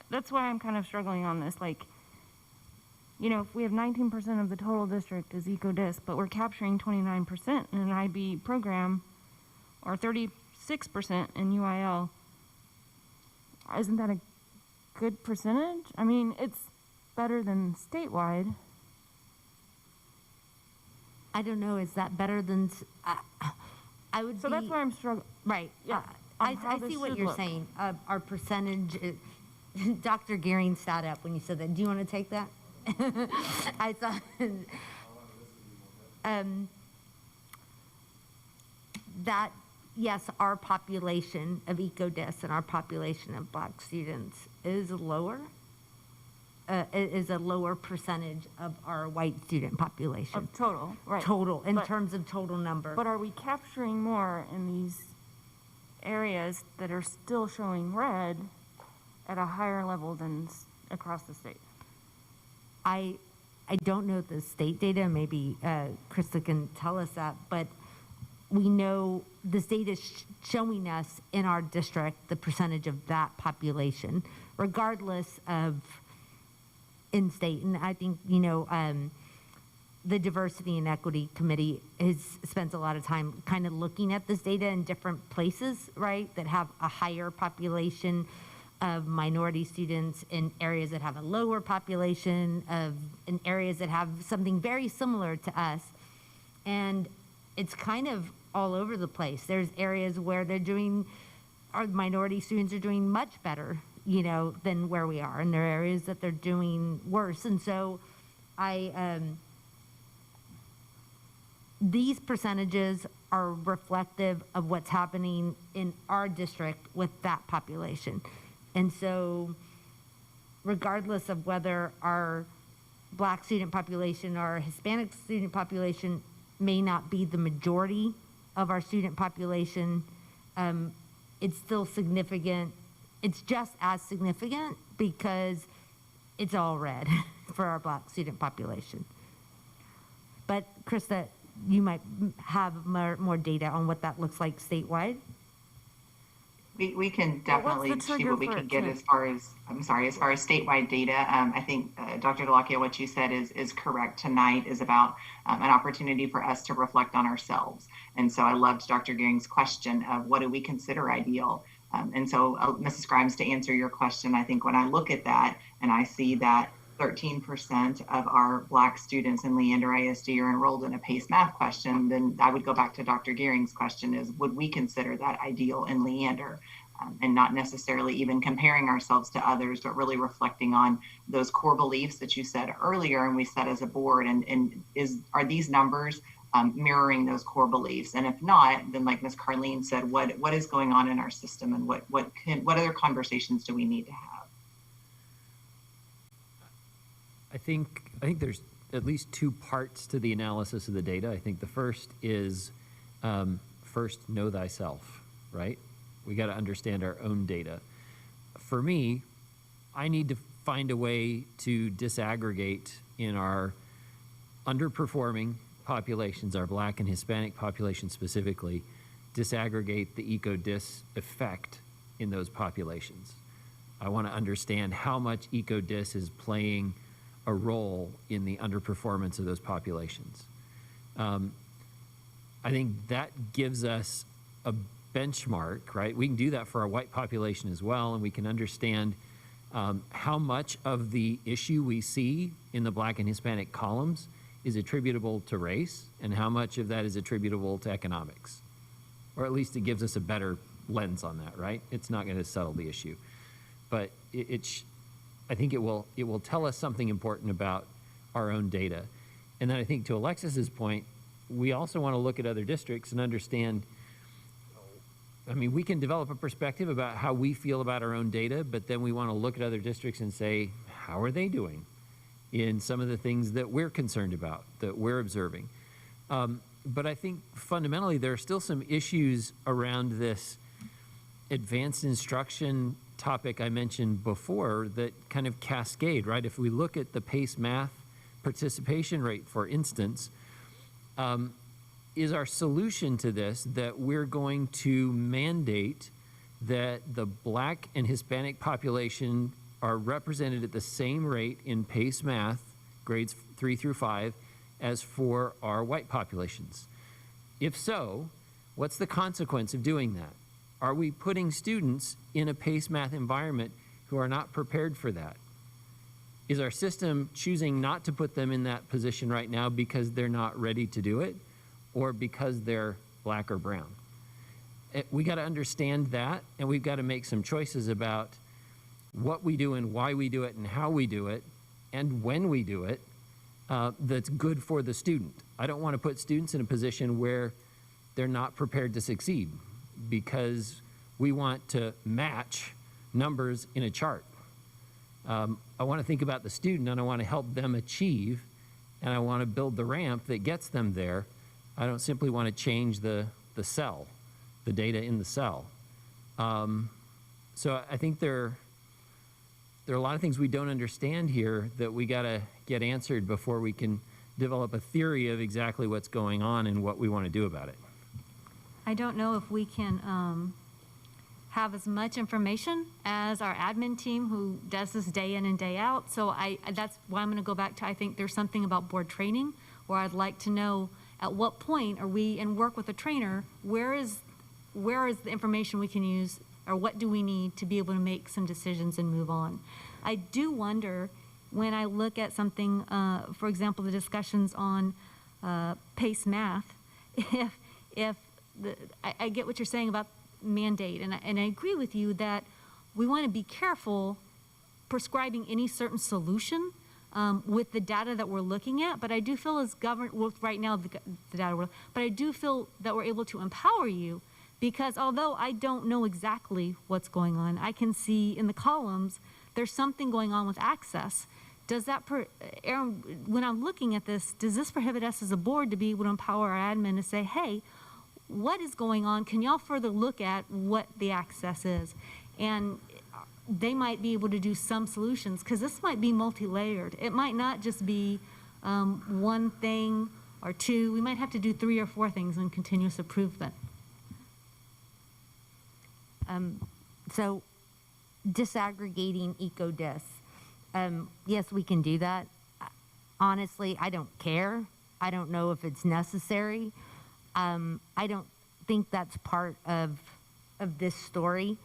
that's why I'm kind of struggling on this. Like, if we have 19% of the total district is eco-dis, but we're capturing 29% in an IB program, or 36% in UIL, isn't that a good percentage? I mean, it's better than statewide. I don't know, is that better than, I would So that's where I'm struggling. Right. Yeah, I how this see what should you're look. saying. Our percentage, Dr. Gearing sat up when you said that. Do you want to take that? I thought, that, yes, our population of eco-dis and our population of Black students is lower. Is a lower percentage of our white student population. Of total, right. Total, in terms of total number. But are we capturing more in these areas that are still showing red at a higher level than across the state? I don't know the state data, maybe Krista can tell us that, but we know this data is showing us in our district the percentage of that population, regardless of in-state. And I think, the Diversity and Equity Committee has spent a lot of time kind of looking at this data in different places, right, that have a higher population of minority students, in areas that have a lower population, in areas that have something very similar to us. And it's kind of all over the place. There's areas where our minority students are doing much better, than where we are. And there are areas that they're doing worse. And so these percentages are reflective of what's happening in our district with that population. And so regardless of whether our Black student population or Hispanic student population may not be the majority of our student population, it's still significant. It's just as significant because it's all red for our Black student population. But Krista, you might have more data on what that looks like statewide. We can But what's definitely the see trigger what we for can it get to- as far as, as far as statewide data. I think, Dr. Delakia, what you said is correct. Tonight is about an opportunity for us to reflect on ourselves. And so I loved Dr. Gearing's question of what do we consider ideal? And so, Mrs. Grimes, to answer your question, I think when I look at that and I see that 13% of our Black students in Leander ISD are enrolled in a PACE math question, then I would go back to Dr. Gearing's question is, would we consider that ideal in Leander? And not necessarily even comparing ourselves to others, but really reflecting on those core beliefs that you said earlier and we set as a board, and are these numbers mirroring those core beliefs? And if not, then like Ms. Carlene said, what is going on in our system, and what other conversations do we need to have? I think there's at least two parts to the analysis of the data. I think the first is first know thyself, right? We got to understand our own data. For me, I need to find a way to disaggregate in our underperforming populations, our Black and Hispanic population specifically, disaggregate the eco-dis effect in those populations. I want to understand how much eco-dis is playing a role in the underperformance of those populations. I think that gives us a benchmark, right? We can do that for our white population as well, and we can understand how much of the issue we see in the Black and Hispanic columns is attributable to race, and how much of that is attributable to economics. Or at least it gives us a better lens on that, right? It's not going to settle the issue, but I think it will tell us something important about our own data. And then I think to Alexis's point, we also want to look at other districts and understand, I mean, we can develop a perspective about how we feel about our own data, but then we want to look at other districts and say, how are they doing in some of the things that we're concerned about, that we're observing? But I think fundamentally there are still some issues around this advanced instruction topic I mentioned before that kind of cascade, right? If we look at the PACE math participation rate, for instance, is our solution to this that we're going to mandate that the Black and Hispanic population are represented at the same rate in PACE math, grades 3 through 5, as for our white populations? If so, what's the consequence of doing that? Are we putting students in a PACE math environment who are not prepared for that? Is our system choosing not to put them in that position right now because they're not ready to do it, or because they're Black or brown? We got to understand that, and we've got to make some choices about what we do and why we do it and how we do it and when we do it that's good for the student. I don't want to put students in a position where they're not prepared to succeed because we want to match numbers in a chart. I want to think about the student, and I want to help them achieve, and I want to build the ramp that gets them there. I don't simply want to change the cell, the data in the cell. So I think there are a lot of things we don't understand here that we got to get answered before we can develop a theory of exactly what's going on and what we want to do about it. I don't know if we can have as much information as our admin team who does this day in and day out. So that's why I'm going to go back to, I think there's something about board training where I'd like to know at what point are we, and work with a trainer, where is the information we can use, or what do we need to be able to make some decisions and move on? I do wonder when I look at something, for example, the discussions on PACE math, I get what you're saying about mandate, and I agree with you that we want to be careful prescribing any certain solution with the data that we're looking at, but I do feel as right now the data, but I do feel that we're able to empower you, because although I don't know exactly what's going on, I can see in the columns there's something going on with access. does that, Aaron, when I'm looking at this, does this prohibit us as a board to be able to empower our admin to say, hey, what is going on? Can y'all further look at what the access is? And they might be able to do some solutions, because this might be multi-layered. It might not just be one thing or two. We might have to do 3 or 4 things in continuous improvement. So disaggregating EcoDis, yes, we can do that. Honestly, I don't care. I don't know if it's necessary. I don't think that's part of this story.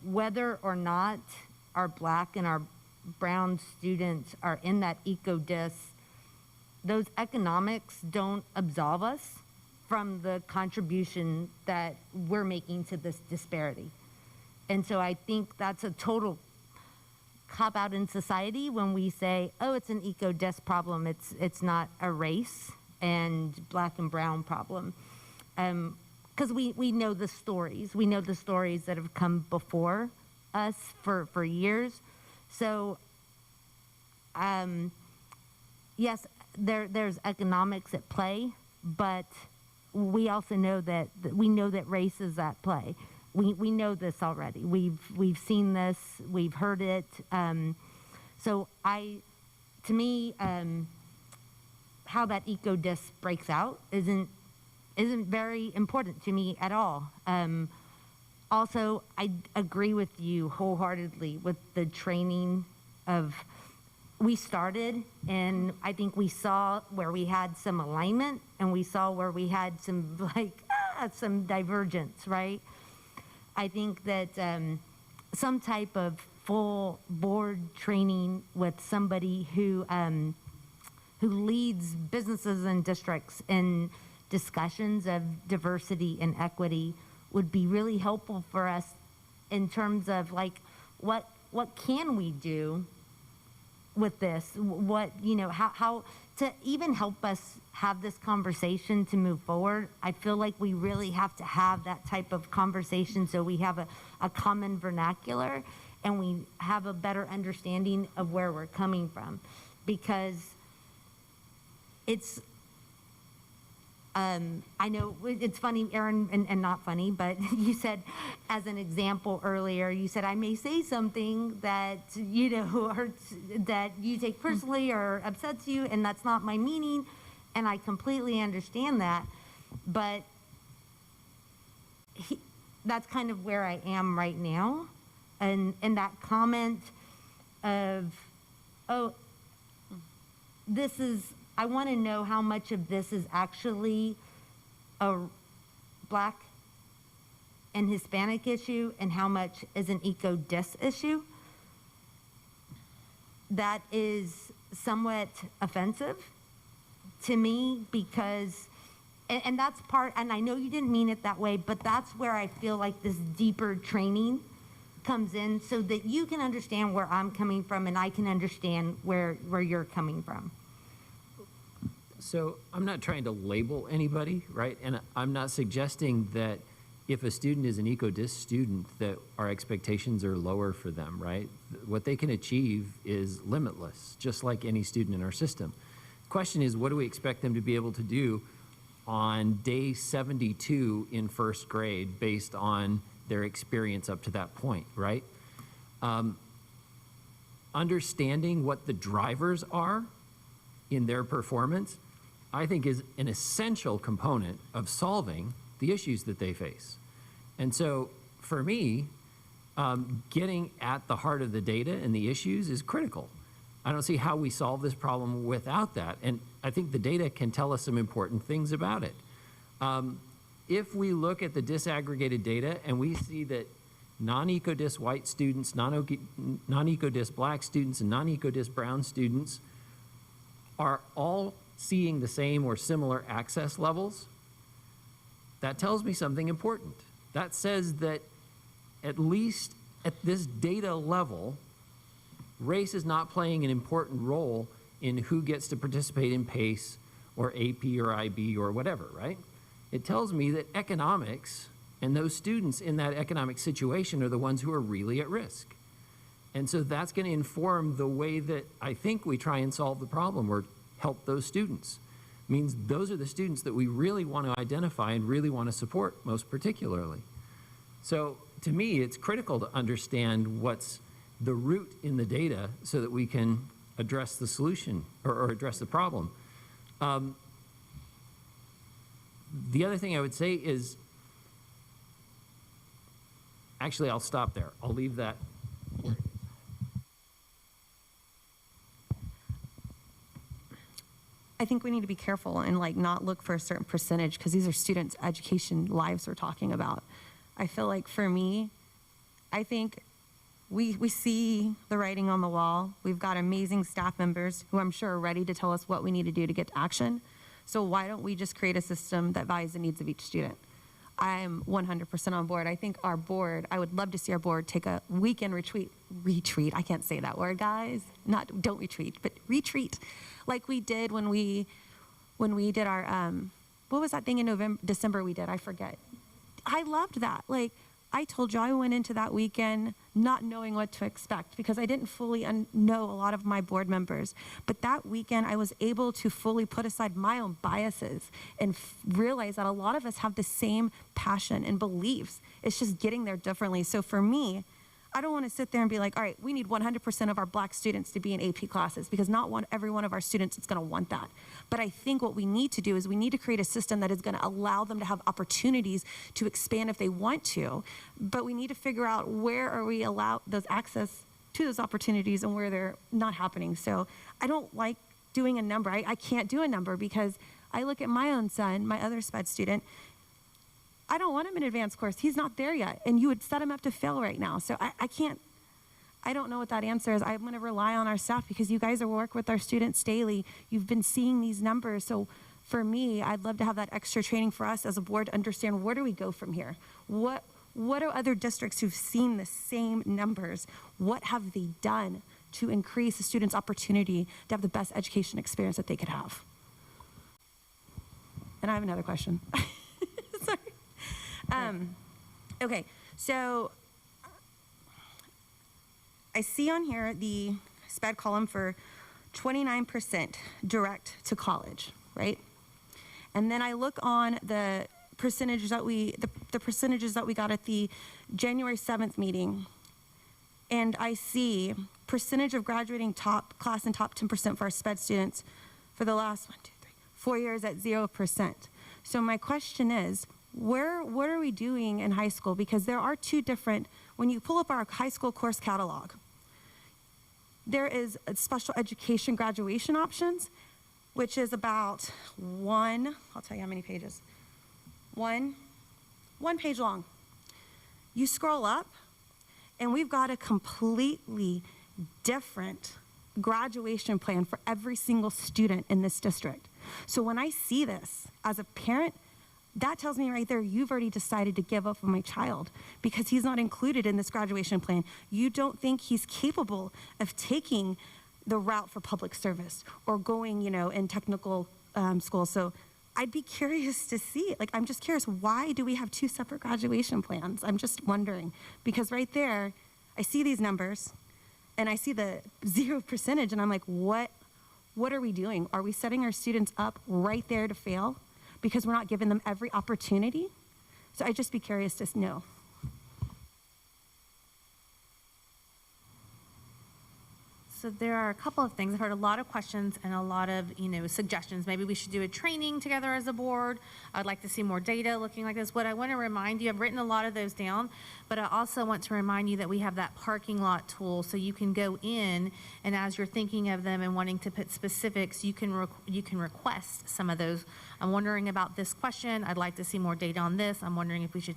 Whether or not our Black and our brown students are in that EcoDis, those economics don't absolve us from the contribution that we're making to this disparity. And so I think that's a total cop-out in society when we say, oh, it's an EcoDis problem, it's not a race and Black and brown problem. Because we know the stories. We know the stories that have come before us for years. So, yes, there's economics at play, but we also know that race is at play. We know this already. We've seen this. We've heard it. So to me, how that EcoDis breaks out isn't very important to me at all. Also, I agree with you wholeheartely with the training of. We started, and I think we saw where we had some alignment, and we saw where we had some some divergence, right? I think that some type of full board training with somebody who leads businesses and districts in discussions of diversity and equity would be really helpful for us in terms of what can we do with this, how to even help us have this conversation to move forward. I feel like we really have to have that type of conversation so we have a common vernacular and we have a better understanding of where we're coming from. Because it's, I know it's funny, Aaron, and not funny, but you said, as an example earlier, you said, I may say something that, hurts, that you take personally or upsets you, and that's not my meaning, and I completely understand that, but that's kind of where I am right now, and that comment of, oh, this is, I want to know how much of this is actually a Black and Hispanic issue and how much is an EcoDis issue. That is somewhat offensive to me because, and that's part, and I know you didn't mean it that way, but that's where I feel like this deeper training comes in so that you can understand where I'm coming from and I can understand where you're coming from. So I'm not trying to label anybody, right? And I'm not suggesting that if a student is an EcoDis student that our expectations are lower for them, right? What they can achieve is limitless, just like any student in our system. The question is, what do we expect them to be able to do on day 72 in first grade based on their experience up to that point, right? Understanding what the drivers are in their performance, I think, is an essential component of solving the issues that they face. And so for me, getting at the heart of the data and the issues is critical. I don't see how we solve this problem without that. And I think the data can tell us some important things about it. If we look at the disaggregated data and we see that non-EcoDis white students, non-EcoDis Black students, and non-EcoDis brown students are all seeing the same or similar access levels, that tells me something important. That says that at least at this data level, race is not playing an important role in who gets to participate in PACE or AP or IB or whatever, right? It tells me that economics and those students in that economic situation are the ones who are really at risk. And so that's going to inform the way that I think we try and solve the problem or help those students. Means those are the students that we really want to identify and really want to support most particularly. So to me, it's critical to understand what's the root in the data so that we can address the solution or address the problem. The other thing I would say is, actually, I'll stop there. I'll leave that. I think we need to be careful and like not look for a certain percentage because these are students' education lives we're talking about. I feel like for me, I think we see the writing on the wall. We've got amazing staff members who I'm sure are ready to tell us what we need to do to get to action. So why don't we just create a system that values the needs of each student? I'm 100% on board. I think our board, I would love to see our board take a weekend retreat, I can't say that word, guys. Don't retreat, but retreat. Like we did when we did our, what was that thing in December we did? I forget. I loved that. Like, I told you I went into that weekend not knowing what to expect because I didn't fully know a lot of my board members. But that weekend, I was able to fully put aside my own biases and realize that a lot of us have the same passion and beliefs. It's just getting there differently. So for me, I don't want to sit there and be like, all right, we need 100% of our black students to be in AP classes because not every one of our students is going to want that. But I think what we need to do is we need to create a system that is going to allow them to have opportunities to expand if they want to. But we need to figure out where are we allow those access to those opportunities and where they're not happening. So I don't like doing a number. I can't do a number because I look at my own son, my other SPED student. I don't want him in advanced course. He's not there yet. And you would set him up to fail right now. So I don't know what that answer is. I'm going to rely on our staff because you guys work with our students daily. You've been seeing these numbers. So for me, I'd love to have that extra training for us as a board to understand where do we go from here? What are other districts who've seen the same numbers? What have they done to increase the students' opportunity to have the best education experience that they could have? And I have another question. Sorry. Okay, so I see on here the SPED column for 29% direct to college, right? And then I look on the percentages that we got at the January 7th meeting, and I see percentage of graduating top class and top 10% for our SPED students for the last 4 years at 0%. So my question is, what are we doing in high school? Because there are two different, when you pull up our high school course catalog, there is a special education graduation options, which is about I'll tell you how many pages. One page long. You scroll up, and we've got a completely different graduation plan for every single student in this district. So when I see this as a parent, that tells me right there, you've already decided to give up on my child because he's not included in this graduation plan. You don't think he's capable of taking the route for public service or going, in technical school. So I'd be curious to see, I'm just curious, why do we have two separate graduation plans? I'm just wondering, because right there, I see these numbers and I see the 0%, and I'm like, what are we doing? Are we setting our students up right there to fail because we're not giving them every opportunity? So I'd just be curious to know. So there are a couple of things. I've heard a lot of questions and a lot of, suggestions. Maybe we should do a training together as a board. I'd like to see more data looking like this. What I want to remind you, I've written a lot of those down, but I also want to remind you that we have that parking lot tool, so you can go in, and as you're thinking of them and wanting to put specifics, you can request some of those. I'm wondering about this question. I'd like to see more data on this. I'm wondering if we should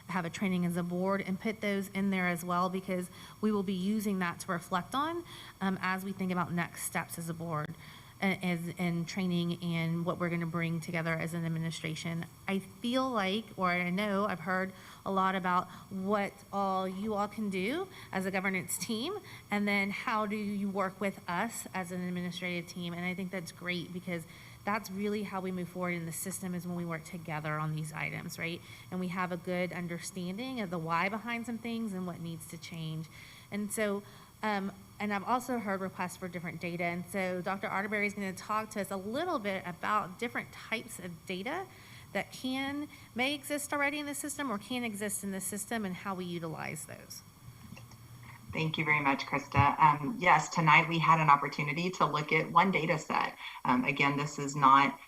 have a training as a board and put those in there as well, because we will be using that to reflect on as we think about next steps as a board and training and what we're going to bring together as an administration. I feel like, or I know I've heard a lot about what all you all can do as a governance team, and then how do you work with us as an administrative team. And I think that's great, because that's really how we move forward in the system, is when we work together on these items, right? And we have a good understanding of the why behind some things and what needs to change. And so, and I've also heard requests for different data. And so Dr. Arterberry is going to talk to us a little bit about different types of data that may exist already in the system or can exist in the system and how we utilize those. Thank you very much, Krista. Yes, tonight we had an opportunity to look at one data set. Again, this is not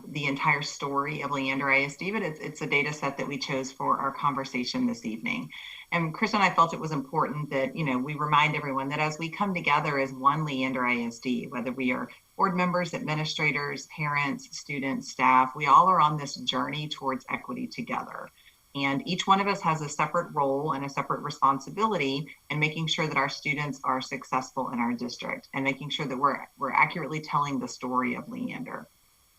the entire story of Leander ISD, but it's a data set that we chose for our conversation this evening. And Krista and I felt it was important that, we remind everyone that as we come together as one Leander ISD, whether we are board members, administrators, parents, students, staff, we all are on this journey towards equity together. And each one of us has a separate role and a separate responsibility in making sure that our students are successful in our district and making sure that we're accurately telling the story of Leander.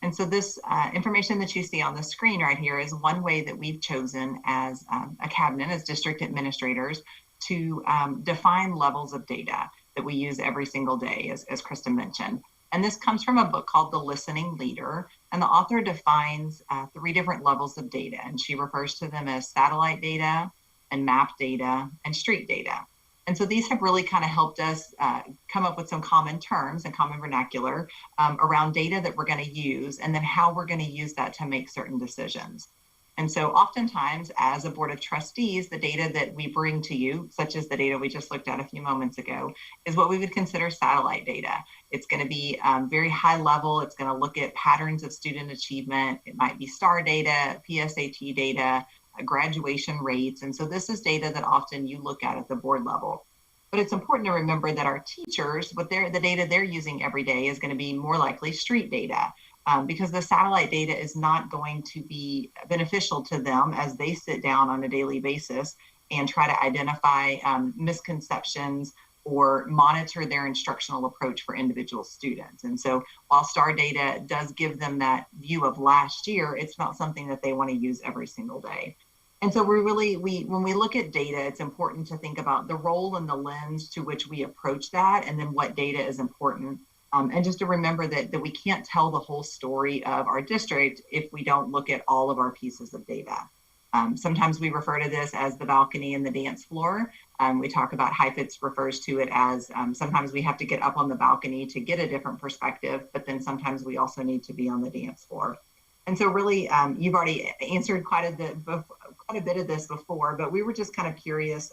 And so this information that you see on the screen right here is one way that we've chosen as a cabinet, as district administrators, to define levels of data that we use every single day, as Krista mentioned. And this comes from a book called The Listening Leader. And the author defines 3 different levels of data. And she refers to them as satellite data and map data and street data. And so these have really kind of helped us come up with some common terms and common vernacular around data that we're going to use and then how we're going to use that to make certain decisions. And so oftentimes as a board of trustees, the data that we bring to you, such as the data we just looked at a few moments ago, is what we would consider satellite data. It's going to be very high level. It's going to look at patterns of student achievement. It might be STAR data, PSAT data, graduation rates. And so this is data that often you look at the board level. But it's important to remember that our teachers, the data they're using every day is going to be more likely street data. Because the satellite data is not going to be beneficial to them as they sit down on a daily basis and try to identify misconceptions or monitor their instructional approach for individual students. And so while STAR data does give them that view of last year, it's not something that they want to use every single day. And so when we look at data, it's important to think about the role and the lens to which we approach that, and then what data is important. And just to remember that we can't tell the whole story of our district if we don't look at all of our pieces of data. Sometimes we refer to this as the balcony and the dance floor. We talk about Heifetz refers to it as sometimes we have to get up on the balcony to get a different perspective, but then sometimes we also need to be on the dance floor. And so really, you've already answered quite a bit of this before, but we were just kind of curious,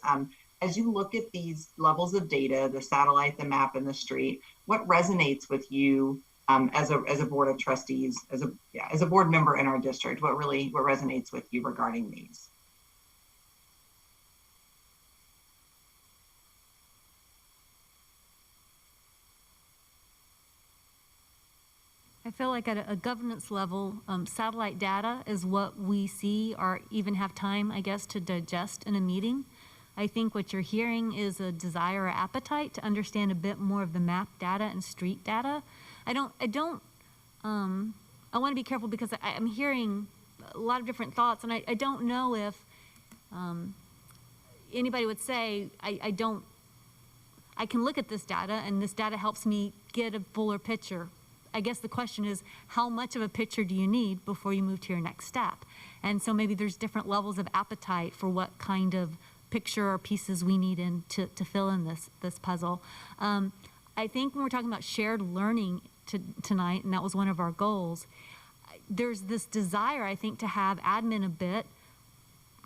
as you look at these levels of data, the satellite, the map, and the street, what resonates with you as a board of trustees, as a board member in our district? What resonates with you regarding these? I feel like at a governance level, satellite data is what we see or even have time, I guess, to digest in a meeting. I think what you're hearing is a desire or appetite to understand a bit more of the map data and street data. I want to be careful because I'm hearing a lot of different thoughts, and I don't know if anybody would say, I can look at this data and this data helps me get a fuller picture. I guess the question is, how much of a picture do you need before you move to your next step? And so maybe there's different levels of appetite for what kind of picture or pieces we need to fill in this puzzle. I think when we're talking about shared learning tonight, and that was one of our goals, there's this desire, I think, to have admin a bit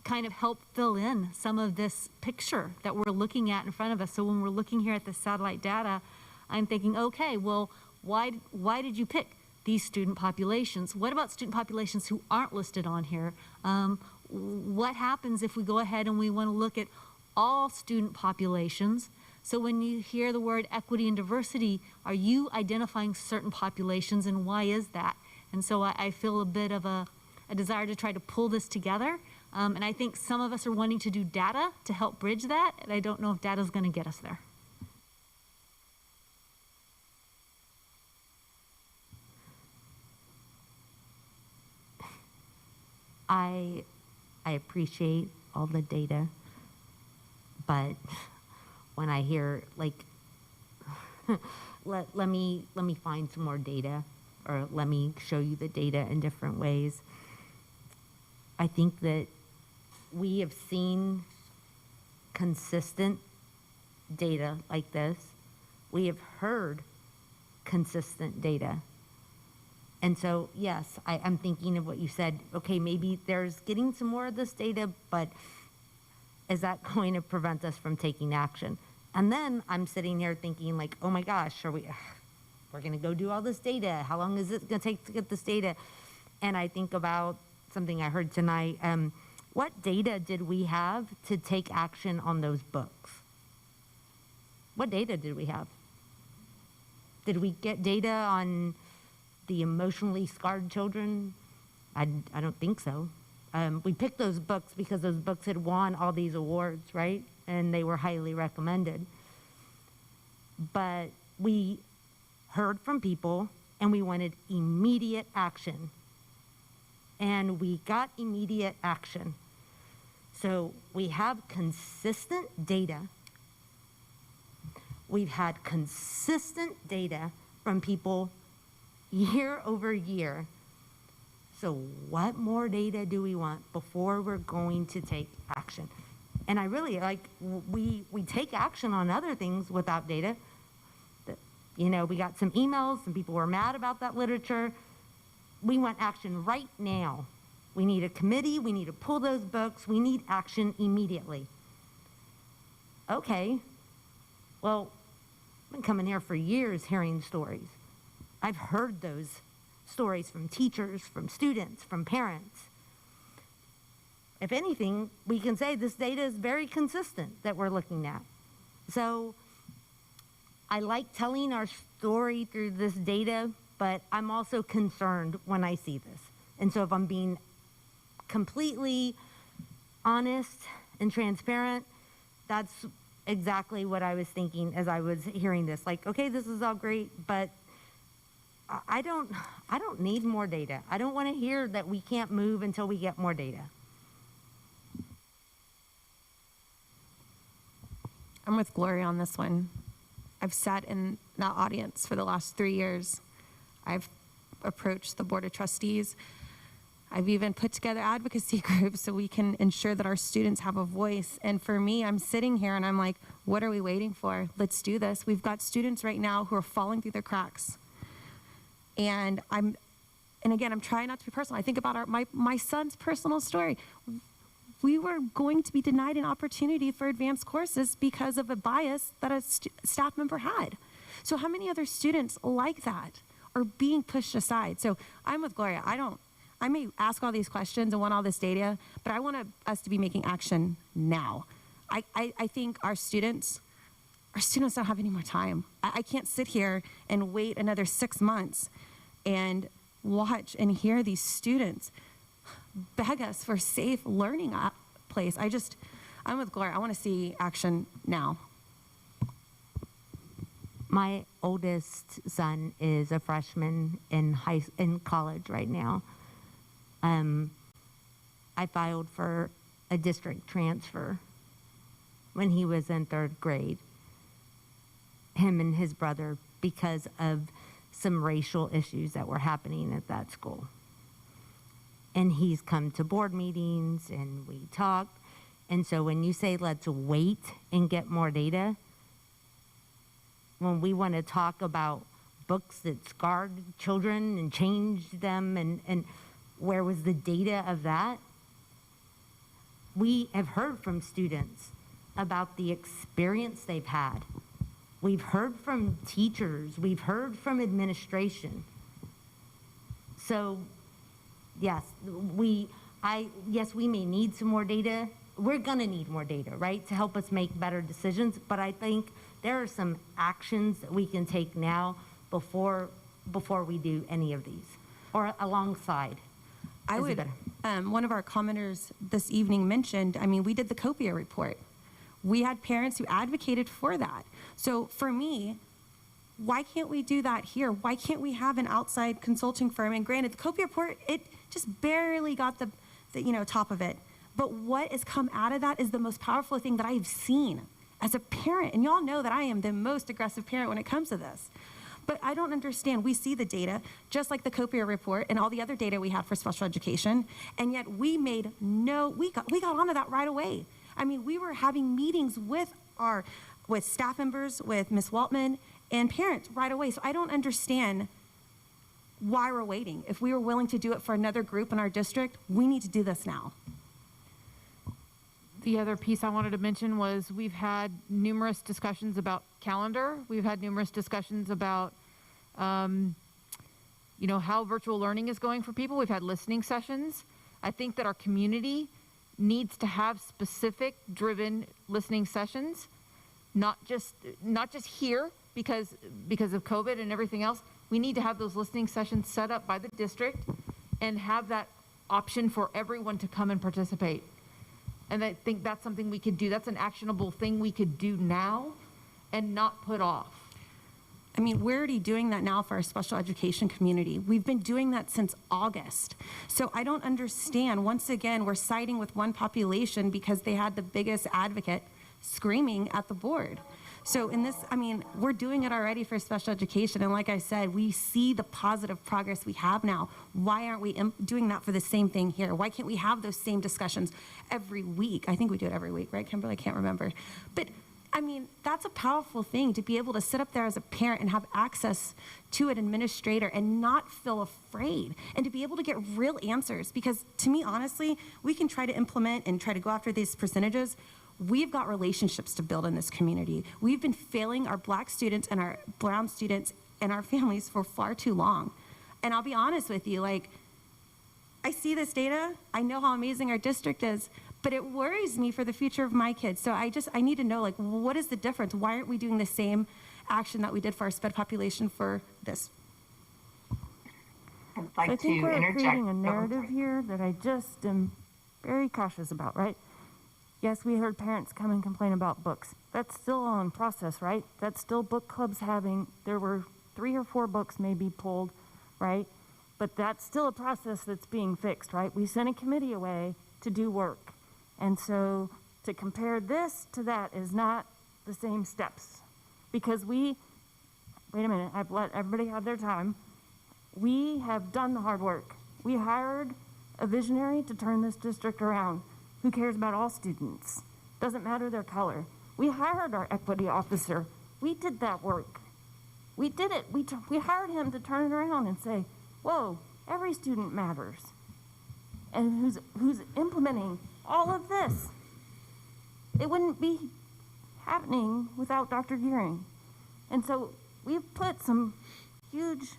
kind of help fill in some of this picture that we're looking at in front of us. So when we're looking here at the satellite data, I'm thinking, okay, well, why did you pick these student populations? What about student populations who aren't listed on here? What happens if we go ahead and we want to look at all student populations? So when you hear the word equity and diversity, are you identifying certain populations, and why is that? And so I feel a bit of a desire to try to pull this together. And I think some of us are wanting to do data to help bridge that, and I don't know if data is going to get us there. I appreciate all the data, but when I hear like, let me find some more data, or let me show you the data in different ways. I think that we have seen consistent data like this. We have heard consistent data. And so, yes, I'm thinking of what you said. Okay, maybe there's getting some more of this data, but is that going to prevent us from taking action? And then I'm sitting here thinking like, oh my gosh, we're going to go do all this data. How long is it going to take to get this data? And I think about something I heard tonight. What data did we have to take action on those books? What data did we have? Did we get data on the emotionally scarred children? I don't think so. We picked those books because those books had won all these awards, right? And they were highly recommended. But we heard from people and we wanted immediate action. And we got immediate action. So we have consistent data. We've had consistent data from people year over year. So what more data do we want before we're going to take action? And I really we take action on other things without data. You know, we got some emails, some people were mad about that literature. We want action right now. We need a committee, we need to pull those books, we need action immediately. Okay, well, I've been coming here for years hearing stories. I've heard those stories from teachers, from students, from parents. If anything, we can say this data is very consistent that we're looking at. So I like telling our story through this data, but I'm also concerned when I see this. And so if I'm being completely honest and transparent, that's exactly what I was thinking as I was hearing this. Like, okay, this is all great, but I don't need more data. I don't want to hear that we can't move until we get more data. I'm with Gloria on this one. I've sat in that audience for the last 3 years. I've approached the Board of Trustees. I've even put together advocacy groups so we can ensure that our students have a voice. And for me, I'm sitting here and I'm like, what are we waiting for? Let's do this. We've got students right now who are falling through the cracks. And again, I'm trying not to be personal. I think about my son's personal story. We were going to be denied an opportunity for advanced courses because of a bias that a staff member had. So how many other students like that are being pushed aside? So I'm with Gloria. I may ask all these questions and want all this data, but I want us to be making action now. I think our students don't have any more time. I can't sit here and wait another 6 months and watch and hear these students beg us for a safe learning place. I'm with Gloria. I want to see action now. My oldest son is a freshman in college right now. I filed for a district transfer when he was in 3rd grade, him and his brother, because of some racial issues that were happening at that school. And he's come to board meetings and we talk. And so when you say let's wait and get more data, when we want to talk about books that scarred children and changed them, and where was the data of that? We have heard from students about the experience they've had. We've heard from teachers. We've heard from administration. So yes, we may need some more data. We're gonna need more data, right, to help us make better decisions. But I think there are some actions that we can take now before we do any of these, or alongside. One of our commenters this evening mentioned, we did the COPIA report. We had parents who advocated for that. So for me, why can't we do that here? Why can't we have an outside consulting firm? And granted, the COPIA report, it just barely got the top of it. But what has come out of that is the most powerful thing that I've seen as a parent. And y'all know that I am the most aggressive parent when it comes to this. But I don't understand. We see the data, just like the COPIA report and all the other data we had for special education, and yet we got onto that right away. We were having meetings with our with staff members, with Ms. Waltman, and parents right away. So I don't understand why we're waiting. If we were willing to do it for another group in our district, we need to do this now. The other piece I wanted to mention was we've had numerous discussions about calendar. We've had numerous discussions about, how virtual learning is going for people. We've had listening sessions. I think that our community needs to have specific driven listening sessions, not just here because of COVID and everything else. We need to have those listening sessions set up by the district and have that option for everyone to come and participate. And I think that's something we could do. That's an actionable thing we could do now and not put off. I mean, we're already doing that now for our special education community. We've been doing that since August. So I don't understand. Once again, we're siding with one population because they had the biggest advocate screaming at the board. So in this, I mean, we're doing it already for special education. And like I said, we see the positive progress we have now. Why aren't we doing that for the same thing here? Why can't we have those same discussions every week? I think we do it every week, right, Kimberly? I can't remember. But I mean, that's a powerful thing to be able to sit up there as a parent and have access to an administrator and not feel afraid and to be able to get real answers. Because to me, honestly, we can try to implement and try to go after these percentages. We've got relationships to build in this community. We've been failing our Black students and our brown students and our families for far too long. And I'll be honest with you, like, I see this data, I know how amazing our district is, but it worries me for the future of my kids. So I need to know, like, what is the difference? Why aren't we doing the same action that we did for our SPED population for this? I think we're creating a narrative here that I just am very cautious about, right? Yes, we heard parents come and complain about books. That's still all in process, right? That's still book clubs there were 3 or 4 books maybe pulled, right? But that's still a process that's being fixed, right? We sent a committee away to do work. And so to compare this to that is not the same steps. Because wait a minute, I've let everybody have their time. We have done the hard work. We hired a visionary to turn this district around. Who cares about all students? Doesn't matter their color. We hired our equity officer. We did that work. We did it. We hired him to turn it around and say, whoa, every student matters. And who's implementing all of this. It wouldn't be happening without Dr. Gearing. And so we've put some huge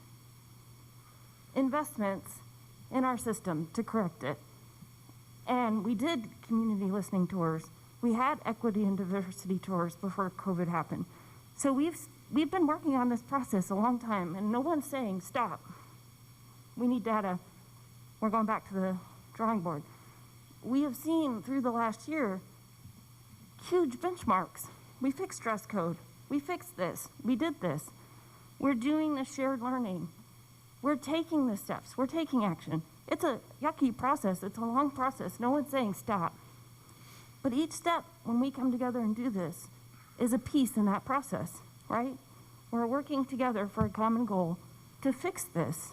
investments in our system to correct it. And we did community listening tours. We had equity and diversity tours before COVID happened. So we've been working on this process a long time, and no one's saying stop. We need data. We're going back to the drawing board. We have seen through the last year huge benchmarks. We fixed dress code. We fixed this. We did this. We're doing the shared learning. We're taking the steps. We're taking action. It's a yucky process. It's a long process. No one's saying stop. But each step, when we come together and do this, is a piece in that process, right? We're working together for a common goal to fix this.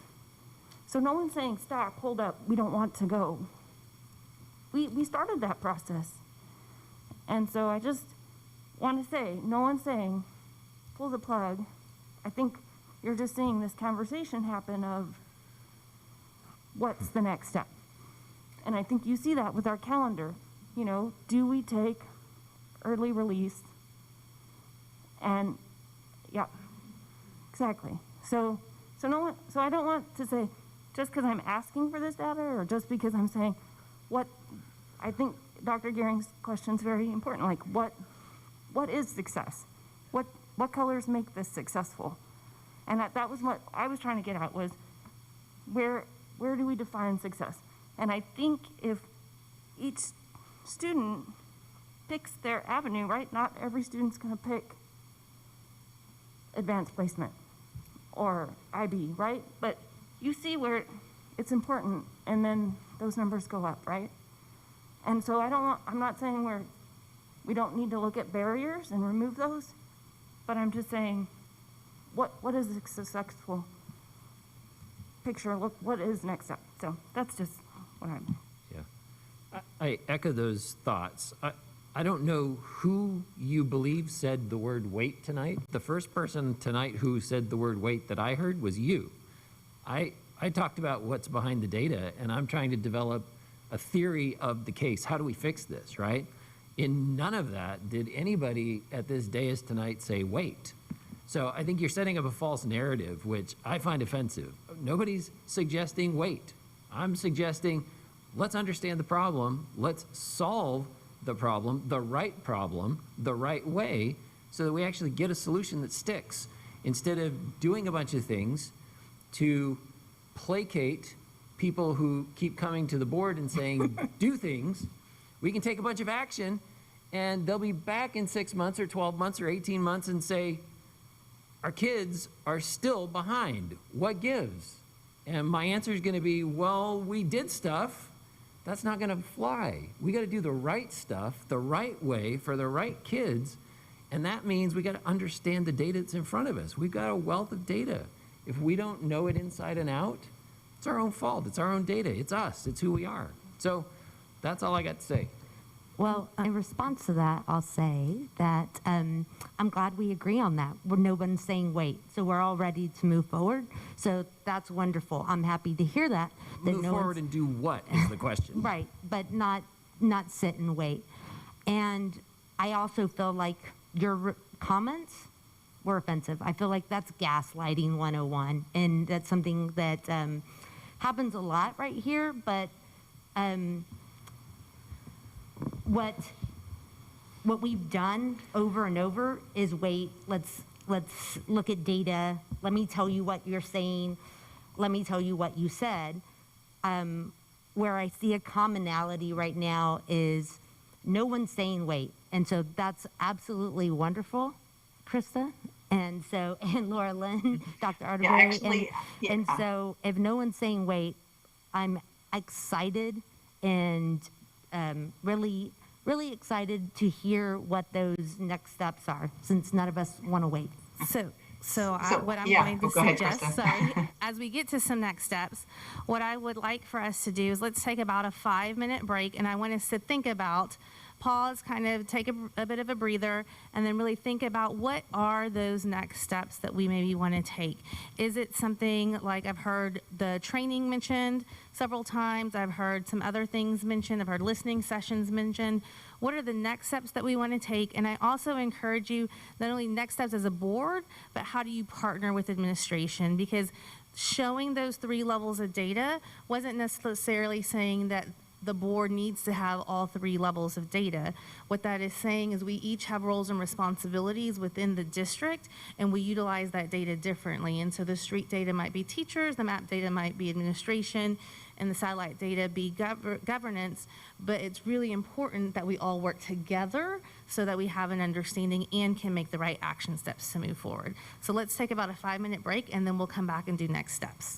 So no one's saying stop, hold up, we don't want to go. We started that process. And so I just want to say, no one's saying pull the plug. I think you're just seeing this conversation happen of what's the next step. And I think you see that with our calendar. You know, do we take early release? And yeah, exactly. So I don't want to say just because I'm asking for this data or just because I'm saying what I think Dr. Gearing's question is very important. Like what is success? What colors make this successful? And that was what I was trying to get at was where do we define success? And I think if each student picks their avenue, right? Not every student's going to pick advanced placement or IB, right? But you see where it's important, and then those numbers go up, right? And so I'm not saying we don't need to look at barriers and remove those, but I'm just saying what is a successful picture? Look, what is next step? So that's just what I'm. Yeah, I echo those thoughts. I I don't know who you believe said the word wait tonight. The first person tonight who said the word wait that I heard was you. I talked about what's behind the data, and I'm trying to develop a theory of the case. How do we fix this, right? In none of that did anybody at this dais tonight say wait. So I think you're setting up a false narrative, which I find offensive. Nobody's suggesting wait. I'm suggesting let's understand the problem, let's solve the problem the right way, so that we actually get a solution that sticks, instead of doing a bunch of things to placate people who keep coming to the board and saying, do things. We can take a bunch of action, and they'll be back in 6 months or 12 months or 18 months and say, our kids are still behind. What gives? And my answer is going to be, well, we did stuff. That's not going to fly. We got to do the right stuff the right way for the right kids. And that means we got to understand the data that's in front of us. We've got a wealth of data. If we don't know it inside and out, it's our own fault. It's our own data. It's us. It's who we are. So that's all I got to say. Well, in response to that, I'll say that I'm glad we agree on that. No one's saying wait, so we're all ready to move forward. So that's wonderful. I'm happy to hear that. Move forward and do what is the question? Right, but not sit and wait. And I also feel like your comments were offensive. I feel like that's gaslighting 101, and that's something that happens a lot right here, but what we've done over and over is wait, let's look at data, let me tell you what you're saying, let me tell you what you said. Where I see a commonality right now is no one's saying wait, and so that's absolutely wonderful, Krista, and Laura Lynn, Dr. Arterberry, and so if no one's saying wait, I'm excited and really excited to hear what those next steps are, since none of us want to wait. What I'm going to suggest, as we get to some next steps, what I would like for us to do is let's take about a 5-minute break, and I want us to think about, pause, kind of take a bit of a breather, and then really think about what are those next steps that we maybe want to take. Is it something like I've heard the training mentioned several times, I've heard some other things mentioned, I've heard listening sessions mentioned. What are the next steps that we want to take? And I also encourage you, not only next steps as a board, but how do you partner with administration? Because showing those 3 levels of data wasn't necessarily saying that the board needs to have all 3 levels of data. What that is saying is we each have roles and responsibilities within the district, and we utilize that data differently. And so the street data might be teachers, the map data might be administration, and the satellite data be governance, but it's really important that we all work together so that we have an understanding and can make the right action steps to move forward. So let's take about a 5-minute break, and then we'll come back and do next steps.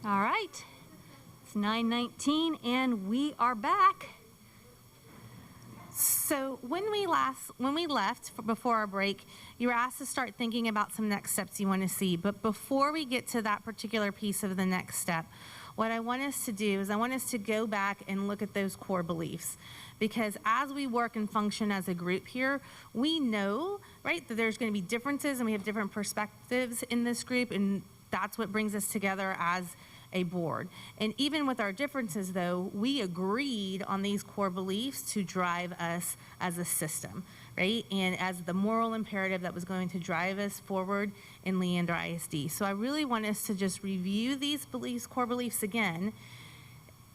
All right. It's 9:19 and we are back. So when we left before our break, you were asked to start thinking about some next steps you want to see. But before we get to that particular piece of the next step, what I want us to do is I want us to go back and look at those core beliefs. Because as we work and function as a group here, we know, right, that there's going to be differences and we have different perspectives in this group, and that's what brings us together as a board. And even with our differences, though, we agreed on these core beliefs to drive us as a system, right? And as the moral imperative that was going to drive us forward in Leander ISD. So I really want us to just review these beliefs, core beliefs again,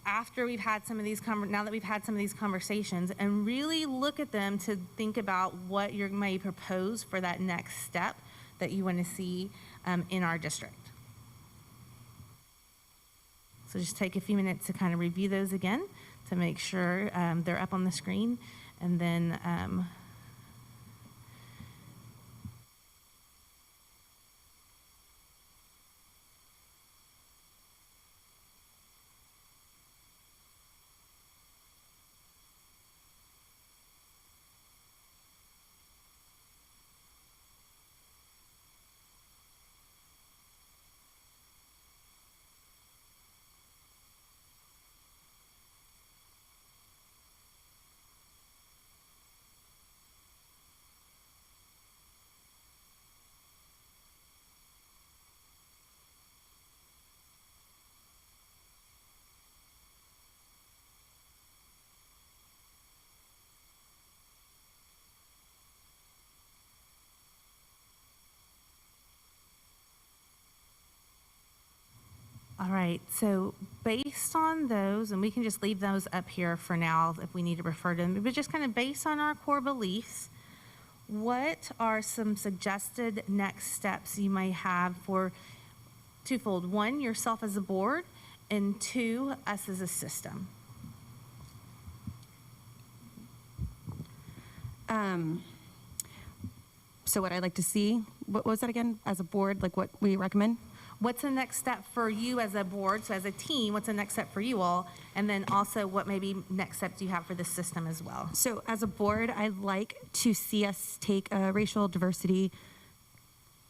after we've had some of these, now that we've had some of these conversations, and really look at them to think about what you may propose for that next step that you want to see in our district. So just take a few minutes to kind of review those again to make sure they're up on the screen, and then all right, so based on those, and we can just leave those up here for now if we need to refer to them, but just kind of based on our core beliefs, what are some suggested next steps you might have for twofold? One, yourself as a board, and two, us as a system. So what I'd like to see, what was that again, as a board, like what we recommend? What's the next step for you as a board, so as a team, what's the next step for you all? And then also what maybe next steps you have for the system as well? So as a board, I'd like to see us take a racial diversity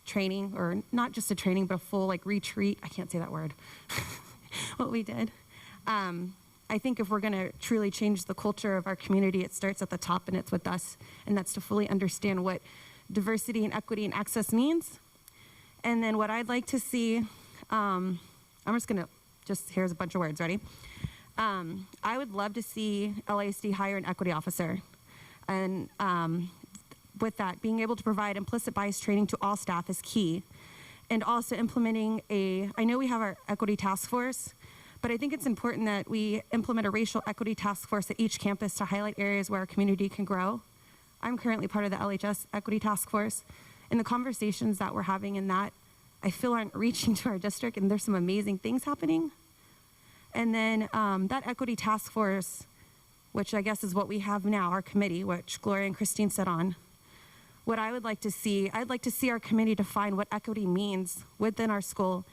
training, or not just a training, but a full like retreat. I can't say that word. What we did. I think if we're going to truly change the culture of our community, it starts at the top and it's with us. And that's to fully understand what diversity and equity and access means. And then what I'd like to see, I'm just going to, here's a bunch of words, ready? I would love to see LASD hire an equity officer. And with that, being able to provide implicit bias training to all staff is key. And also implementing I know we have our equity task force, but I think it's important that we implement a racial equity task force at each campus to highlight areas where our community can grow. I'm currently part of the LHS equity task force. And the conversations that we're having in that, I feel aren't reaching to our district, and there's some amazing things happening. And then that equity task force, which I guess is what we have now, our committee, which Gloria and Christine sit on. What I would like to see, I'd like to see our committee define what equity means within our school,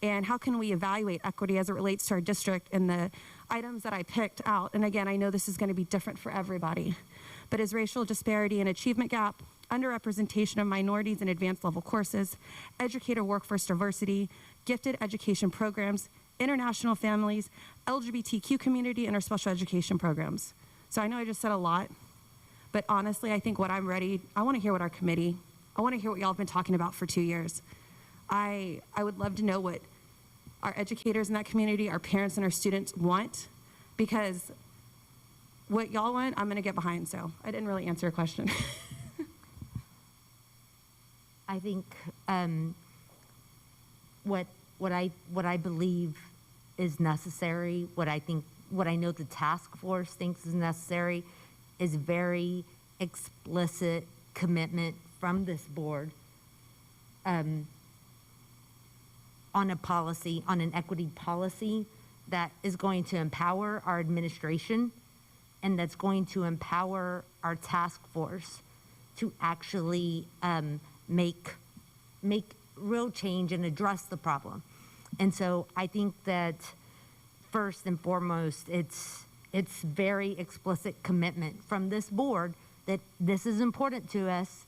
and how can we evaluate equity as it relates to our district and the items that I picked out. And again, I know this is going to be different for everybody, but is racial disparity and achievement gap, underrepresentation of minorities in advanced level courses, educator workforce diversity, gifted education programs, international families, LGBTQ community, and our special education programs. So I know I just said a lot, but honestly, I think what I'm ready, I want to hear what our committee, I want to hear what y'all have been talking about for 2 years. I would love to know what our educators in that community, our parents and our students want, because what y'all want, I'm going to get behind. So I didn't really answer your question. I think what I believe is necessary, what I know the task force thinks is necessary, is very explicit commitment from this board on a policy, on an equity policy that is going to empower our administration and that's going to empower our task force to actually make real change and address the problem. And so I think that first and foremost, it's very explicit commitment from this board that this is important to us,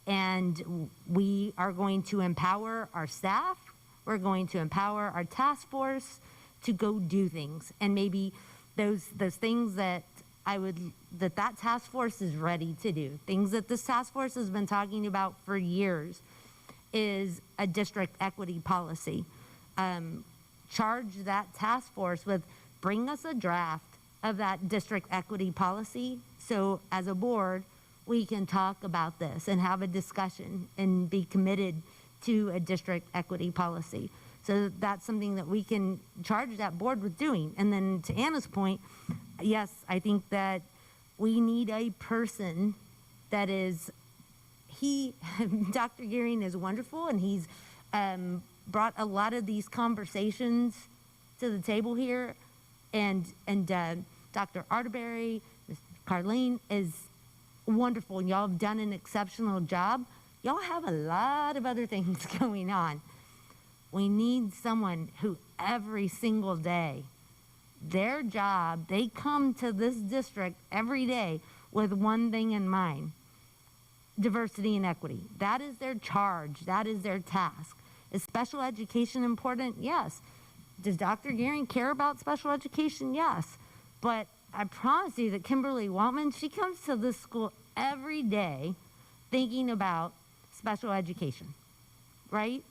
and we are going to empower our staff, we're going to empower our task force to go do things. And maybe those things that that task force is ready to do, things that this task force has been talking about for years, is a district equity policy. Charge that task force with, bring us a draft of that district equity policy, so as a board, we can talk about this and have a discussion and be committed to a district equity policy. So that's something that we can charge that board with doing. And then to Anna's point, yes, I think that we need a person that is, Dr. Gearing is wonderful, and he's brought a lot of these conversations to the table here. And Dr. Arterberry, Ms. Carlene is wonderful, and y'all have done an exceptional job. Y'all have a lot of other things going on. We need someone who every single day, their job, they come to this district every day with one thing in mind: diversity and equity. That is their charge. That is their task. Is special education important? Yes. Does Dr. Gearing care about special education? Yes. But I promise you that Kimberly Waltman, she comes to this school every day thinking about special education, right?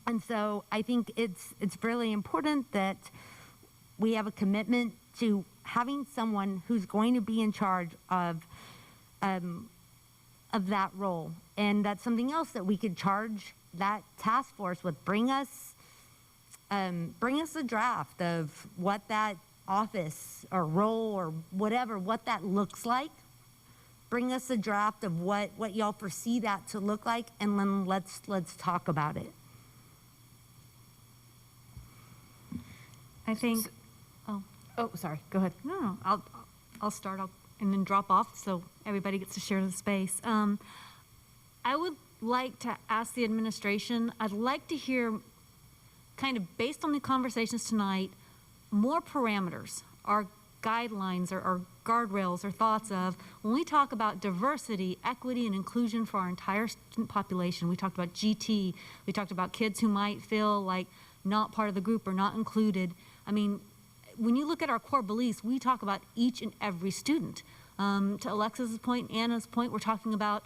And so I think it's really important that we have a commitment to having someone who's going to be in charge of that role. And that's something else that we could charge that task force with. Bring us a draft of what that office or role or whatever, what that looks like. Bring us a draft of what y'all foresee that to look like, and then let's talk about it. I think, Oh, sorry, go ahead. no, I'll start and then drop off so everybody gets to share the space. I would like to ask the administration, I'd like to hear, kind of based on the conversations tonight, more parameters, or guidelines, or guardrails, or thoughts of, when we talk about diversity, equity, and inclusion for our entire student population. We talked about GT, we talked about kids who might feel like not part of the group or not included. I mean, when you look at our core beliefs, we talk about each and every student. To Alexis's point, Anna's point, we're talking about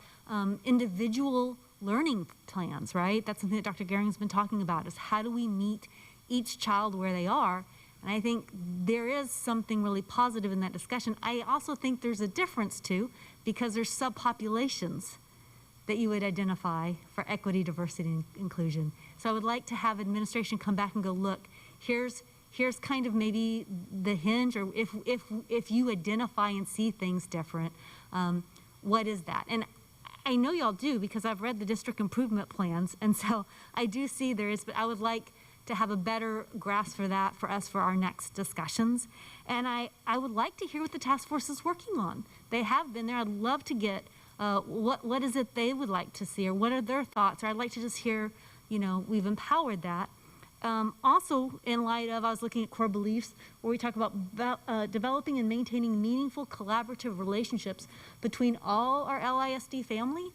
individual learning plans, right? That's something that Dr. Gearing's been talking about, is how do we meet each child where they are? And I think there is something really positive in that discussion. I also think there's a difference too, because there's subpopulations that you would identify for equity, diversity, and inclusion. So I would like to have administration come back and go, look, here's kind of maybe the hinge, or if you identify and see things different, what is that? And I know y'all do, because I've read the district improvement plans, and so I do see there is, but I would like to have a better grasp for that for us for our next discussions. And I would like to hear what the task force is working on. They have been there. I'd love to get what is it they would like to see, or what are their thoughts, or I'd like to just hear, we've empowered that. Also, in light of, I was looking at core beliefs, where we talk about developing and maintaining meaningful collaborative relationships between all our LISD family.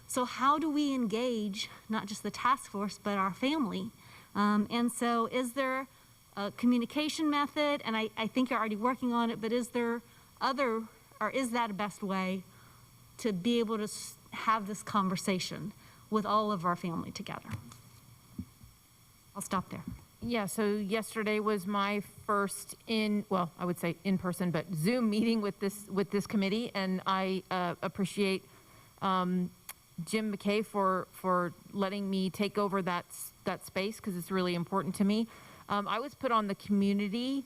So how do we engage not just the task force, but our family? And so is there a communication method? And I think you're already working on it, but is there is that a best way to be able to have this conversation with all of our family together? I'll stop there. Yeah, so yesterday was my first I would say in person, but Zoom meeting with this committee, and I appreciate Jim McKay for letting me take over that space, because it's really important to me. I was put on the community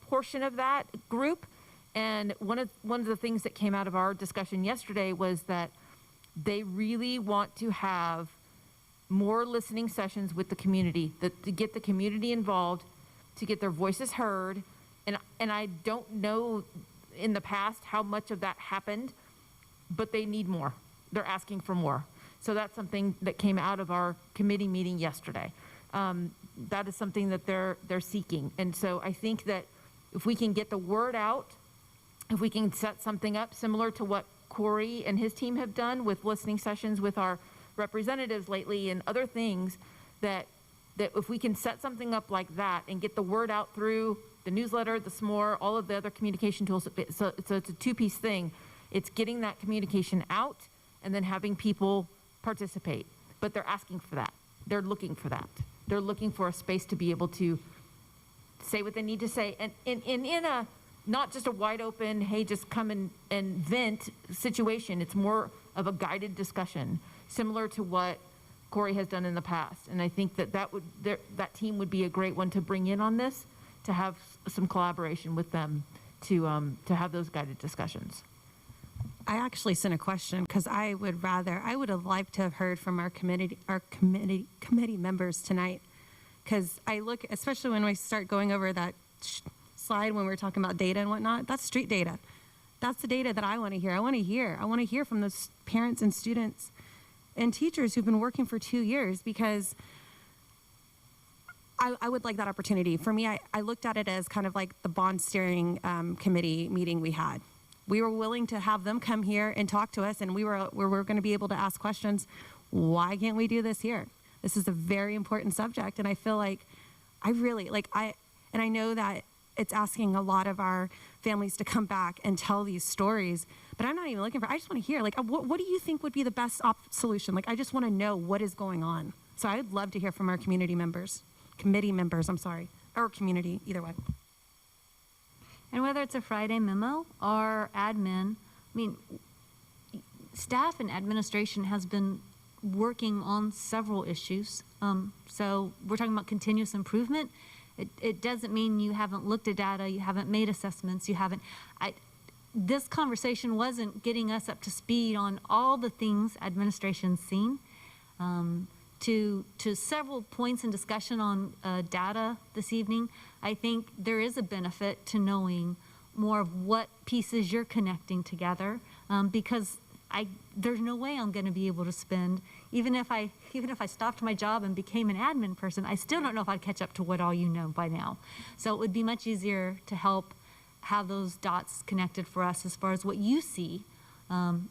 portion of that group, and one of the things that came out of our discussion yesterday was that they really want to have more listening sessions with the community, to get the community involved, to get their voices heard. And I don't know in the past how much of that happened, but they need more. They're asking for more. So that's something that came out of our committee meeting yesterday. that is something that they're seeking. And so I think that if we can get the word out, if we can set something up similar to what Corey and his team have done with listening sessions with our representatives lately and other things, that if we can set something up like that and get the word out through the newsletter, the SMORE, all of the other communication tools, so it's a two-piece thing. It's getting that communication out and then having people participate. But they're asking for that. They're looking for that. They're looking for a space to be able to say what they need to say. And in a, not just a wide open, hey, just come and vent situation. It's more of a guided discussion, similar to what Corey has done in the past. And I think that team would be a great one to bring in on this, to have some collaboration with them to have those guided discussions. I actually sent a question because I would have liked to have heard from our committee members tonight. Because I look, especially when we start going over that slide when we're talking about data and whatnot, that's street data. That's the data that I want to hear. I want to hear from those parents and students and teachers who've been working for 2 years, because I would like that opportunity. For me, I looked at it as kind of like the bond steering committee meeting we had. We were willing to have them come here and talk to us, and we were going to be able to ask questions. Why can't we do this here? This is a very important subject, and I feel like I know that it's asking a lot of our families to come back and tell these stories, but I'm not even looking for, I just want to hear, like, what do you think would be the best solution? Like, I just want to know what is going on. So I would love to hear from our committee members, or community, either way. And whether it's a Friday memo or admin, I mean, staff and administration has been working on several issues. So we're talking about continuous improvement. It doesn't mean you haven't looked at data, you haven't made assessments, this conversation wasn't getting us up to speed on all the things administration's seen. To several points in discussion on data this evening, I think there is a benefit to knowing more of what pieces you're connecting together, because there's no way I'm going to be able to spend, even if I stopped my job and became an admin person, I still don't know if I'd catch up to what all you know by now. So it would be much easier to help have those dots connected for us as far as what you see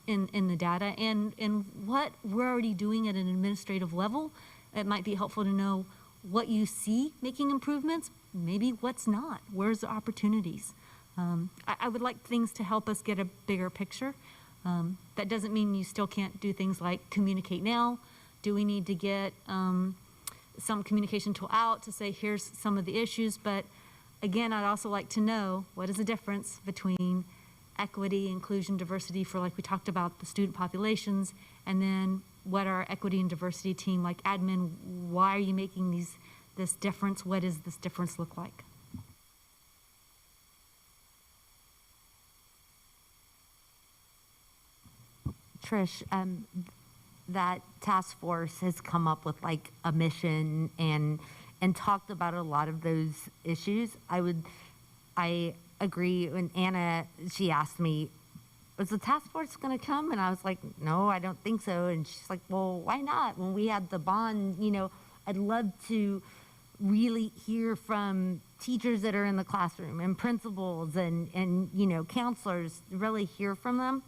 in the data and what we're already doing at an administrative level. It might be helpful to know what you see making improvements, maybe what's not, where's the opportunities. I would like things to help us get a bigger picture. That doesn't mean you still can't do things like communicate now. Do we need to get some communication tool out to say, here's some of the issues? But again, I'd also like to know what is the difference between equity, inclusion, diversity for, like we talked about, the student populations, and then what our equity and diversity team, like admin, why are you making this difference? What does this difference look like? Trish, that task force has come up with like a mission and talked about a lot of those issues. I agree. When Anna, she asked me, was the task force going to come? And I was like, no, I don't think so. And she's like, well, why not? When we had the bond, I'd love to really hear from teachers that are in the classroom and principals and counselors, really hear from them.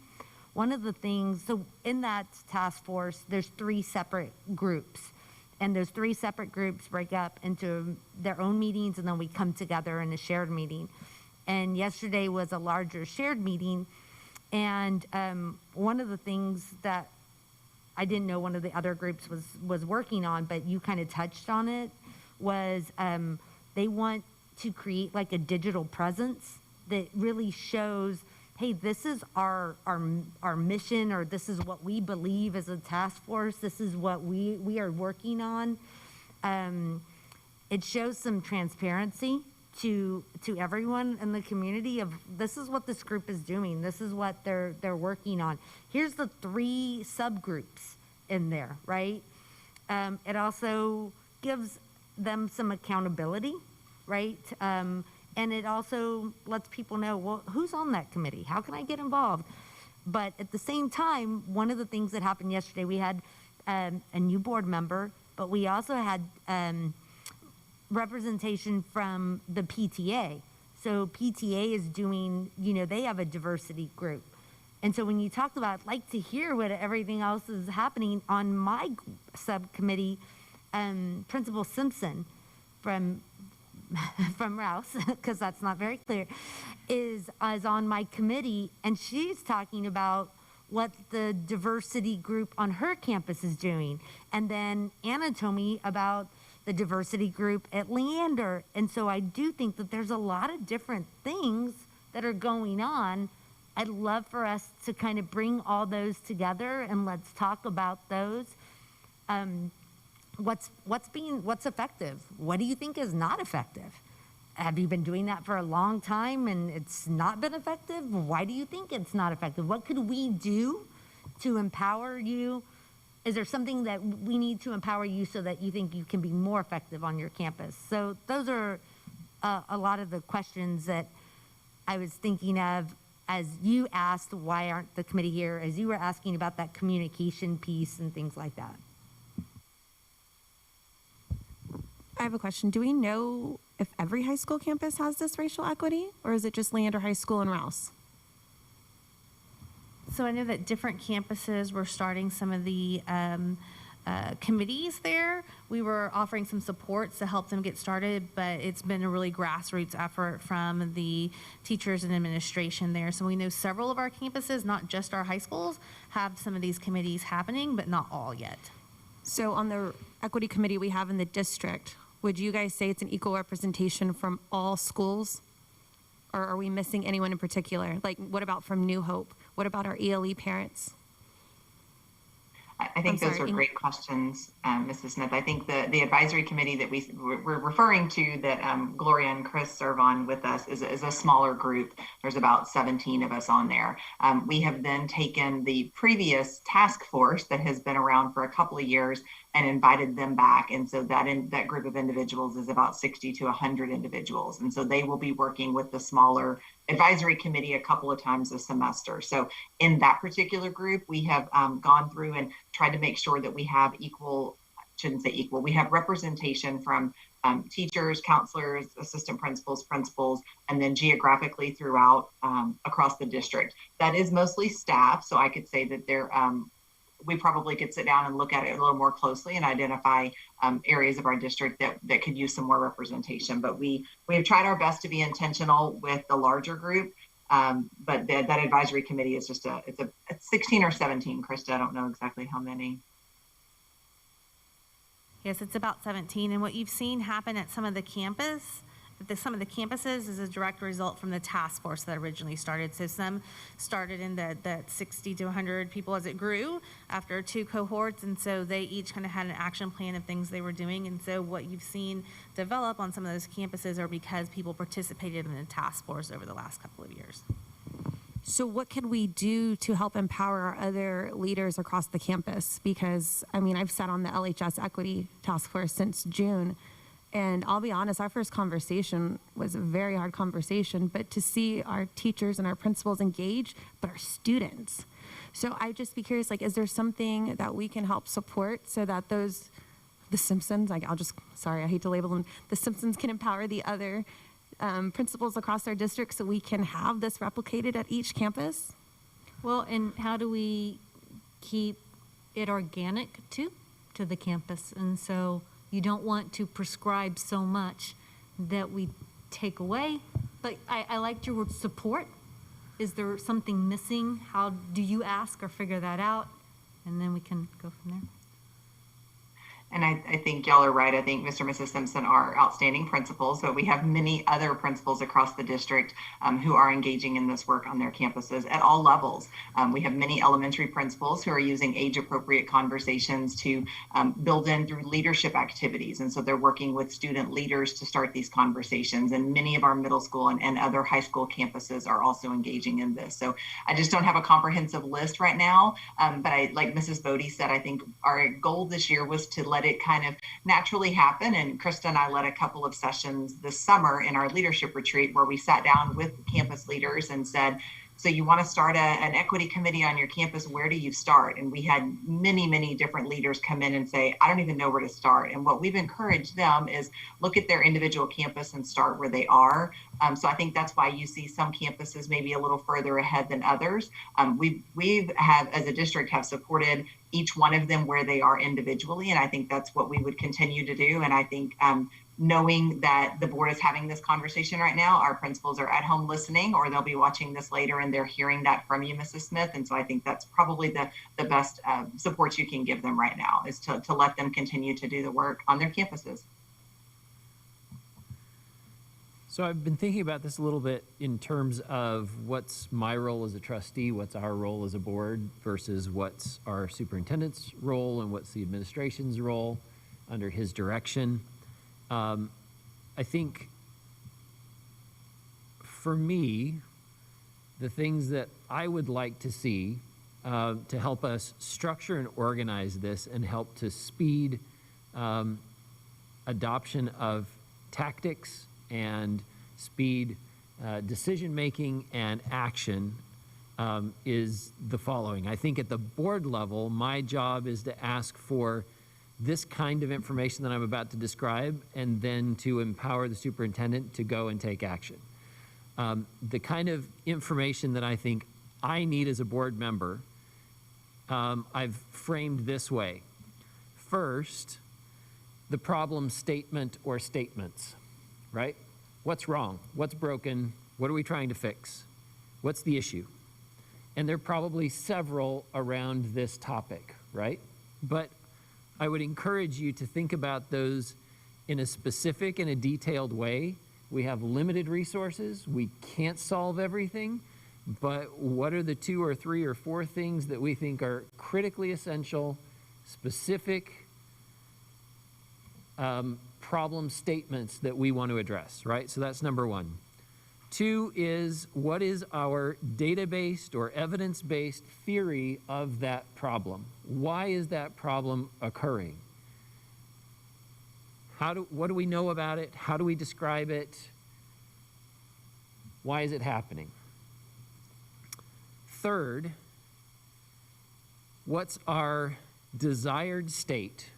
One of the things, so in that task force, there's 3 separate groups. And those 3 separate groups break up into their own meetings, and then we come together in a shared meeting. And yesterday was a larger shared meeting. And one of the things that I didn't know one of the other groups was working on, but you kind of touched on it, was they want to create like a digital presence that really shows, hey, this is our mission, or this is what we believe as a task force. This is what we are working on. It shows some transparency to everyone in the community of this is what this group is doing. This is what they're working on. Here's the 3 subgroups in there, right? It also gives them some accountability, right? And it also lets people know, well, who's on that committee? How can I get involved? But at the same time, one of the things that happened yesterday, we had a new board member, but we also had representation from the PTA. So PTA is doing, they have a diversity group. And so when you talked about, I'd like to hear what everything else is happening on my subcommittee, Principal Simpson from Rouse, because that's not very clear, is on my committee, and she's talking about what the diversity group on her campus is doing. And then Anna told me about the diversity group at Leander. And so I do think that there's a lot of different things that are going on. I'd love for us to kind of bring all those together and let's talk about those. What's effective? What do you think is not effective? Have you been doing that for a long time and it's not been effective? Why do you think it's not effective? What could we do to empower you? Is there something that we need to empower you so that you think you can be more effective on your campus? So those are a lot of the questions that I was thinking of as you asked, why aren't the committee here? As you were asking about that communication piece and things like that. I have a question. Do we know if every high school campus has this racial equity, or is it just Leander High School and Rouse? So I know that different campuses were starting some of the committees there. We were offering some supports to help them get started, but it's been a really grassroots effort from the teachers and administration there. So we know several of our campuses, not just our high schools, have some of these committees happening, but not all yet. So on the equity committee we have in the district, would you guys say it's an equal representation from all schools? Or are we missing anyone in particular? Like, what about from New Hope? What about our ELE parents? I think those are great questions, Mrs. Smith. I think the advisory committee that we're referring to that Gloria and Chris serve on with us is a smaller group. There's about 17 of us on there. We have then taken the previous task force that has been around for a couple of years and invited them back. And so that group of individuals is about 60 to 100 individuals. And so they will be working with the smaller advisory committee a couple of times a semester. So in that particular group, we have gone through and tried to make sure that we have we have representation from teachers, counselors, assistant principals, and then geographically throughout across the district. That is mostly staff. So I could say that we probably could sit down and look at it a little more closely and identify areas of our district that could use some more representation. But we have tried our best to be intentional with the larger group. But that advisory committee is just it's 16 or 17, Krista. I don't know exactly how many. Yes, it's about 17. And what you've seen happen at some of the campuses is a direct result from the task force that originally started. So some started in that 60 to 100 people as it grew after 2 cohorts. And so they each kind of had an action plan of things they were doing. And so what you've seen develop on some of those campuses are because people participated in the task force over the last couple of years. So what can we do to help empower our other leaders across the campus? Because, I mean, I've sat on the LHS Equity Task Force since June. And I'll be honest, our first conversation was a very hard conversation, but to see our teachers and our principals engage, but our students. So I'd just be curious, like, is there something that we can help support so that the Simpsons, I hate to label them, the Simpsons can empower the other principals across our district so we can have this replicated at each campus? Well, and how do we keep it organic too to the campus? And so you don't want to prescribe so much that we take away. But I liked your word support. Is there something missing? How do you ask or figure that out? And then we can go from there. And I think y'all are right. I think Mr. and Mrs. Simpson are outstanding principals, but we have many other principals across the district who are engaging in this work on their campuses at all levels. We have many elementary principals who are using age-appropriate conversations to build in through leadership activities. And so they're working with student leaders to start these conversations. And many of our middle school and other high school campuses are also engaging in this. So I just don't have a comprehensive list right now. But like Mrs. Bodie said, I think our goal this year was to let it kind of naturally happen. And Krista and I led a couple of sessions this summer in our leadership retreat where we sat down with campus leaders and said, So you want to start an equity committee on your campus, where do you start? And we had many, many different leaders come in and say, I don't even know where to start. And what we've encouraged them is look at their individual campus and start where they are. So I think that's why you see some campuses maybe a little further ahead than others. We've as a district, have supported each one of them where they are individually. And I think that's what we would continue to do. And I think knowing that the board is having this conversation right now, our principals are at home listening, or they'll be watching this later and they're hearing that from you, Mrs. Smith. And so I think that's probably the best support you can give them right now, is to let them continue to do the work on their campuses. So I've been thinking about this a little bit in terms of what's my role as a trustee, what's our role as a board versus what's our superintendent's role and what's the administration's role under his direction. I think for me, the things that I would like to see to help us structure and organize this and help to speed adoption of tactics and speed decision-making and action is the following. I think at the board level, my job is to ask for this kind of information that I'm about to describe, and then to empower the superintendent to go and take action. The kind of information that I think I need as a board member, I've framed this way. First, the problem statement or statements, right? What's wrong? What's broken? What are we trying to fix? What's the issue? And there are probably several around this topic, right? But I would encourage you to think about those in a specific and a detailed way. We have limited resources. We can't solve everything, but what are the 2 or 3 or 4 things that we think are critically essential, specific problem statements that we want to address, right? So that's number 1. 2 is, what is our data-based or evidence-based theory of that problem? Why is that problem occurring? What do we know about it? How do we describe it? Why is it happening? 3rd, what's our desired state?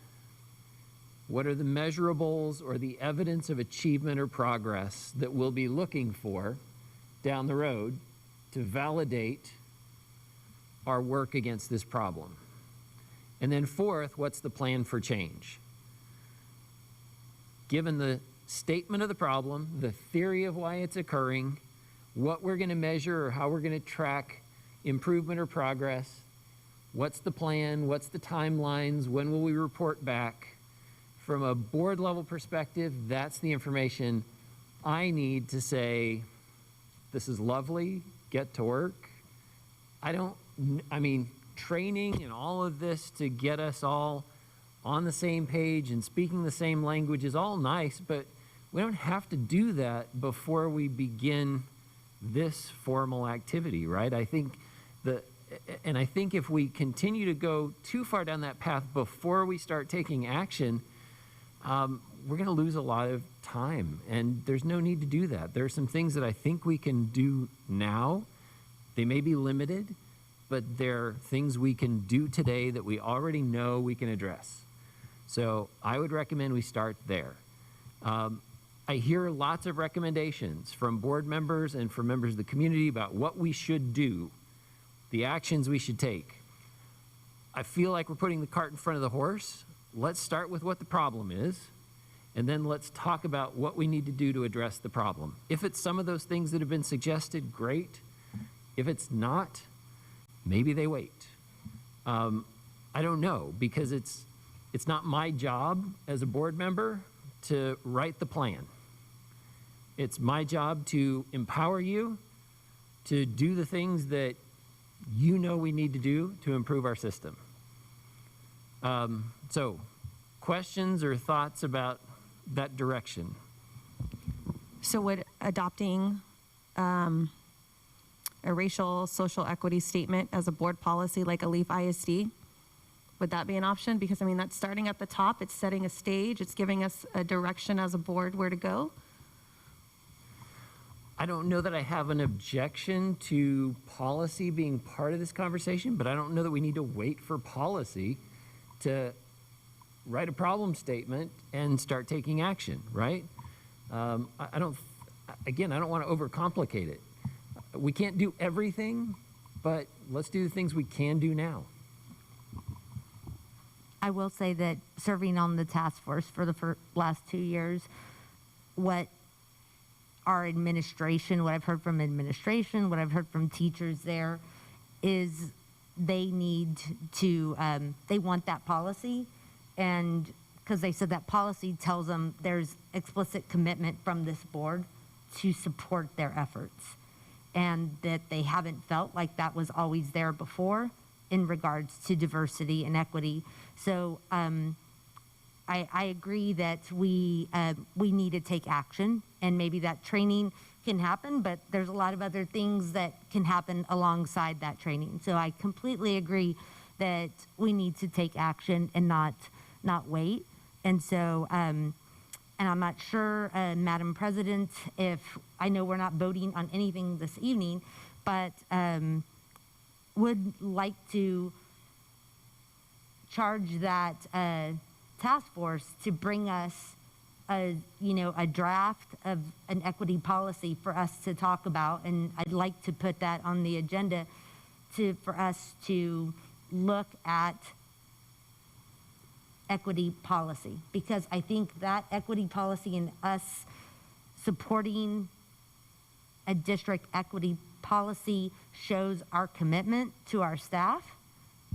What are the measurables or the evidence of achievement or progress that we'll be looking for down the road to validate our work against this problem? And then 4th, what's the plan for change? Given the statement of the problem, the theory of why it's occurring, what we're going to measure or how we're going to track improvement or progress, what's the plan, what's the timelines, when will we report back? From a board level perspective, that's the information I need to say, this is lovely, get to work. I mean, training and all of this to get us all on the same page and speaking the same language is all nice, but we don't have to do that before we begin this formal activity, right? I think if we continue to go too far down that path before we start taking action, we're going to lose a lot of time, and there's no need to do that. There are some things that I think we can do now. They may be limited, but they're things we can do today that we already know we can address. So I would recommend we start there. I hear lots of recommendations from board members and from members of the community about what we should do, the actions we should take. I feel like we're putting the cart in front of the horse. Let's start with what the problem is, and then let's talk about what we need to do to address the problem. If it's some of those things that have been suggested, great. If it's not, maybe they wait. I don't know, because it's not my job as a board member to write the plan. It's my job to empower you to do the things that you know we need to do to improve our system. So, questions or thoughts about that direction? So would adopting a racial social equity statement as a board policy like a LEAF ISD, would that be an option? Because I mean, that's starting at the top, it's setting a stage, it's giving us a direction as a board where to go. I don't know that I have an objection to policy being part of this conversation, but I don't know that we need to wait for policy to write a problem statement and start taking action, right? I don't want to overcomplicate it. We can't do everything, but let's do the things we can do now. I will say that serving on the task force for the last 2 years, what our administration, what I've heard from administration, what I've heard from teachers there, is they need to, they want that policy, and because they said that policy tells them there's explicit commitment from this board to support their efforts, and that they haven't felt like that was always there before in regards to diversity and equity. So I agree that we need to take action, and maybe that training can happen, but there's a lot of other things that can happen alongside that training. So I completely agree that we need to take action and not wait. And so, and I'm not sure, Madam President, if, I know we're not voting on anything this evening, but would like to charge that task force to bring us a draft of an equity policy for us to talk about, and I'd like to put that on the agenda for us to look at equity policy, because I think that equity policy and us supporting a district equity policy shows our commitment to our staff,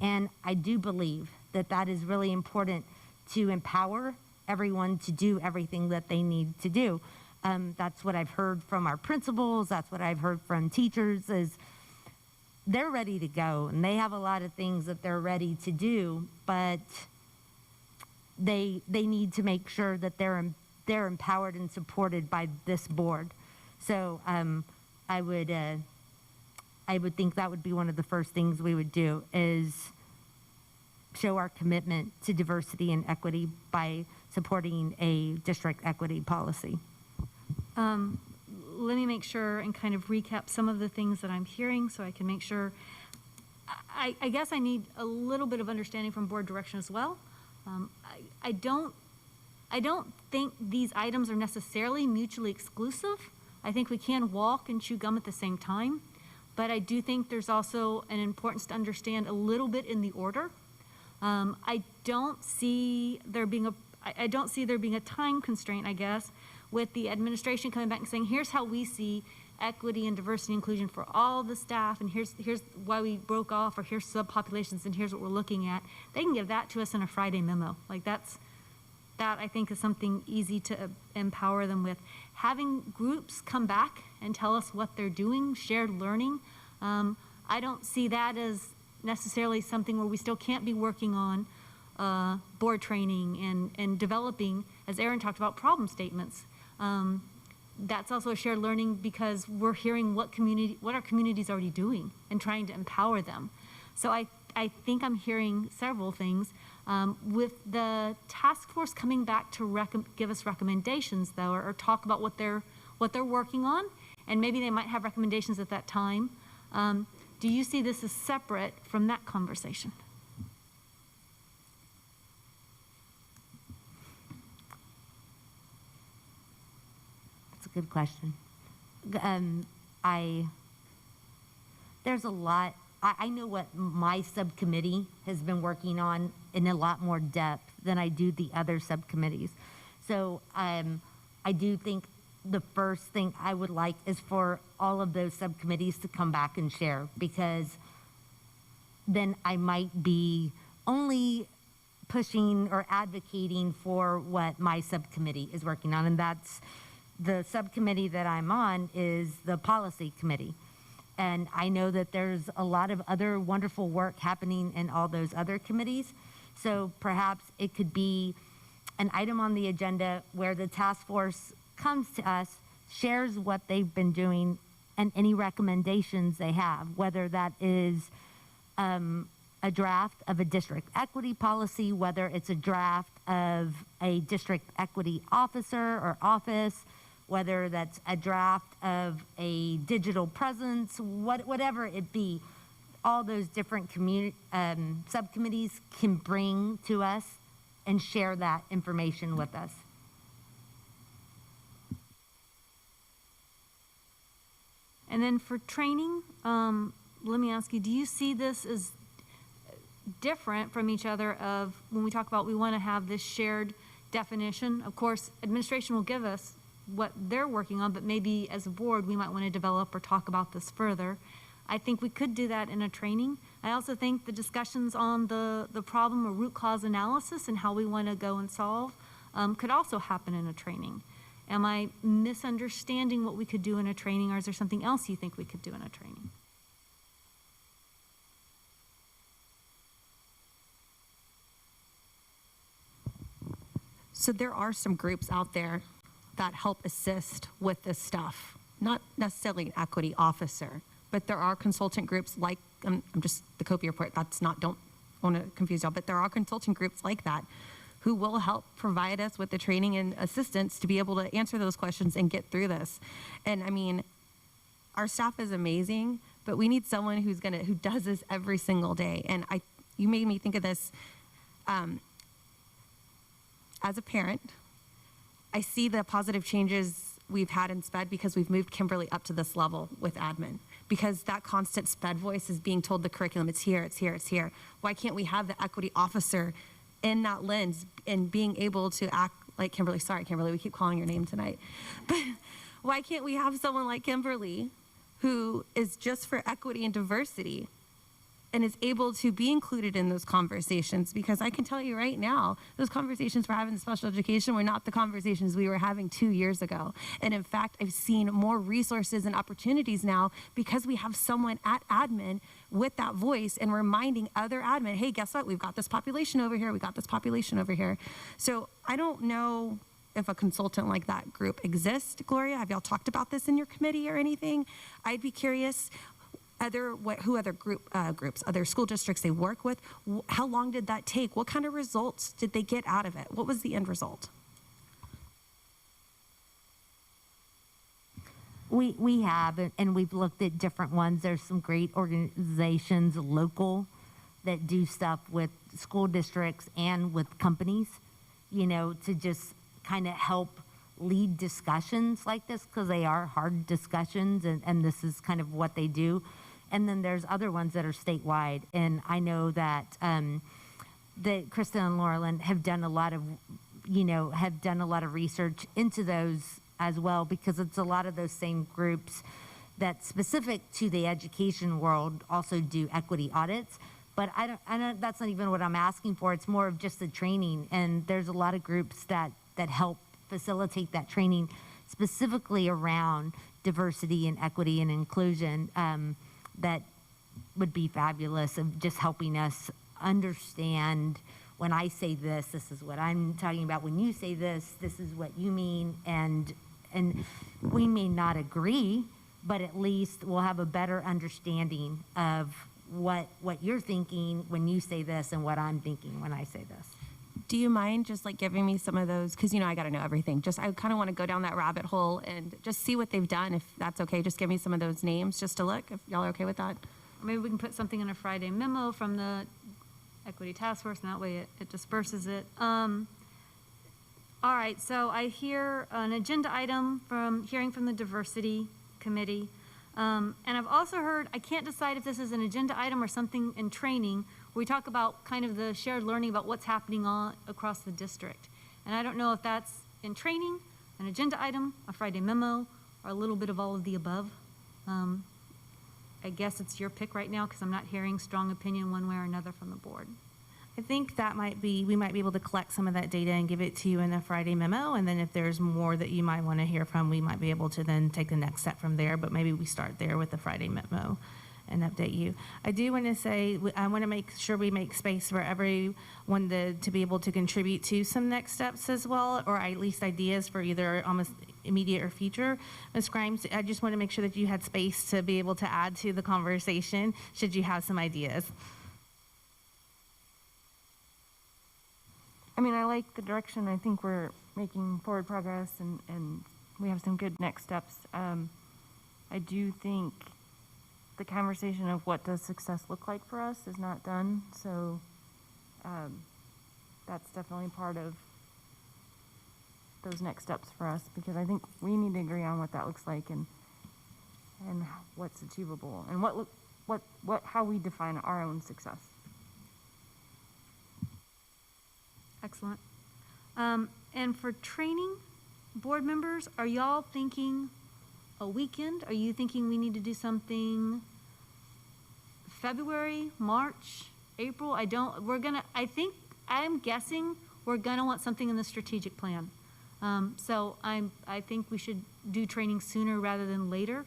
and I do believe that that is really important to empower everyone to do everything that they need to do. That's what I've heard from our principals, that's what I've heard from teachers, is they're ready to go, and they have a lot of things that they're ready to do, but they need to make sure that they're empowered and supported by this board. So I would think that would be one of the first things we would do, is show our commitment to diversity and equity by supporting a district equity policy. Let me make sure and kind of recap some of the things that I'm hearing so I can make sure. I guess I need a little bit of understanding from board direction as well. I don't think these items are necessarily mutually exclusive. I think we can walk and chew gum at the same time, but I do think there's also an importance to understand a little bit in the order. I don't see there being a time constraint, I guess, with the administration coming back and saying, here's how we see equity and diversity and inclusion for all the staff, and here's why we broke off, or here's subpopulations, and here's what we're looking at. They can give that to us in a Friday memo. Like that I think is something easy to empower them with. Having groups come back and tell us what they're doing, shared learning, I don't see that as necessarily something where we still can't be working on board training and developing, as Erin talked about, problem statements. That's also a shared learning because we're hearing what our community's already doing and trying to empower them. So I think I'm hearing several things. With the task force coming back to give us recommendations, though, or talk about what they're working on, and maybe they might have recommendations at that time. Do you see this as separate from that conversation? That's a good question. There's a lot. I know what my subcommittee has been working on in a lot more depth than I do the other subcommittees. So I do think the first thing I would like is for all of those subcommittees to come back and share, because then I might be only pushing or advocating for what my subcommittee is working on, and that's the subcommittee that I'm on is the policy committee. And I know that there's a lot of other wonderful work happening in all those other committees. So perhaps it could be an item on the agenda where the task force comes to us, shares what they've been doing, and any recommendations they have, whether that is a draft of a district equity policy, whether it's a draft of a district equity officer or office, whether that's a draft of a digital presence, whatever it be, all those different subcommittees can bring to us and share that information with us. And then for training, let me ask you, do you see this as different from each other of when we talk about we want to have this shared definition? Of course, administration will give us what they're working on, but maybe as a board, we might want to develop or talk about this further. I think we could do that in a training. I also think the discussions on the problem or root cause analysis and how we want to go and solve could also happen in a training. Am I misunderstanding what we could do in a training, or is there something else you think we could do in a training? So there are some groups out there that help assist with this stuff. Not necessarily an equity officer, but there are consultant groups like, I'm just the COPE report, that's not, don't want to confuse y'all, but there are consultant groups like that who will help provide us with the training and assistance to be able to answer those questions and get through this. And I mean, our staff is amazing, but we need someone who does this every single day. And you made me think of this. As a parent, I see the positive changes we've had in SPED because we've moved Kimberly up to this level with admin. Because that constant SPED voice is being told the curriculum, it's here, it's here, it's here. Why can't we have the equity officer in that lens and being able to act like Kimberly? Sorry, Kimberly, we keep calling your name tonight. But why can't we have someone like Kimberly who is just for equity and diversity and is able to be included in those conversations? Because I can tell you right now, those conversations we're having in special education were not the conversations we were having 2 years ago. And in fact, I've seen more resources and opportunities now because we have someone at admin with that voice and reminding other admin, hey, guess what? We've got this population over here. We got this population over here. So I don't know if a consultant like that group exists. Gloria, have y'all talked about this in your committee or anything? I'd be curious. Who other groups, other school districts they work with? How long did that take? What kind of results did they get out of it? What was the end result? We have, and we've looked at different ones. There's some great organizations, local, that do stuff with school districts and with companies, to just kind of help lead discussions like this, because they are hard discussions, and this is kind of what they do. And then there's other ones that are statewide. And I know that that Krista and Laurelyn have done a lot of research into those as well, because it's a lot of those same groups that specific to the education world also do equity audits. But I don't, that's not even what I'm asking for. It's more of just the training. And there's a lot of groups that help facilitate that training specifically around diversity and equity and inclusion. That would be fabulous, of just helping us understand, when I say this, this is what I'm talking about. When you say this, this is what you mean. And we may not agree, but at least we'll have a better understanding of what you're thinking when you say this and what I'm thinking when I say this. Do you mind just like giving me some of those? Because, I got to know everything. I kind of want to go down that rabbit hole and just see what they've done, if that's okay. Just give me some of those names just to look, if y'all are okay with that. Maybe we can put something in a Friday memo from the Equity Task Force, and that way it disperses it. All right, so I hear an agenda item hearing from the Diversity Committee. And I've also heard, I can't decide if this is an agenda item or something in training, where we talk about kind of the shared learning about what's happening across the district. And I don't know if that's in training, an agenda item, a Friday memo, or a little bit of all of the above. I guess it's your pick right now, because I'm not hearing strong opinion one way or another from the board. I think that we might be able to collect some of that data and give it to you in a Friday memo. And then if there's more that you might want to hear from, we might be able to then take the next step from there. But maybe we start there with the Friday memo and update you. I do want to say, I want to make sure we make space for everyone to be able to contribute to some next steps as well, or at least ideas for either almost immediate or future. Ms. Grimes, I just want to make sure that you had space to be able to add to the conversation should you have some ideas. I mean, I like the direction. I think we're making forward progress, and we have some good next steps. I do think the conversation of what does success look like for us is not done, so that's definitely part of those next steps for us, because I think we need to agree on what that looks like and what's achievable and how we define our own success. Excellent. And for training, board members, are y'all thinking a weekend? Are you thinking we need to do something February, March, April? I'm guessing we're gonna want something in the strategic plan. So I think we should do training sooner rather than later.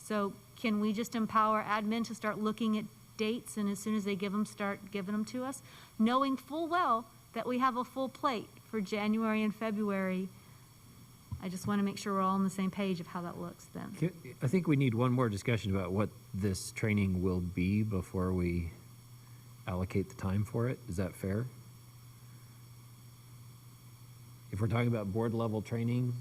So can we just empower admin to start looking at dates, and as soon as they give them, start giving them to us, knowing full well that we have a full plate for January and February? I just want to make sure we're all on the same page of how that looks then. I think we need one more discussion about what this training will be before we allocate the time for it. Is that fair? If we're talking about board level training,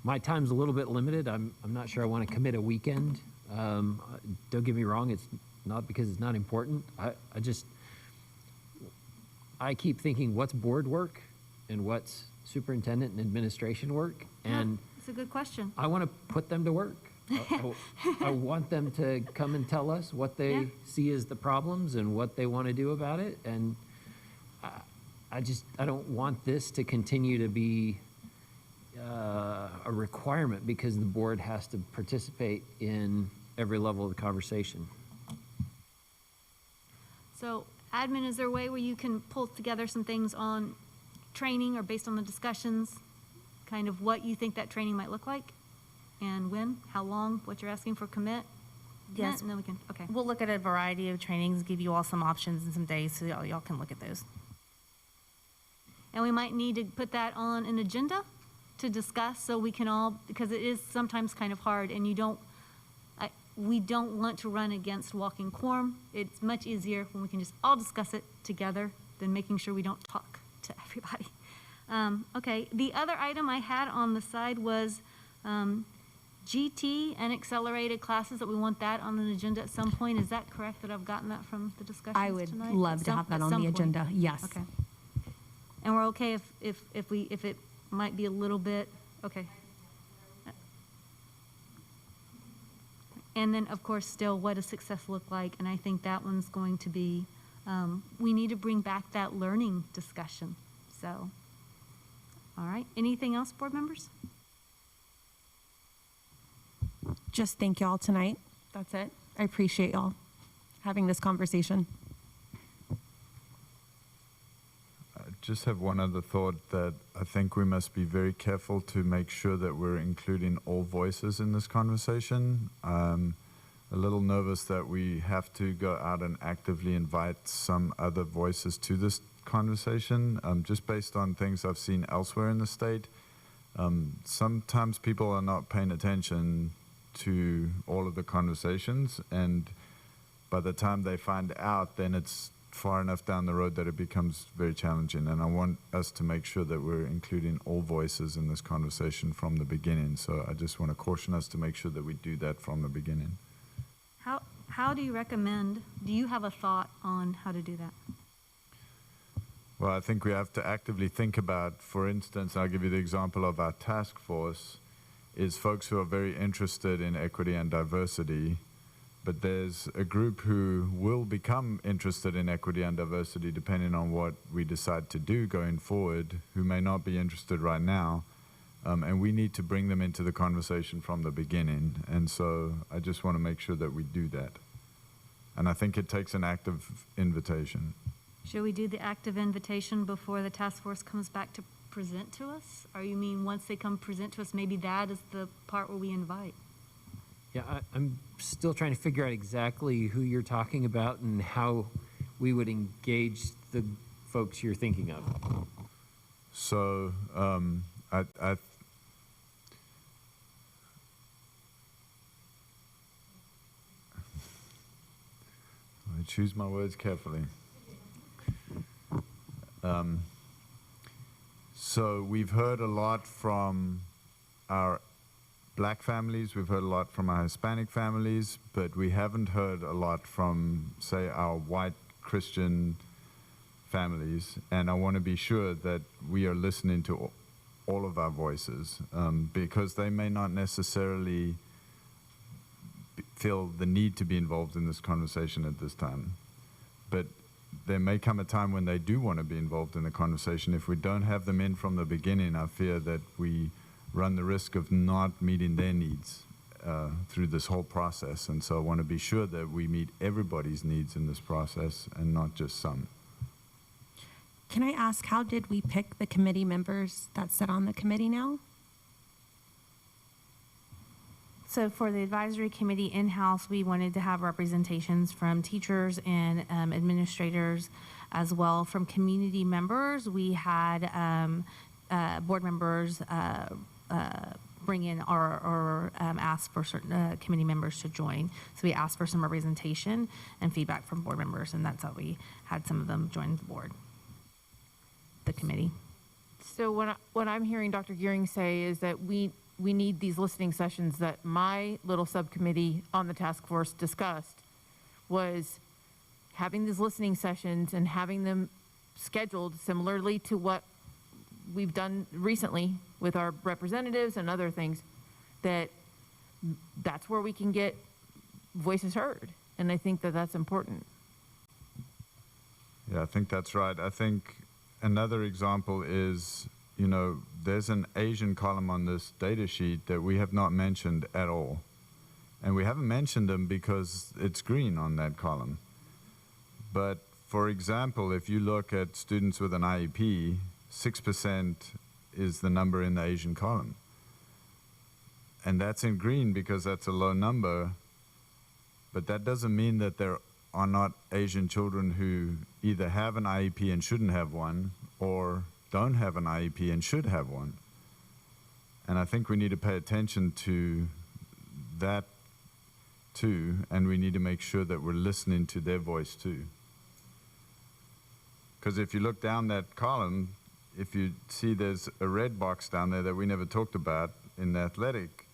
my time's a little bit limited. I'm not sure I want to commit a weekend. Don't get me wrong, it's not because it's not important. I keep thinking what's board work and what's superintendent and administration work, and It's a good question. I want to put them to work. I want them to come and tell us what they see as the problems and what they want to do about it. And I don't want this to continue to be a requirement because the board has to participate in every level of the conversation. So admin, is there a way where you can pull together some things on training or based on the discussions, kind of what you think that training might look like? And when, how long, what you're asking for commit? Yes. And then we can, okay. We'll look at a variety of trainings, give you all some options and some days so y'all can look at those. And we might need to put that on an agenda to discuss so we can all, because it is sometimes kind of hard and we don't want to run against walking quorum. It's much easier when we can just all discuss it together than making sure we don't talk to everybody. Okay, the other item I had on the side was GT and accelerated classes, that we want that on an agenda at some point. Is that correct, that I've gotten that from the discussions I would tonight? love to have that on the agenda, yes. Okay. And we're okay if it might be a little bit, okay. And then, of course, still, what does success look like? And I think that one's going to be, we need to bring back that learning discussion. So, all right. Anything else, board members? Just thank y'all tonight. That's it. I appreciate y'all having this conversation. I just have one other thought, that I think we must be very careful to make sure that we're including all voices in this conversation. I'm a little nervous that we have to go out and actively invite some other voices to this conversation, just based on things I've seen elsewhere in the state. Sometimes people are not paying attention to all of the conversations, and by the time they find out, then it's far enough down the road that it becomes very challenging. And I want us to make sure that we're including all voices in this conversation from the beginning. So I just want to caution us to make sure that we do that from the beginning. How do you recommend, do you have a thought on how to do that? Well, I think we have to actively think about, for instance, I'll give you the example of our task force, is folks who are very interested in equity and diversity, but there's a group who will become interested in equity and diversity depending on what we decide to do going forward, who may not be interested right now, and we need to bring them into the conversation from the beginning. And so I just want to make sure that we do that. And I think it takes an active invitation. Should we do the active invitation before the task force comes back to present to us? Or you mean once they come present to us, maybe that is the part where we invite? Yeah, I'm still trying to figure out exactly who you're talking about and how we would engage the folks you're thinking of. So I choose my words carefully. So we've heard a lot from our Black families, we've heard a lot from our Hispanic families, but we haven't heard a lot from, say, our white Christian families. And I want to be sure that we are listening to all of our voices, because they may not necessarily feel the need to be involved in this conversation at this time. But there may come a time when they do want to be involved in the conversation. If we don't have them in from the beginning, I fear that we run the risk of not meeting their needs through this whole process. And so I want to be sure that we meet everybody's needs in this process and not just some. Can I ask, how did we pick the committee members that sit on the committee now? So for the advisory committee in-house, we wanted to have representations from teachers and administrators, as well from community members. We had board members bring in or ask for certain committee members to join. So we asked for some representation and feedback from board members, and that's how we had some of them join the board, the committee. So what I'm hearing Dr. Gearing say is that we need these listening sessions that my little subcommittee on the task force discussed, was having these listening sessions and having them scheduled similarly to what we've done recently with our representatives and other things, that's where we can get voices heard. And I think that that's important. Yeah, I think that's right. I think another example is, you know, there's an Asian column on this data sheet that we have not mentioned at all. And we haven't mentioned them because it's green on that column. But for example, if you look at students with an IEP, 6% is the number in the Asian column. And that's in green because that's a low number, but that doesn't mean that there are not Asian children who either have an IEP and shouldn't have one, or don't have an IEP and should have one. And I think we need to pay attention to that too, and we need to make sure that we're listening to their voice too. Because if you look down that column, if you see there's a red box down there that we never talked about in the athletic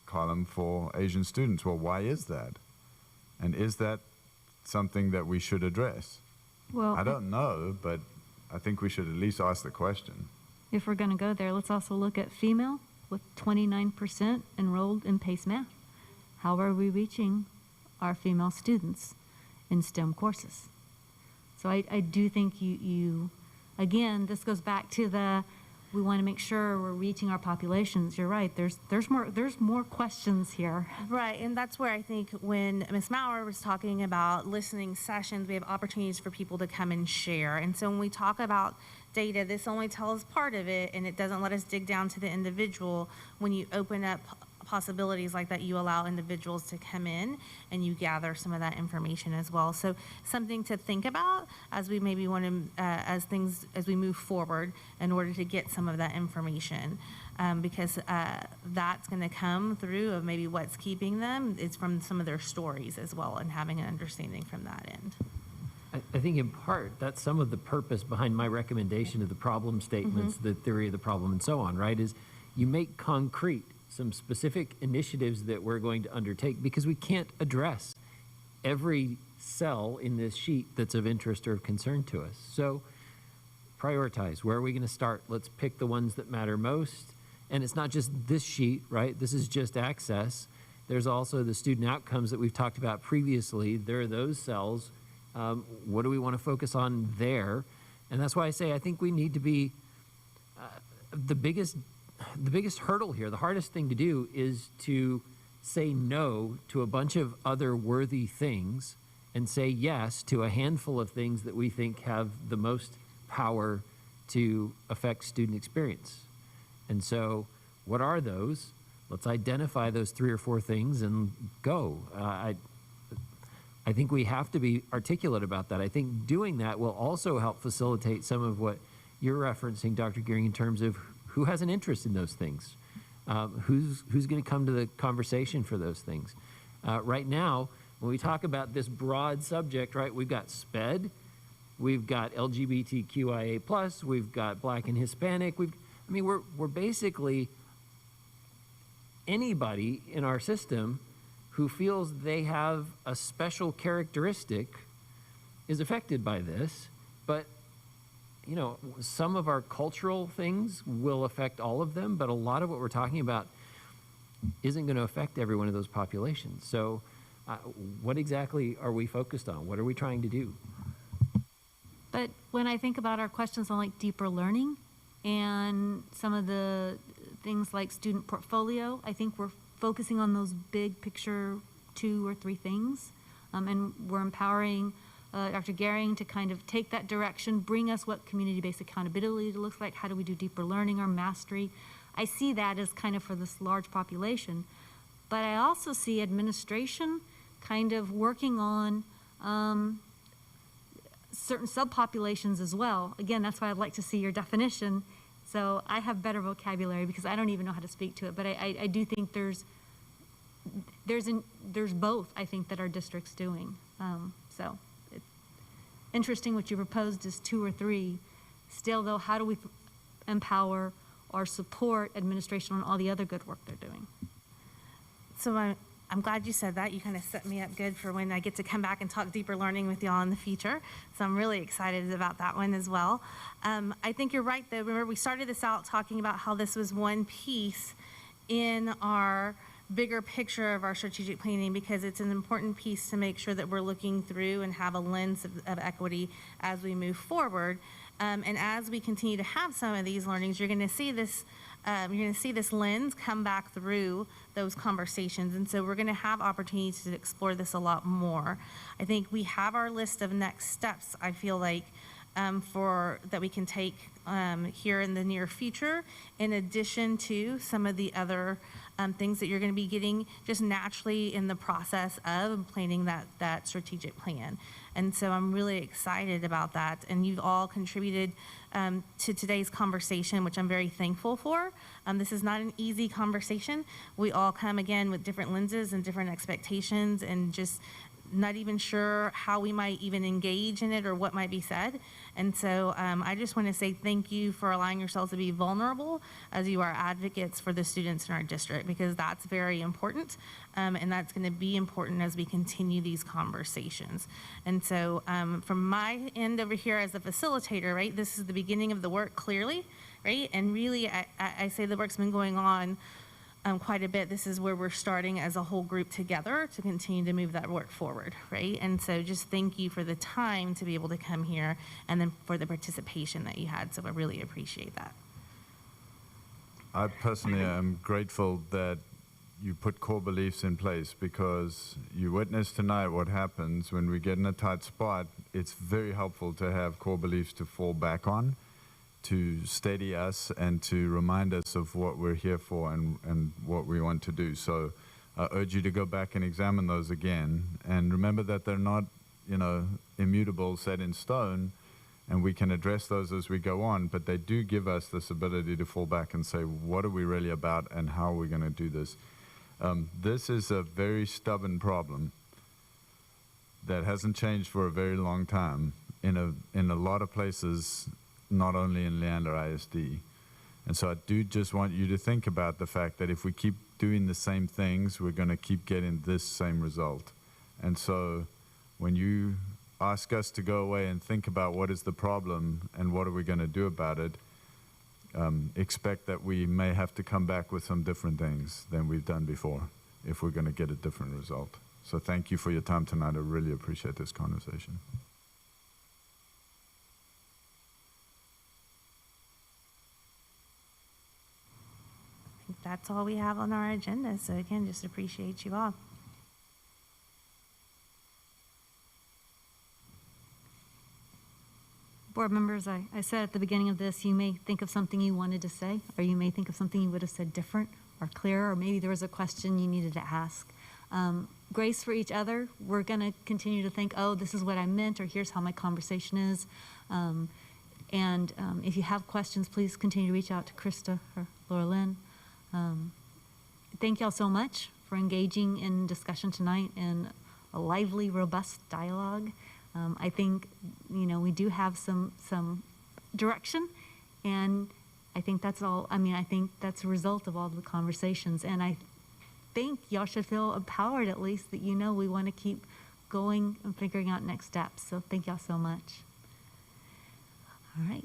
column for Asian students. Well, why is that? And is that something that we should address? Well, I don't know, but I think we should at least ask the question. if we're going to go there, let's also look at female with 29% enrolled in PACE Math. How are we reaching our female students in STEM courses? So I do think you, again, this goes back to we want to make sure we're reaching our populations. You're right. There's more questions here. Right, and that's where I think when Ms. Maurer was talking about listening sessions, we have opportunities for people to come and share. And so when we talk about data, this only tells part of it, and it doesn't let us dig down to the individual. When you open up possibilities like that, you allow individuals to come in and you gather some of that information as well. So something to think about as we maybe want to, as we move forward in order to get some of that information. Because that's going to come through of maybe what's keeping them. It's from some of their stories as well, and having an understanding from that end. I think in part, that's some of the purpose behind my recommendation of the problem statements, the theory of the problem, and so on, right? Is you make concrete some specific initiatives that we're going to undertake, because we can't address every cell in this sheet that's of interest or of concern to us. So prioritize. Where are we going to start? Let's pick the ones that matter most. And it's not just this sheet, right? This is just access. There's also the student outcomes that we've talked about previously. There are those cells. What do we want to focus on there? And that's why I say I think we need to be the biggest hurdle here, the hardest thing to do is to say no to a bunch of other worthy things and say yes to a handful of things that we think have the most power to affect student experience. And so what are those? Let's identify those 3 or 4 things and go. I think we have to be articulate about that. I think doing that will also help facilitate some of what you're referencing, Dr. Gearing, in terms of who has an interest in those things, who's going to come to the conversation for those things. Right now, when we talk about this broad subject, right, we've got SPED, we've got LGBTQIA+, we've got Black and Hispanic, we're basically anybody in our system who feels they have a special characteristic is affected by this, but some of our cultural things will affect all of them, but a lot of what we're talking about isn't going to affect every one of those populations. So what exactly are we focused on? What are we trying to do? But when I think about our questions on like deeper learning and some of the things like student portfolio, I think we're focusing on those big picture 2 or 3 things. And we're empowering Dr. Gehring to kind of take that direction, bring us what community-based accountability looks like, how do we do deeper learning or mastery. I see that as kind of for this large population. But I also see administration kind of working on certain subpopulations as well. Again, that's why I'd like to see your definition. So I have better vocabulary because I don't even know how to speak to it. But I do think there's both, I think, that our district's doing. So it's interesting what you proposed is 2 or 3. Still, though, how do we empower or support administration on all the other good work they're doing? So I'm glad you said that. You kind of set me up good for when I get to come back and talk deeper learning with y'all in the future. So I'm really excited about that one as well. I think you're right, though. Remember, we started this out talking about how this was one piece in our bigger picture of our strategic planning, because it's an important piece to make sure that we're looking through and have a lens of equity as we move forward. And as we continue to have some of these learnings, you're going to see this lens come back through those conversations. And so we're going to have opportunities to explore this a lot more. I think we have our list of next steps, I feel like, that we can take here in the near future, in addition to some of the other things that you're going to be getting just naturally in the process of planning that strategic plan. And so I'm really excited about that. And you've all contributed to today's conversation, which I'm very thankful for. This is not an easy conversation. We all come, again, with different lenses and different expectations and just not even sure how we might even engage in it or what might be said. And so I just want to say thank you for allowing yourselves to be vulnerable as you are advocates for the students in our district, because that's very important. And that's going to be important as we continue these conversations. And so from my end over here as a facilitator, right, this is the beginning of the work clearly, right? And really, I say the work's been going on quite a bit. This is where we're starting as a whole group together to continue to move that work forward, right? And so just thank you for the time to be able to come here and then for the participation that you had. So I really appreciate that. I personally am grateful that you put core beliefs in place, because you witnessed tonight what happens when we get in a tight spot. It's very helpful to have core beliefs to fall back on, to steady us and to remind us of what we're here for and what we want to do. So I urge you to go back and examine those again, and remember that they're not, immutable, set in stone, and we can address those as we go on, but they do give us this ability to fall back and say, what are we really about and how are we going to do this? This is a very stubborn problem that hasn't changed for a very long time in a lot of places, not only in Leander ISD. And so I do just want you to think about the fact that if we keep doing the same things, we're going to keep getting this same result. And so when you ask us to go away and think about what is the problem and what are we going to do about it, expect that we may have to come back with some different things than we've done before if we're going to get a different result. So thank you for your time tonight. I really appreciate this conversation. I think that's all we have on our agenda. So again, just appreciate you all. Board members, I said at the beginning of this, you may think of something you wanted to say, or you may think of something you would have said different or clearer, or maybe there was a question you needed to ask. Grace for each other. We're going to continue to think, oh, this is what I meant, or here's how my conversation is. And if you have questions, please continue to reach out to Krista or Laura Lynn. Thank y'all so much for engaging in discussion tonight in a lively, robust dialogue. I think, we do have some direction, and I think that's all, I think that's a result of all the conversations, and I think y'all should feel empowered at least that we want to keep going and figuring out next steps. So thank y'all so much. All right.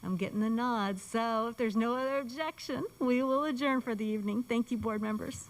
I'm getting the nods. So if there's no other objection, we will adjourn for the evening. Thank you, board members.